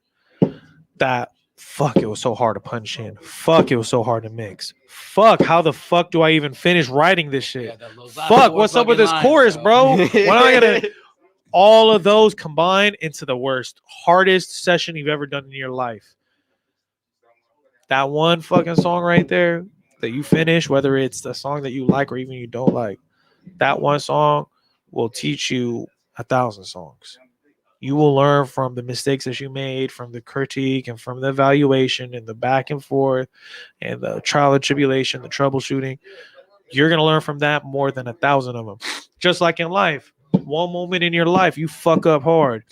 that, fuck, it was so hard to punch in. Fuck, it was so hard to mix. Fuck, how the fuck do I even finish writing this shit? Fuck, what's up with this chorus, bro? When am I gonna... All of those combined into the hardest session you've ever done in your life. That one fucking song right there that you finish, whether it's the song that you like or even you don't like, that one song will teach you 1,000 songs. You will learn from the mistakes that you made, from the critique, and from the evaluation, and the back and forth, and the trial and tribulation, the troubleshooting. You're going to learn from that more than 1,000 of them. Just like in life, one moment in your life, you fuck up hard,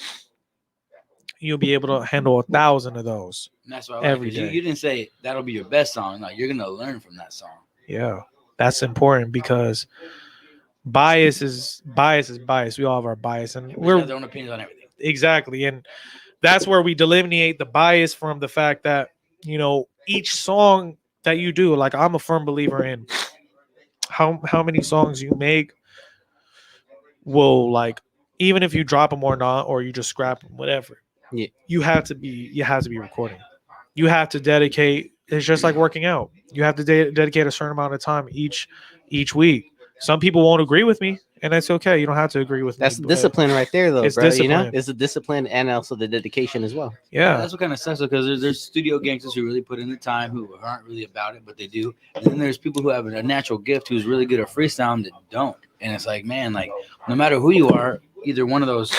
you'll be able to handle 1,000 of those. And that's why every day. You didn't say that'll be your best song. Like, you're going to learn from that song. Yeah, that's important, because bias is bias. We all have our bias, and we have their own opinions on everything. Exactly, and that's where we delineate the bias from the fact that each song that you do. Like, I'm a firm believer in how many songs you make will, like, even if you drop them or not, or you just scrap them, whatever. Yeah, you have to be recording. You have to dedicate. It's just like working out. You have to dedicate a certain amount of time each week. Some people won't agree with me, and that's okay. You don't have to agree with me. That's discipline right there, though, it's bro. Discipline. It's the discipline and also the dedication as well. Yeah, that's what kind of sucks, because there's studio gangsters who really put in the time, who aren't really about it, but they do. And then there's people who have a natural gift, who's really good at freestyle, that don't. And it's like, man, like, no matter who you are, either one of those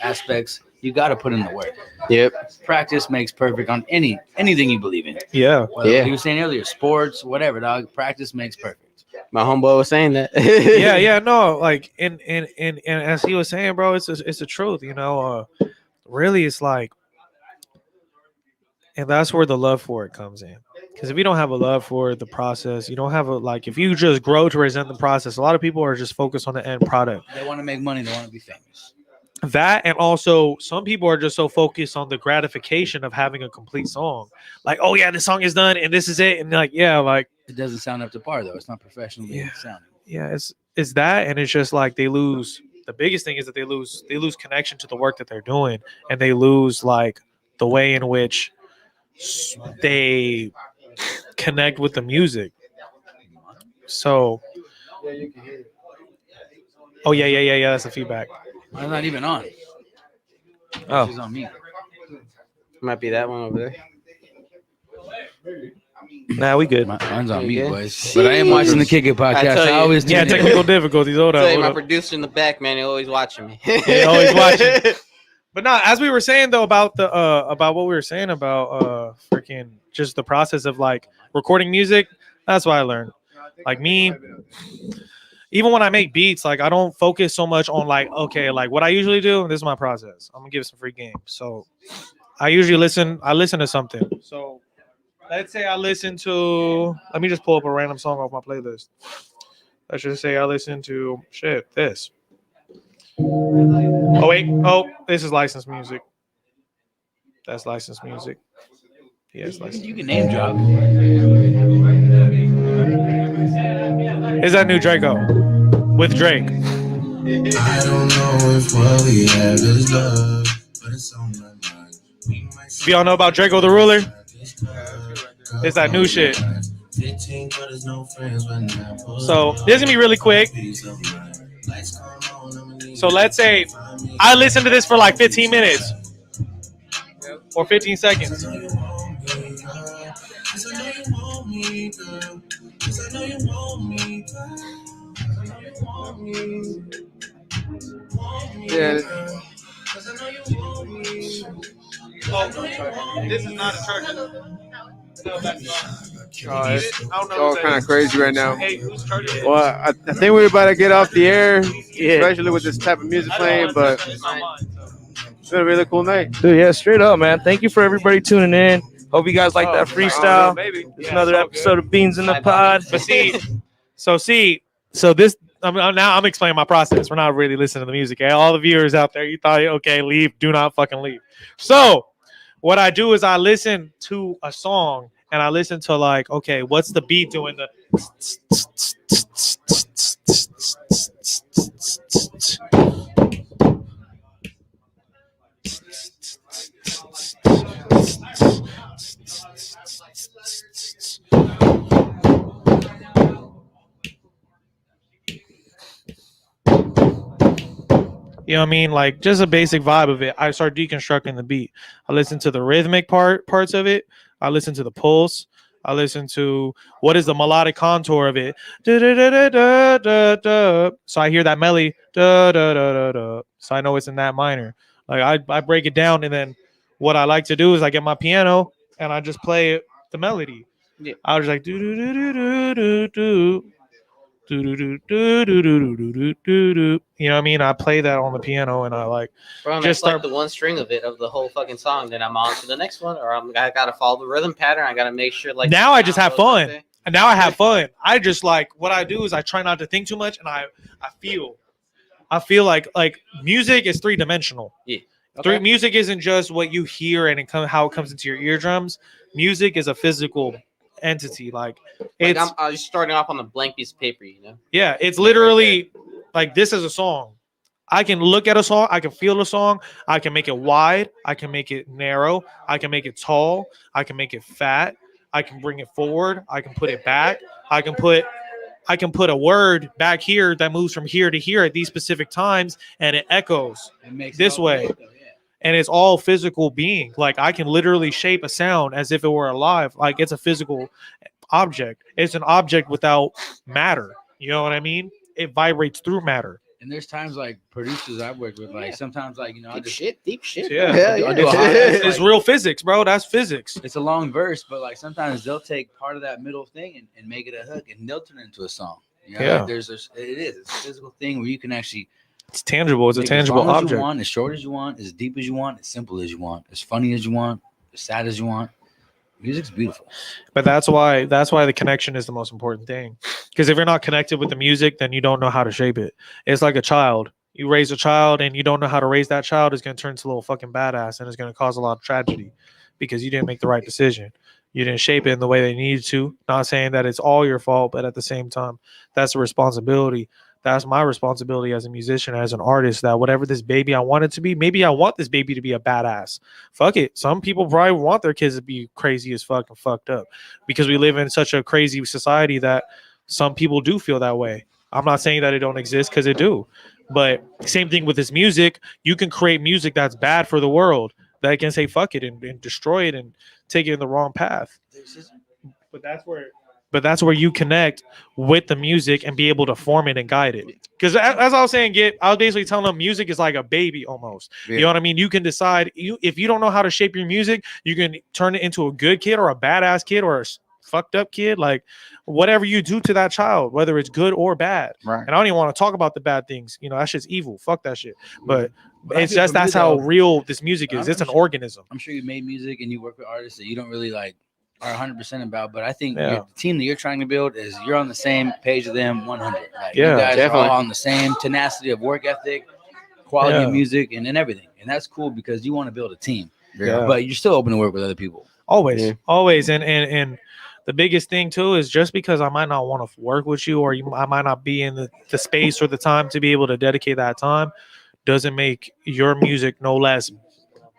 aspects, you got to put in the work. Yep. Practice makes perfect on anything you believe in. Yeah. Whether you were saying earlier, sports, whatever, dog. Practice makes perfect. My homeboy was saying that. yeah, no, like, and as he was saying, bro, it's the truth, really, it's like, and that's where the love for it comes in. Because if you don't have a love for the process, you don't have if you just grow to resent the process, a lot of people are just focused on the end product. They want to make money. They want to be famous. That, and also some people are just so focused on the gratification of having a complete song. Like, oh yeah, this song is done and this is it. And like, yeah, like, it doesn't sound up to par though. It's not professionally sounding. Yeah, it's that, and it's just like they lose. The biggest thing is that they lose connection to the work that they're doing, and they lose like the way in which they connect with the music. So, oh yeah, that's the feedback. Mine's not even on. Oh, she's on me. Might be that one over there. Nah, we good. Mine's on Yeah. mute, boys. But I am watching the Kick It podcast. tell I you. always Yeah, tune in. technical difficulties. Hold Tell you, up. my producer in the back, man, they're always watching me. Yeah, always watching. But no, as we were saying though about the about what we were saying about freaking just the process of like recording music, that's what I learned. Like me, even when I make beats, like I don't focus so much on like, okay, like what I usually do, this is my process. I'm gonna give it some free game. So I usually listen to something. So let's say I listen to, let me just pull up a random song off my playlist. Let's just say I listen to this. Oh wait, this is licensed music. That's licensed music. Yes, licensed. You can name drop. Is that new Draco with Drake? I don't know if what we have is love, but it's on my mind. If y'all know about Draco the Ruler, it's that new shit. So this is gonna be really quick. So let's say I listen to this for like 15 minutes or 15 seconds. Yeah. This is not a church. It's all kind of crazy right now. Hey, whose church is it? Well, I think we're about to get off the air, especially with this type of music playing, but it's been a really cool night. Dude, yeah, straight up, man. Thank you for everybody tuning in. Hope you guys like that freestyle. Maybe. It's another episode of Beans in the Pod. But so this, I'm explaining my process. We're not really listening to the music. Okay? All the viewers out there, you thought, okay, leave. Do not fucking leave. So what I do is I listen to a song and I listen to like, okay, what's the beat doing? You know what I mean? Like just a basic vibe of it. I start deconstructing the beat. I listen to the rhythmic parts of it. I listen to the pulse. I listen to what is the melodic contour of it. Da, da, da, da, da, da, da. So I hear that melody. Da, da, da, da, da. So I know it's in that minor. Like I break it down, and then what I like to do is I get my piano and I just play the melody. Yeah. I was like do do do do do do. You know what I mean? I play that on the piano and I like Bro, just like the one string of it of the whole fucking song. Then I'm on to the next one, or I gotta follow the rhythm pattern. I gotta make sure like now I just have fun. And now I have fun. I just like what I do is I try not to think too much, and I feel like music is 3-dimensional. Yeah. Okay. Music isn't just what you hear and how it comes into your eardrums. Music is a physical entity. Like it's I'm just starting off on a blank piece of paper, you know. Yeah, it's literally like this is a song. I can look at a song, I can feel the song, I can make it wide, I can make it narrow, I can make it tall, I can make it fat, I can bring it forward, I can put it back, I can put a word back here that moves from here to here at these specific times, and it echoes this way. And it's all physical being. Like I can literally shape a sound as if it were alive. Like it's a physical object. It's an object without matter. You know what I mean? It vibrates through matter. And there's times like producers I work with, like sometimes like deep shit. Yeah. It's real physics, bro. That's physics. It's a long verse, but like sometimes they'll take part of that middle thing and make it a hook, and they'll turn it into a song. You know? Yeah. Like it's a physical thing where you can actually. It's tangible. It's a tangible as long object. As you want, as short as you want, as deep as you want, as simple as you want, as funny as you want, as sad as you want. Music's beautiful. But that's why the connection is the most important thing. Because if you're not connected with the music, then you don't know how to shape it. It's like a child. You raise a child and you don't know how to raise that child, it's going to turn into a little fucking badass, and it's going to cause a lot of tragedy because you didn't make the right decision. You didn't shape it in the way they needed to. Not saying that it's all your fault, but at the same time, that's a responsibility. That's my responsibility as a musician, as an artist, that whatever this baby I want it to be, maybe I want this baby to be a badass. Fuck it. Some people probably want their kids to be crazy as fuck and fucked up because we live in such a crazy society that some people do feel that way. I'm not saying that it don't exist because it do. But same thing with this music. You can create music that's bad for the world, that can say fuck it and destroy it and take it in the wrong path. But that's where you connect with the music and be able to form it and guide it. Because as I was saying, I was basically telling them music is like a baby almost. Yeah. You know what I mean? You can decide if you don't know how to shape your music, you can turn it into a good kid or a badass kid or a fucked up kid. Like whatever you do to that child, whether it's good or bad. Right. And I don't even want to talk about the bad things. You know, that shit's evil. Fuck that shit. But it's I feel just for me, that's how though, real this music is. It's an organism. I'm sure you made music and you work with artists that you don't really like are 100% about, but I think Yeah. the team that you're trying to build is you're on the same page as them 100. Like, Yeah, you guys definitely. are all on the same tenacity of work ethic, quality Yeah. of music, and everything. And that's cool because you want to build a team. Yeah. But you're still open to work with other people. Always, Yeah. always, and the biggest thing too is just because I might not want to work with you, or I might not be in the space or the time to be able to dedicate that time, doesn't make your music no less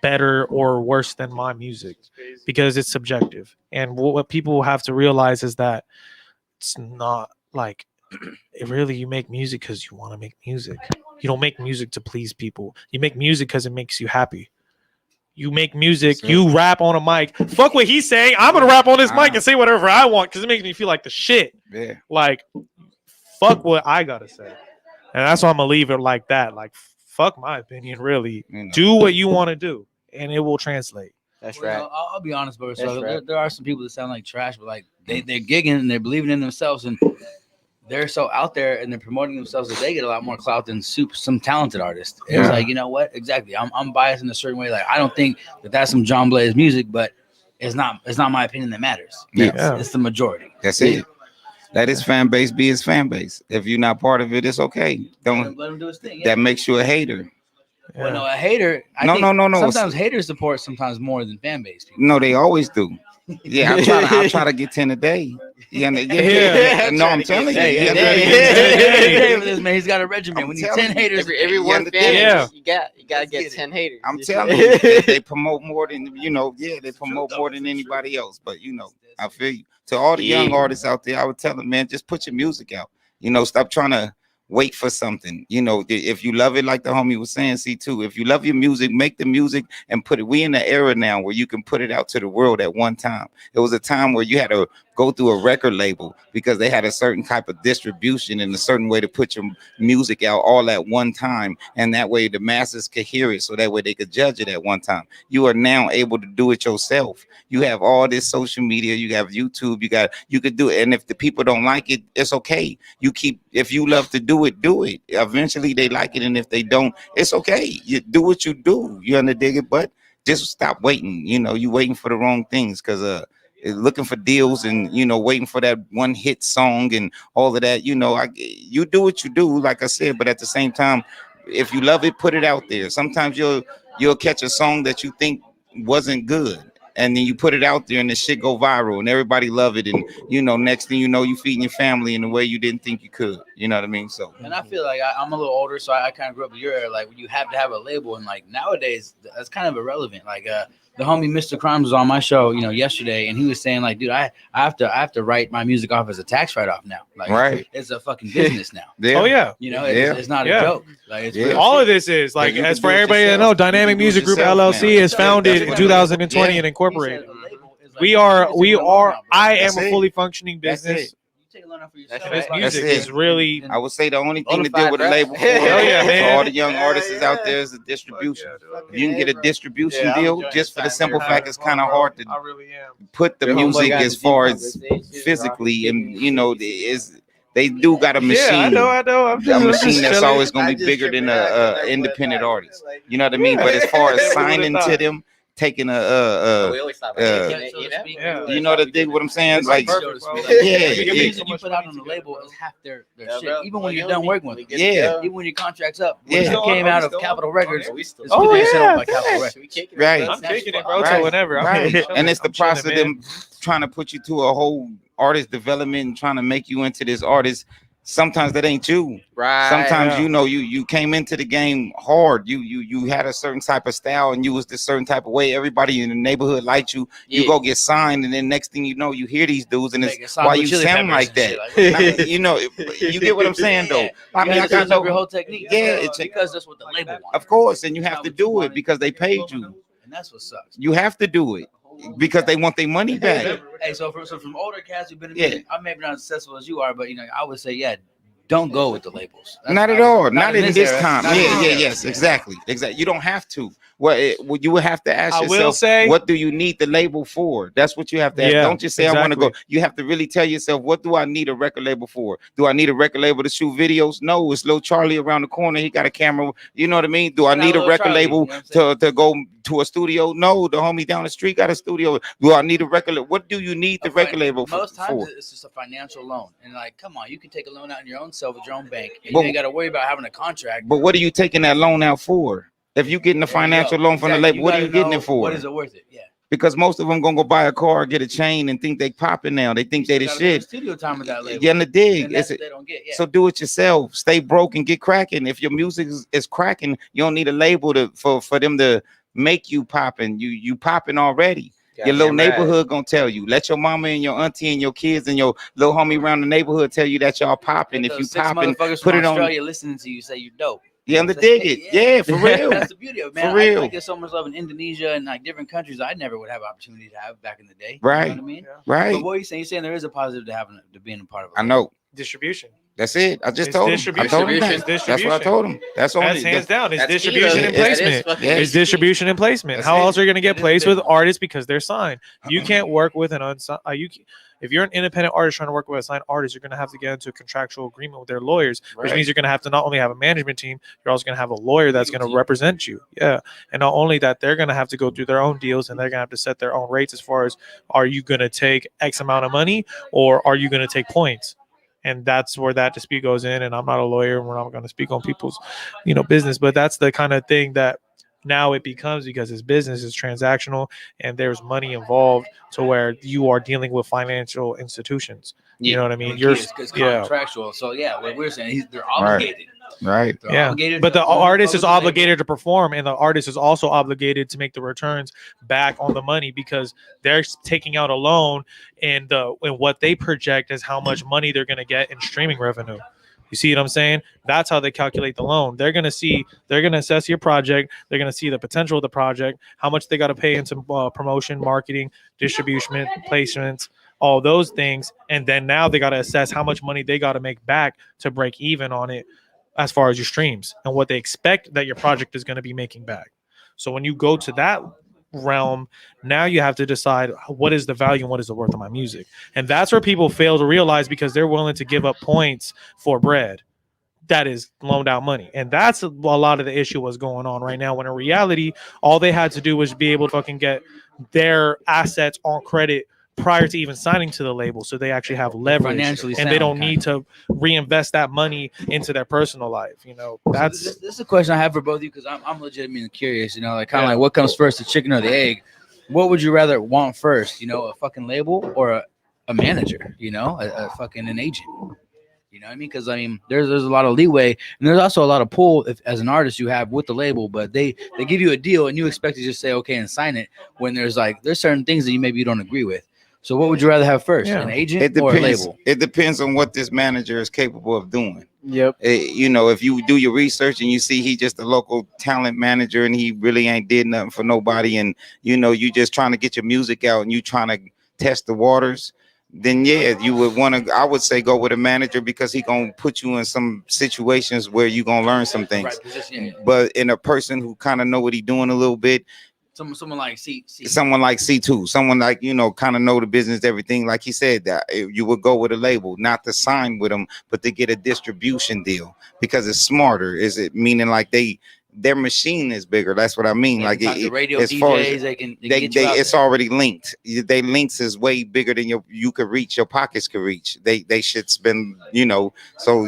better or worse than my music, because it's subjective. And what people have to realize is that it's not like really you make music because you want to make music. You don't make music to please people. You make music because it makes you happy. You make music, you rap on a mic. Fuck what he's saying. I'm gonna rap on this mic and say whatever I want because it makes me feel like the shit. Yeah. Like, fuck what I gotta say. And that's why I'm gonna leave it like that. Like, fuck my opinion, really. You know. Do what you want to do, and it will translate. That's Well, right. I'll be honest, bro. So That's right. there are some people that sound like trash, but like they're gigging and they're believing in themselves and they're so out there and they're promoting themselves that they get a lot more clout than some talented artists. It's Yeah. like, you know what? Exactly. I'm biased in a certain way. Like I don't think that's some John Blaze music, but it's not my opinion that matters. Yeah. It's the majority. That's it. Let his fan base be his fan base. If you're not part of it, it's okay. Don't. Let him do his thing. That makes you a hater. Well, no, a hater. I No, think no. Sometimes haters support sometimes more than fan base people. No, they always do. Yeah, I try to get 10 a day. Yeah. No, I'm telling you. Hey, Yeah, hey, this man, he's got a regimen. We need 10 haters. Every one fan, Yeah. you gotta get 10 haters. I'm telling you, they promote more than they promote more than anybody else. But I feel you. To all the young artists out there, I would tell them, man, just put your music out. Stop trying to wait for something. If you love it, like the homie was saying, C2, if you love your music, make the music and put it. We in the era now where you can put it out to the world at one time. It was a time where you had to go through a record label because they had a certain type of distribution and a certain way to put your music out all at one time, and that way the masses could hear it, so that way they could judge it at one time. You are now able to do it yourself. You have all this social media, you have YouTube, you could do it, and if the people don't like it, it's okay. If you love to do it, eventually they like it, and if they don't, it's okay. You do what you do, you dig it, but just stop waiting. You waiting for the wrong things, because looking for deals and waiting for that one hit song and all of that. You do what you do, like I said, but at the same time, if you love it, put it out there. Sometimes you'll catch a song that you think wasn't good, and then you put it out there and the shit go viral and everybody love it, and next thing you know, you feeding your family in a way you didn't think you could. You know what I mean? So, and I feel like I'm a little older, so I kind of grew up in your era. Like you have to have a label, and like nowadays that's kind of irrelevant. Like the homie Mr. Crimes was on my show, yesterday, and he was saying like, dude, I have to write my music off as a tax write-off now. Like, right? It's a fucking business now. Yeah. Oh yeah. It's not a joke. Like it's real. All of this is like, you as can for do it everybody to yourself. know, You Dynamic can do it Music Group yourself LLC now. is founded in That's 2020 yeah. and incorporated. We I am That's a it. fully functioning That's business. it. That's And right. this music That's it. is really I would say the only thing to Bonafide deal with a rap. label for, Hell yeah, for man. all the young artists out there is the distribution. If you can get a distribution deal, just for the simple fact it's kind of hard to I really am. put the Your homeboy music got as the far deep as conversation, physically, rock, and they do got a machine. Yeah, I know. I'm A just machine that's chilling. always gonna be bigger than a independent artist. You know what I mean? But as far as Yeah. signing to them, taking We always thought about taking it, Yeah. you know, to dig what I'm saying? It's Like, perfect, bro. yeah, Your yeah. music you put out on the label is half their Yeah, shit. bro. Even when you're Well, done working with them. Yeah. Even when your contract's up. Yeah. When it came out of Capitol Records, We still it's Oh, 50% yeah. owned by Capitol Records. we kicking Right. it, I'm bro. kicking it, bro. Right. So whenever. Right. And it's the I'm chilling, process of man. them trying to put you to a whole artist development and trying to make you into this artist. Sometimes that ain't you. Right. Sometimes Yeah. you came into the game hard. You had a certain type of style and you was this certain type of way. Everybody in the neighborhood liked you. You Yeah. go get signed, and then next thing you know, you hear these dudes, and Make a it's song why with you Chili sound Peppers like and that. shit, I mean, you get what I'm saying though. I mean, I got your no. whole technique. Yeah, it's because that's what the label wants. Of course, and you have to do it because they paid you. That's what sucks. You have to do it because they want their money back. Hey, so from older cats who've been in music, I'm maybe not as successful as you are, but I would say, don't go with the labels. Not at all. Not in this era. time. Yes, exactly. You don't have to. Well, you would have to ask yourself, what do you need the label for? That's what you have to ask. Don't just say, I want to go. You have to really tell yourself, what do I need a record label for? Do I need a record label to shoot videos? No, it's Lil Charlie around the corner. He got a camera. You know what I mean? Do I need a record label to go to a studio? No, the homie down the street got a studio. Do I need a record label? What do you need the record label for? Most times it's just a financial loan. And like, come on, you can take a loan out in your own self with your own bank. And you ain't got to worry about having a contract. But what are you taking that loan out for? If you're getting a financial loan from the label, what are you getting it for? What is it worth it? Yeah. Because most of them gonna go buy a car, get a chain, and think they popping now. They think they the shit. Studio time with that label. Yeah, in the dig. That's what they don't get. Yeah. So do it yourself. Stay broke and get cracking. If your music is cracking, you don't need a label for them to make you popping. You popping already. Your little neighborhood gonna tell you. Let your mama and your auntie and your kids and your little homie around the neighborhood tell you that y'all popping. If you popping, put it on. Australia listening to you say you dope. Yeah, I'm to dig it. Yeah, for real. That's the beauty of it, man. For real. I get so much love in Indonesia and like different countries I never would have opportunity to have back in the day. Right. You know what I mean? Right. But what are you saying? You're saying there is a positive to being a part of it. I know. Distribution. That's it. I just told him. I told him that. That's what I told him. That's only hands down. It's distribution and placement. It's distribution and placement. How else are you going to get placed with artists because they're signed? You can't work with an unsigned. If you're an independent artist trying to work with a signed artist, you're going to have to get into a contractual agreement with their lawyers, which means you're going to have to not only have a management team, you're also going to have a lawyer that's going to represent you. Yeah. And not only that, they're going to have to go through their own deals and they're going to have to set their own rates as far as, are you going to take X amount of money or are you going to take points? And that's where that dispute goes in. And I'm not a lawyer. We're not going to speak on people's, business, but that's the kind of thing that now it becomes, because it's business, is transactional, and there's money involved to where you are dealing with financial institutions. You know what I mean? It's contractual. So what we're saying, they're obligated. Right. Obligated but the artist is obligated to perform, and the artist is also obligated to make the returns back on the money, because they're taking out a loan, and what they project is how much money they're going to get in streaming revenue. You see what I'm saying? That's how they calculate the loan. They're going to assess your project. They're going to see the potential of the project, how much they got to pay into promotion, marketing, distribution, placements, all those things. And then now they got to assess how much money they got to make back to break even on it as far as your streams and what they expect that your project is going to be making back. So when you go to that realm, now you have to decide what is the value and what is the worth of my music. And that's where people fail to realize, because they're willing to give up points for bread that is loaned out money. And that's a lot of the issue was going on right now, when in reality, all they had to do was be able to fucking get their assets on credit prior to even signing to the label, so they actually have leverage and they don't need to reinvest that money into their personal life. That's this is a question I have for both of you, because I'm legitimately curious. Like what comes first, the chicken or the egg? What would you rather want first? A fucking label or a manager? A fucking an agent? You know what I mean? Because there's a lot of leeway, and there's also a lot of pull if, as an artist, you have with the label. But they give you a deal, and you expect to just say okay and sign it, when there's certain things that you don't agree with. So what would you rather have first, an agent or a label? It depends on what this manager is capable of doing. Yep. If you do your research and you see he just a local talent manager and he really ain't did nothing for nobody, and you just trying to get your music out and you trying to test the waters, then you would want to, I would say, go with a manager, because he gonna put you in some situations where you gonna learn some things. Right, but in a person who kind of know what he doing a little bit. Someone like someone like C2, someone like, kind of know the business, everything. Like he said, that you would go with a label, not to sign with them, but to get a distribution deal, because it's smarter. Is it meaning like their machine is bigger? That's what I mean. Like the radio as DJs, far as they it's already linked. They links is way bigger than you could reach. Your pockets could reach. They should spend. So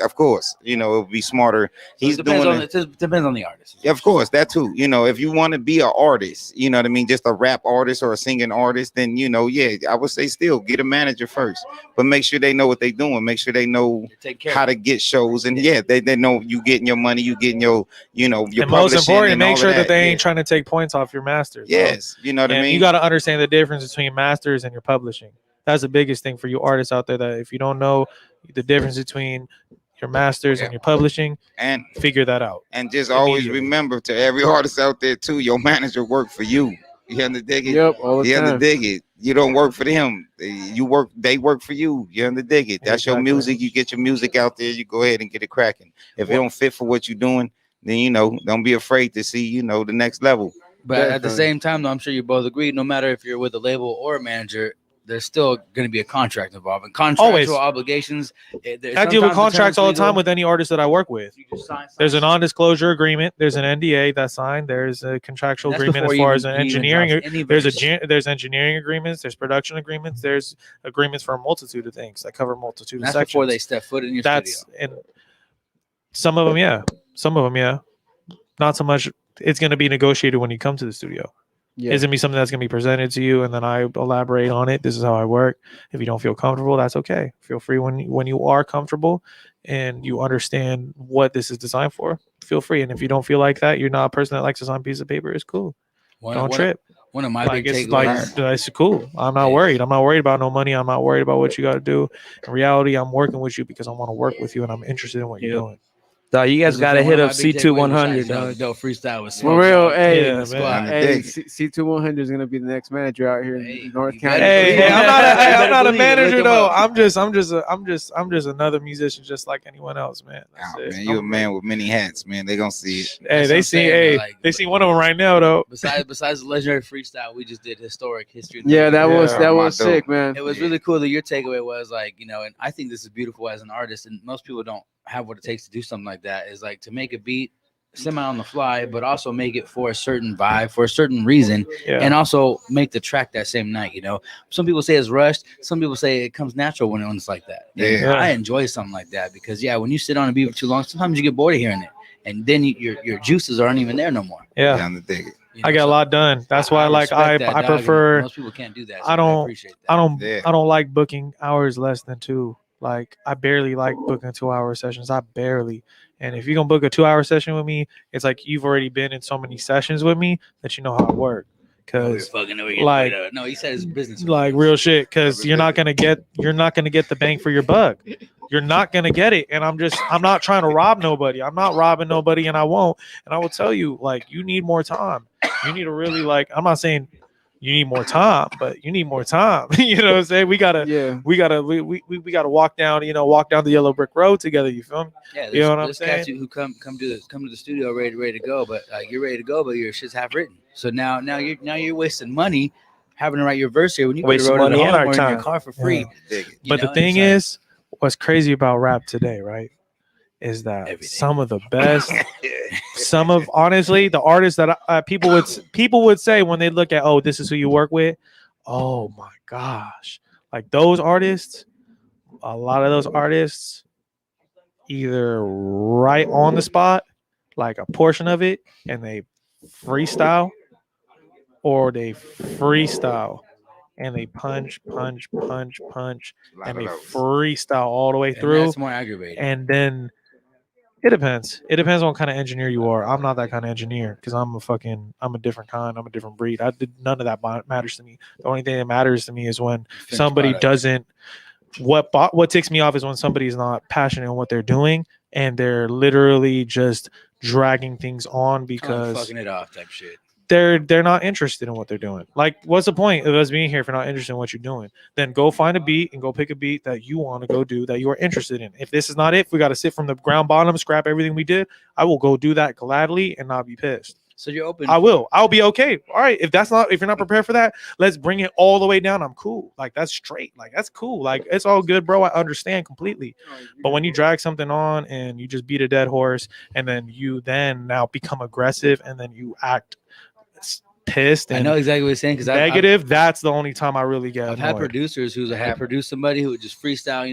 of course, it would be smarter. It depends on the artist. Of course, that too. If you want to be an artist, you know what I mean, just a rap artist or a singing artist, then I would say still get a manager first, but make sure they know what they're doing. Make sure they know how to get shows, and they know you getting your money, you getting your and most important, make sure that they ain't trying to take points off your masters. Yes, you know what I mean. You got to understand the difference between masters and your publishing. That's the biggest thing for you artists out there. That if you don't know the difference between your masters, and your publishing, and figure that out. And just always remember, to every artist out there too, your manager work for you. You understand it? Yep, all the you time. understand it? You don't work for them. They work for you. You understand it? That's your music. You get your music out there. You go ahead and get it cracking. If it don't fit for what you're doing, then don't be afraid to see the next level. But at the same time, though, I'm sure you both agree, no matter if you're with a label or a manager, there's still going to be a contract involved. And contractual obligations. I deal with contracts all the time with any artist that I work with. There's a non-disclosure agreement. There's an NDA that's signed. There's a contractual agreement as far as an engineering. There's engineering agreements. There's production agreements. There's agreements for a multitude of things that cover a multitude of sections. Before they step foot in your studio. And some of them, yeah. Some of them, yeah. Not so much. It's going to be negotiated when you come to the studio. Yeah. It's going to be something that's going to be presented to you, and then I elaborate on it. This is how I work. If you don't feel comfortable, that's okay. Feel free when you are comfortable and you understand what this is designed for. Feel free. And if you don't feel like that, you're not a person that likes to sign a piece of paper, it's cool. Don't trip. One of my big takeaways. It's cool. I'm not worried. I'm not worried about no money. I'm not worried about what you got to do. In reality, I'm working with you because I want to work with you and I'm interested in what you're doing. Dog, you guys got to hit up C2100, dog. Dope freestyle with For real, hey, man. C2100 is gonna be the next manager out here in North County. I'm not a manager though. I'm just another musician, just like anyone else, man. Man, you a man with many hats, man. They gonna see it. Hey, they see one of them right now though. Besides the legendary freestyle, we just did historic history. Yeah, that was sick, man. It was really cool that your takeaway was like, and I think this is beautiful as an artist, and most people don't have what it takes to do something like that, is like to make a beat semi on the fly, but also make it for a certain vibe, for a certain reason, and also make the track that same night. Some people say it's rushed, some people say it comes natural when it's like that. I enjoy something like that because when you sit on a beat for too long, sometimes you get bored of hearing it, and then your juices aren't even there no more. I got a lot done. That's why I prefer. Most people can't do that. So I don't like booking hours less than 2. Like, I barely like booking 2-hour sessions. I barely. And if you're going to book a 2-hour session with me, it's like you've already been in so many sessions with me that you know how I work. Because, no, he said his business. Like, real shit. Because you're not going to get the bang for your buck. You're not going to get it. And I'm not trying to rob nobody. I'm not robbing nobody, and I won't. And I will tell you, like, you need more time. You need to really, I'm not saying you need more time, but you need more time. You know what I'm saying? We gotta walk down the yellow brick road together. You feel me? Yeah, you know what I'm saying? Cats who come to the studio ready to go, but you're ready to go, but your shit's half written. So now you're wasting money having to write your verse here when you waste money in our in time. your car for free. Yeah. But the thing is, what's crazy about rap today, right? Is that some of the best, honestly, the artists that people would say when they look at, oh, this is who you work with. Oh my gosh. Like those artists, a lot of those artists either right on the spot, like a portion of it, and they freestyle, or they freestyle and they punch, and they freestyle all the way through. That's more aggravating. And then it depends. It depends on what kind of engineer you are. I'm not that kind of engineer because I'm a different kind. I'm a different breed. None of that matters to me. The only thing that matters to me is when somebody doesn't. What ticks me off is when somebody's not passionate in what they're doing and they're literally just dragging things on because fucking it off type shit. They're not interested in what they're doing. Like, what's the point of us being here if you're not interested in what you're doing? Then go find a beat and go pick a beat that you want to go do, that you are interested in. If this is not it, if we got to sit from the ground bottom, scrap everything we did, I will go do that gladly and not be pissed. So you're open. I'll be okay. All right. If you're not prepared for that, let's bring it all the way down. I'm cool. Like, that's straight. Like, that's cool. Like, it's all good, bro. I understand completely. But when you drag something on and you just beat a dead horse and then you now become aggressive and then you act pissed and I know exactly what you're saying because negative. That's the only time I really get. I've had producers who had produced somebody who would just freestyle.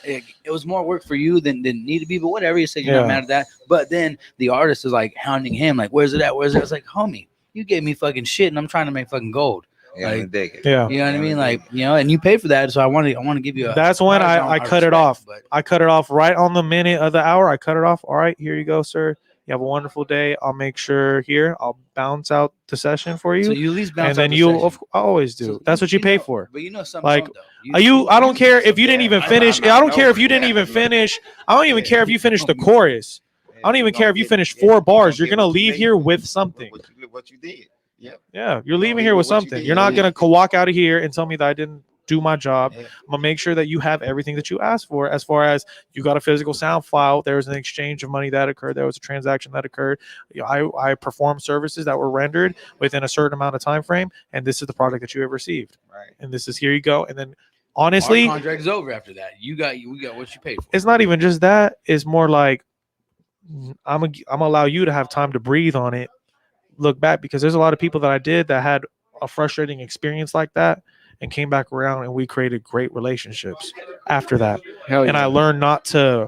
It was more work for you than need to be, but whatever. You say you're not mad at that. But then the artist is like hounding him, like, "Where's it at? Where's it?" It's like, homie, you gave me fucking shit, and I'm trying to make fucking gold. Yeah, like, you know what I mean? Like, and you paid for that, so I want to give you. That's when I cut it off. I cut it off right on the minute of the hour. I cut it off. All right, here you go, sir. You have a wonderful day. I'll make sure here I'll bounce out the session for you. So you at least bounce and then out the you session. I always do. So That's what you pay know, for. But you know something. Like, though. I don't care if you didn't even finish. I don't care if you didn't even finish. I don't even care if you finished the chorus. I don't even care if you finished 4 bars. You're gonna leave here with something. What you did. Yeah, you're leaving here with something. You're not gonna walk out of here and tell me that I didn't do my job. I'm gonna make sure that you have everything that you asked for. As far as you got a physical sound file, there was an exchange of money that occurred. There was a transaction that occurred. I performed services that were rendered within a certain amount of time frame, and this is the product that you have received. Right. And this is here you go. And then honestly, our contract is over after that. We got what you paid for. it's not even just that. It's more like I'm gonna allow you to have time to breathe on it, look back, because there's a lot of people that I did that had a frustrating experience like that and came back around, and we created great relationships after that. And I learned not to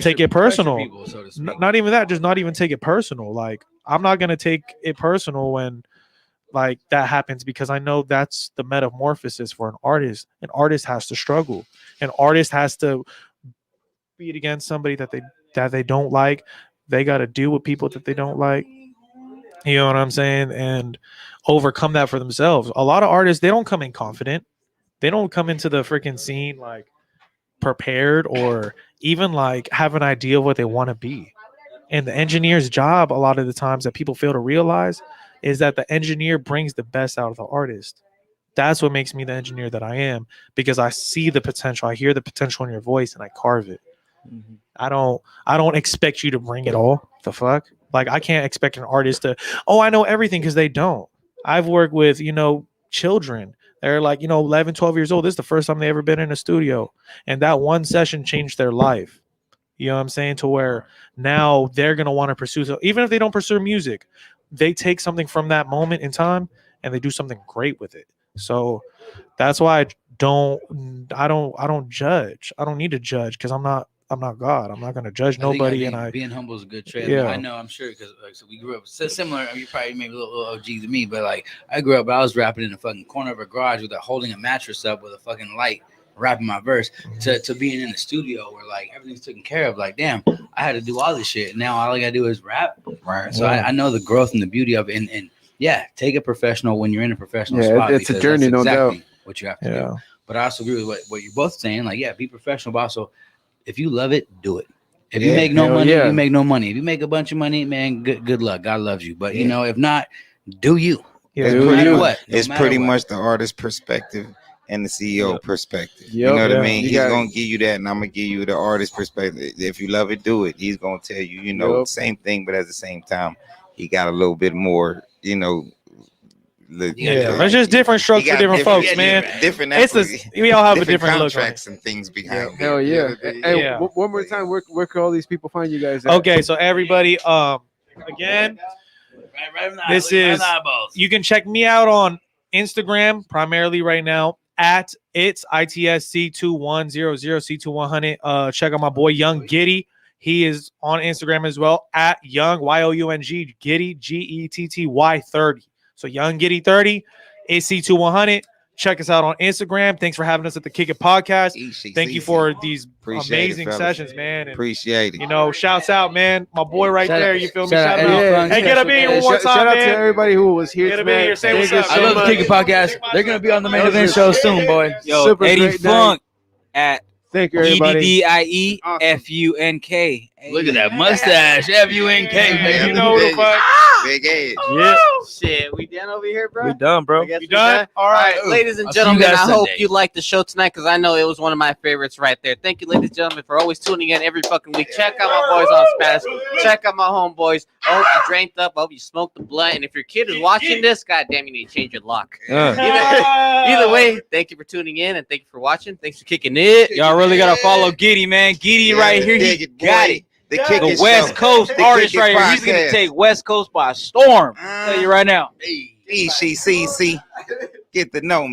take it personal. People, so to speak. Not even that, just not even take it personal. Like, I'm not gonna take it personal when like that happens, because I know that's the metamorphosis for an artist. An artist has to struggle. An artist has to beat against somebody that they don't like. They got to deal with people that they don't like. You know what I'm saying? And overcome that for themselves. A lot of artists, they don't come in confident. They don't come into the freaking scene like prepared or even like have an idea of what they want to be. And the engineer's job, a lot of the times that people fail to realize, is that the engineer brings the best out of the artist. That's what makes me the engineer that I am, because I see the potential. I hear the potential in your voice and I carve it. Mm-hmm. I don't expect you to bring it all. The fuck? Like, I can't expect an artist to, I know everything, because they don't. I've worked with, children. They're like, 11, 12 years old. This is the first time they ever been in a studio. And that one session changed their life. You know what I'm saying? To where now they're going to want to pursue. So even if they don't pursue music, they take something from that moment in time and they do something great with it. So that's why I don't judge. I don't need to judge, because I'm not God. I'm not going to judge nobody. Being humble is a good trait. Yeah. I know, I'm sure, because so we grew up similar. You probably maybe a little OG to me, but like I grew up, I was rapping in the fucking corner of a garage with holding a mattress up with a fucking light, rapping my verse, to being in the studio where like everything's taken care of. Like, damn, I had to do all this shit. Now all I gotta do is rap. Right. So I know the growth and the beauty of it. And yeah, take it professional when you're in a professional spot. It's a journey, no doubt. What you have to do. But I also agree with what you're both saying. Like, yeah, be professional, but also if you love it, do it. If you make no money, you make no money. If you make a bunch of money, man, good luck. God loves you. But if not, do you. It's pretty much the artist perspective and the CEO perspective. You know what I mean? He's gonna give you that, and I'm gonna give you the artist perspective. If you love it, do it. He's gonna tell you, same thing, but at the same time, he got a little bit more, it's just different strokes for different folks, man. We all have a different look. Contracts and things behind. Hell yeah! Hey, one more time, where can all these people find you guys at? Okay, so everybody, again, this is, you can check me out on Instagram primarily right now at it's ITSC2100 C2100. Check out my boy Young Getty. He is on Instagram as well at Young YOUNG Getty GETTY 30. So Young Getty 30, AC2100. Check us out on Instagram. Thanks for having us at the Kick It Podcast. Thank you for these amazing sessions, man. And, appreciate it. Shouts out, man. My boy right there. You feel me? Shout out. Hey, get up in here one more time, shout out man. to everybody who was here. Get up in here. Say what's up. I love the Kick It Podcast. They're gonna be on the main event show soon, boy. Yo, Super Eddie great Funk at Thank you, everybody. EDDIEFUNK. Look at that mustache. FUNK, man. You know the fuck. Big edge. Yeah. Shit, we done over here, bro? We done, bro. You done? All right, ladies and gentlemen, I hope Sunday. you liked the show tonight, because I know it was one of my favorites right there. Thank you, ladies and gentlemen, for always tuning in every fucking week. Check out my boys on Spanish. Check out my homeboys. I hope you drank up. I hope you smoked the blunt. And if your kid is watching this, goddamn, you need to change your lock. Either way, thank you for tuning in and thank you for watching. Thanks for kicking it. Y'all really gotta follow Getty, man. Getty right here, he got it. The West Coast artist right here. He's gonna take West Coast by storm. Tell you right now. ECCC, get to know me.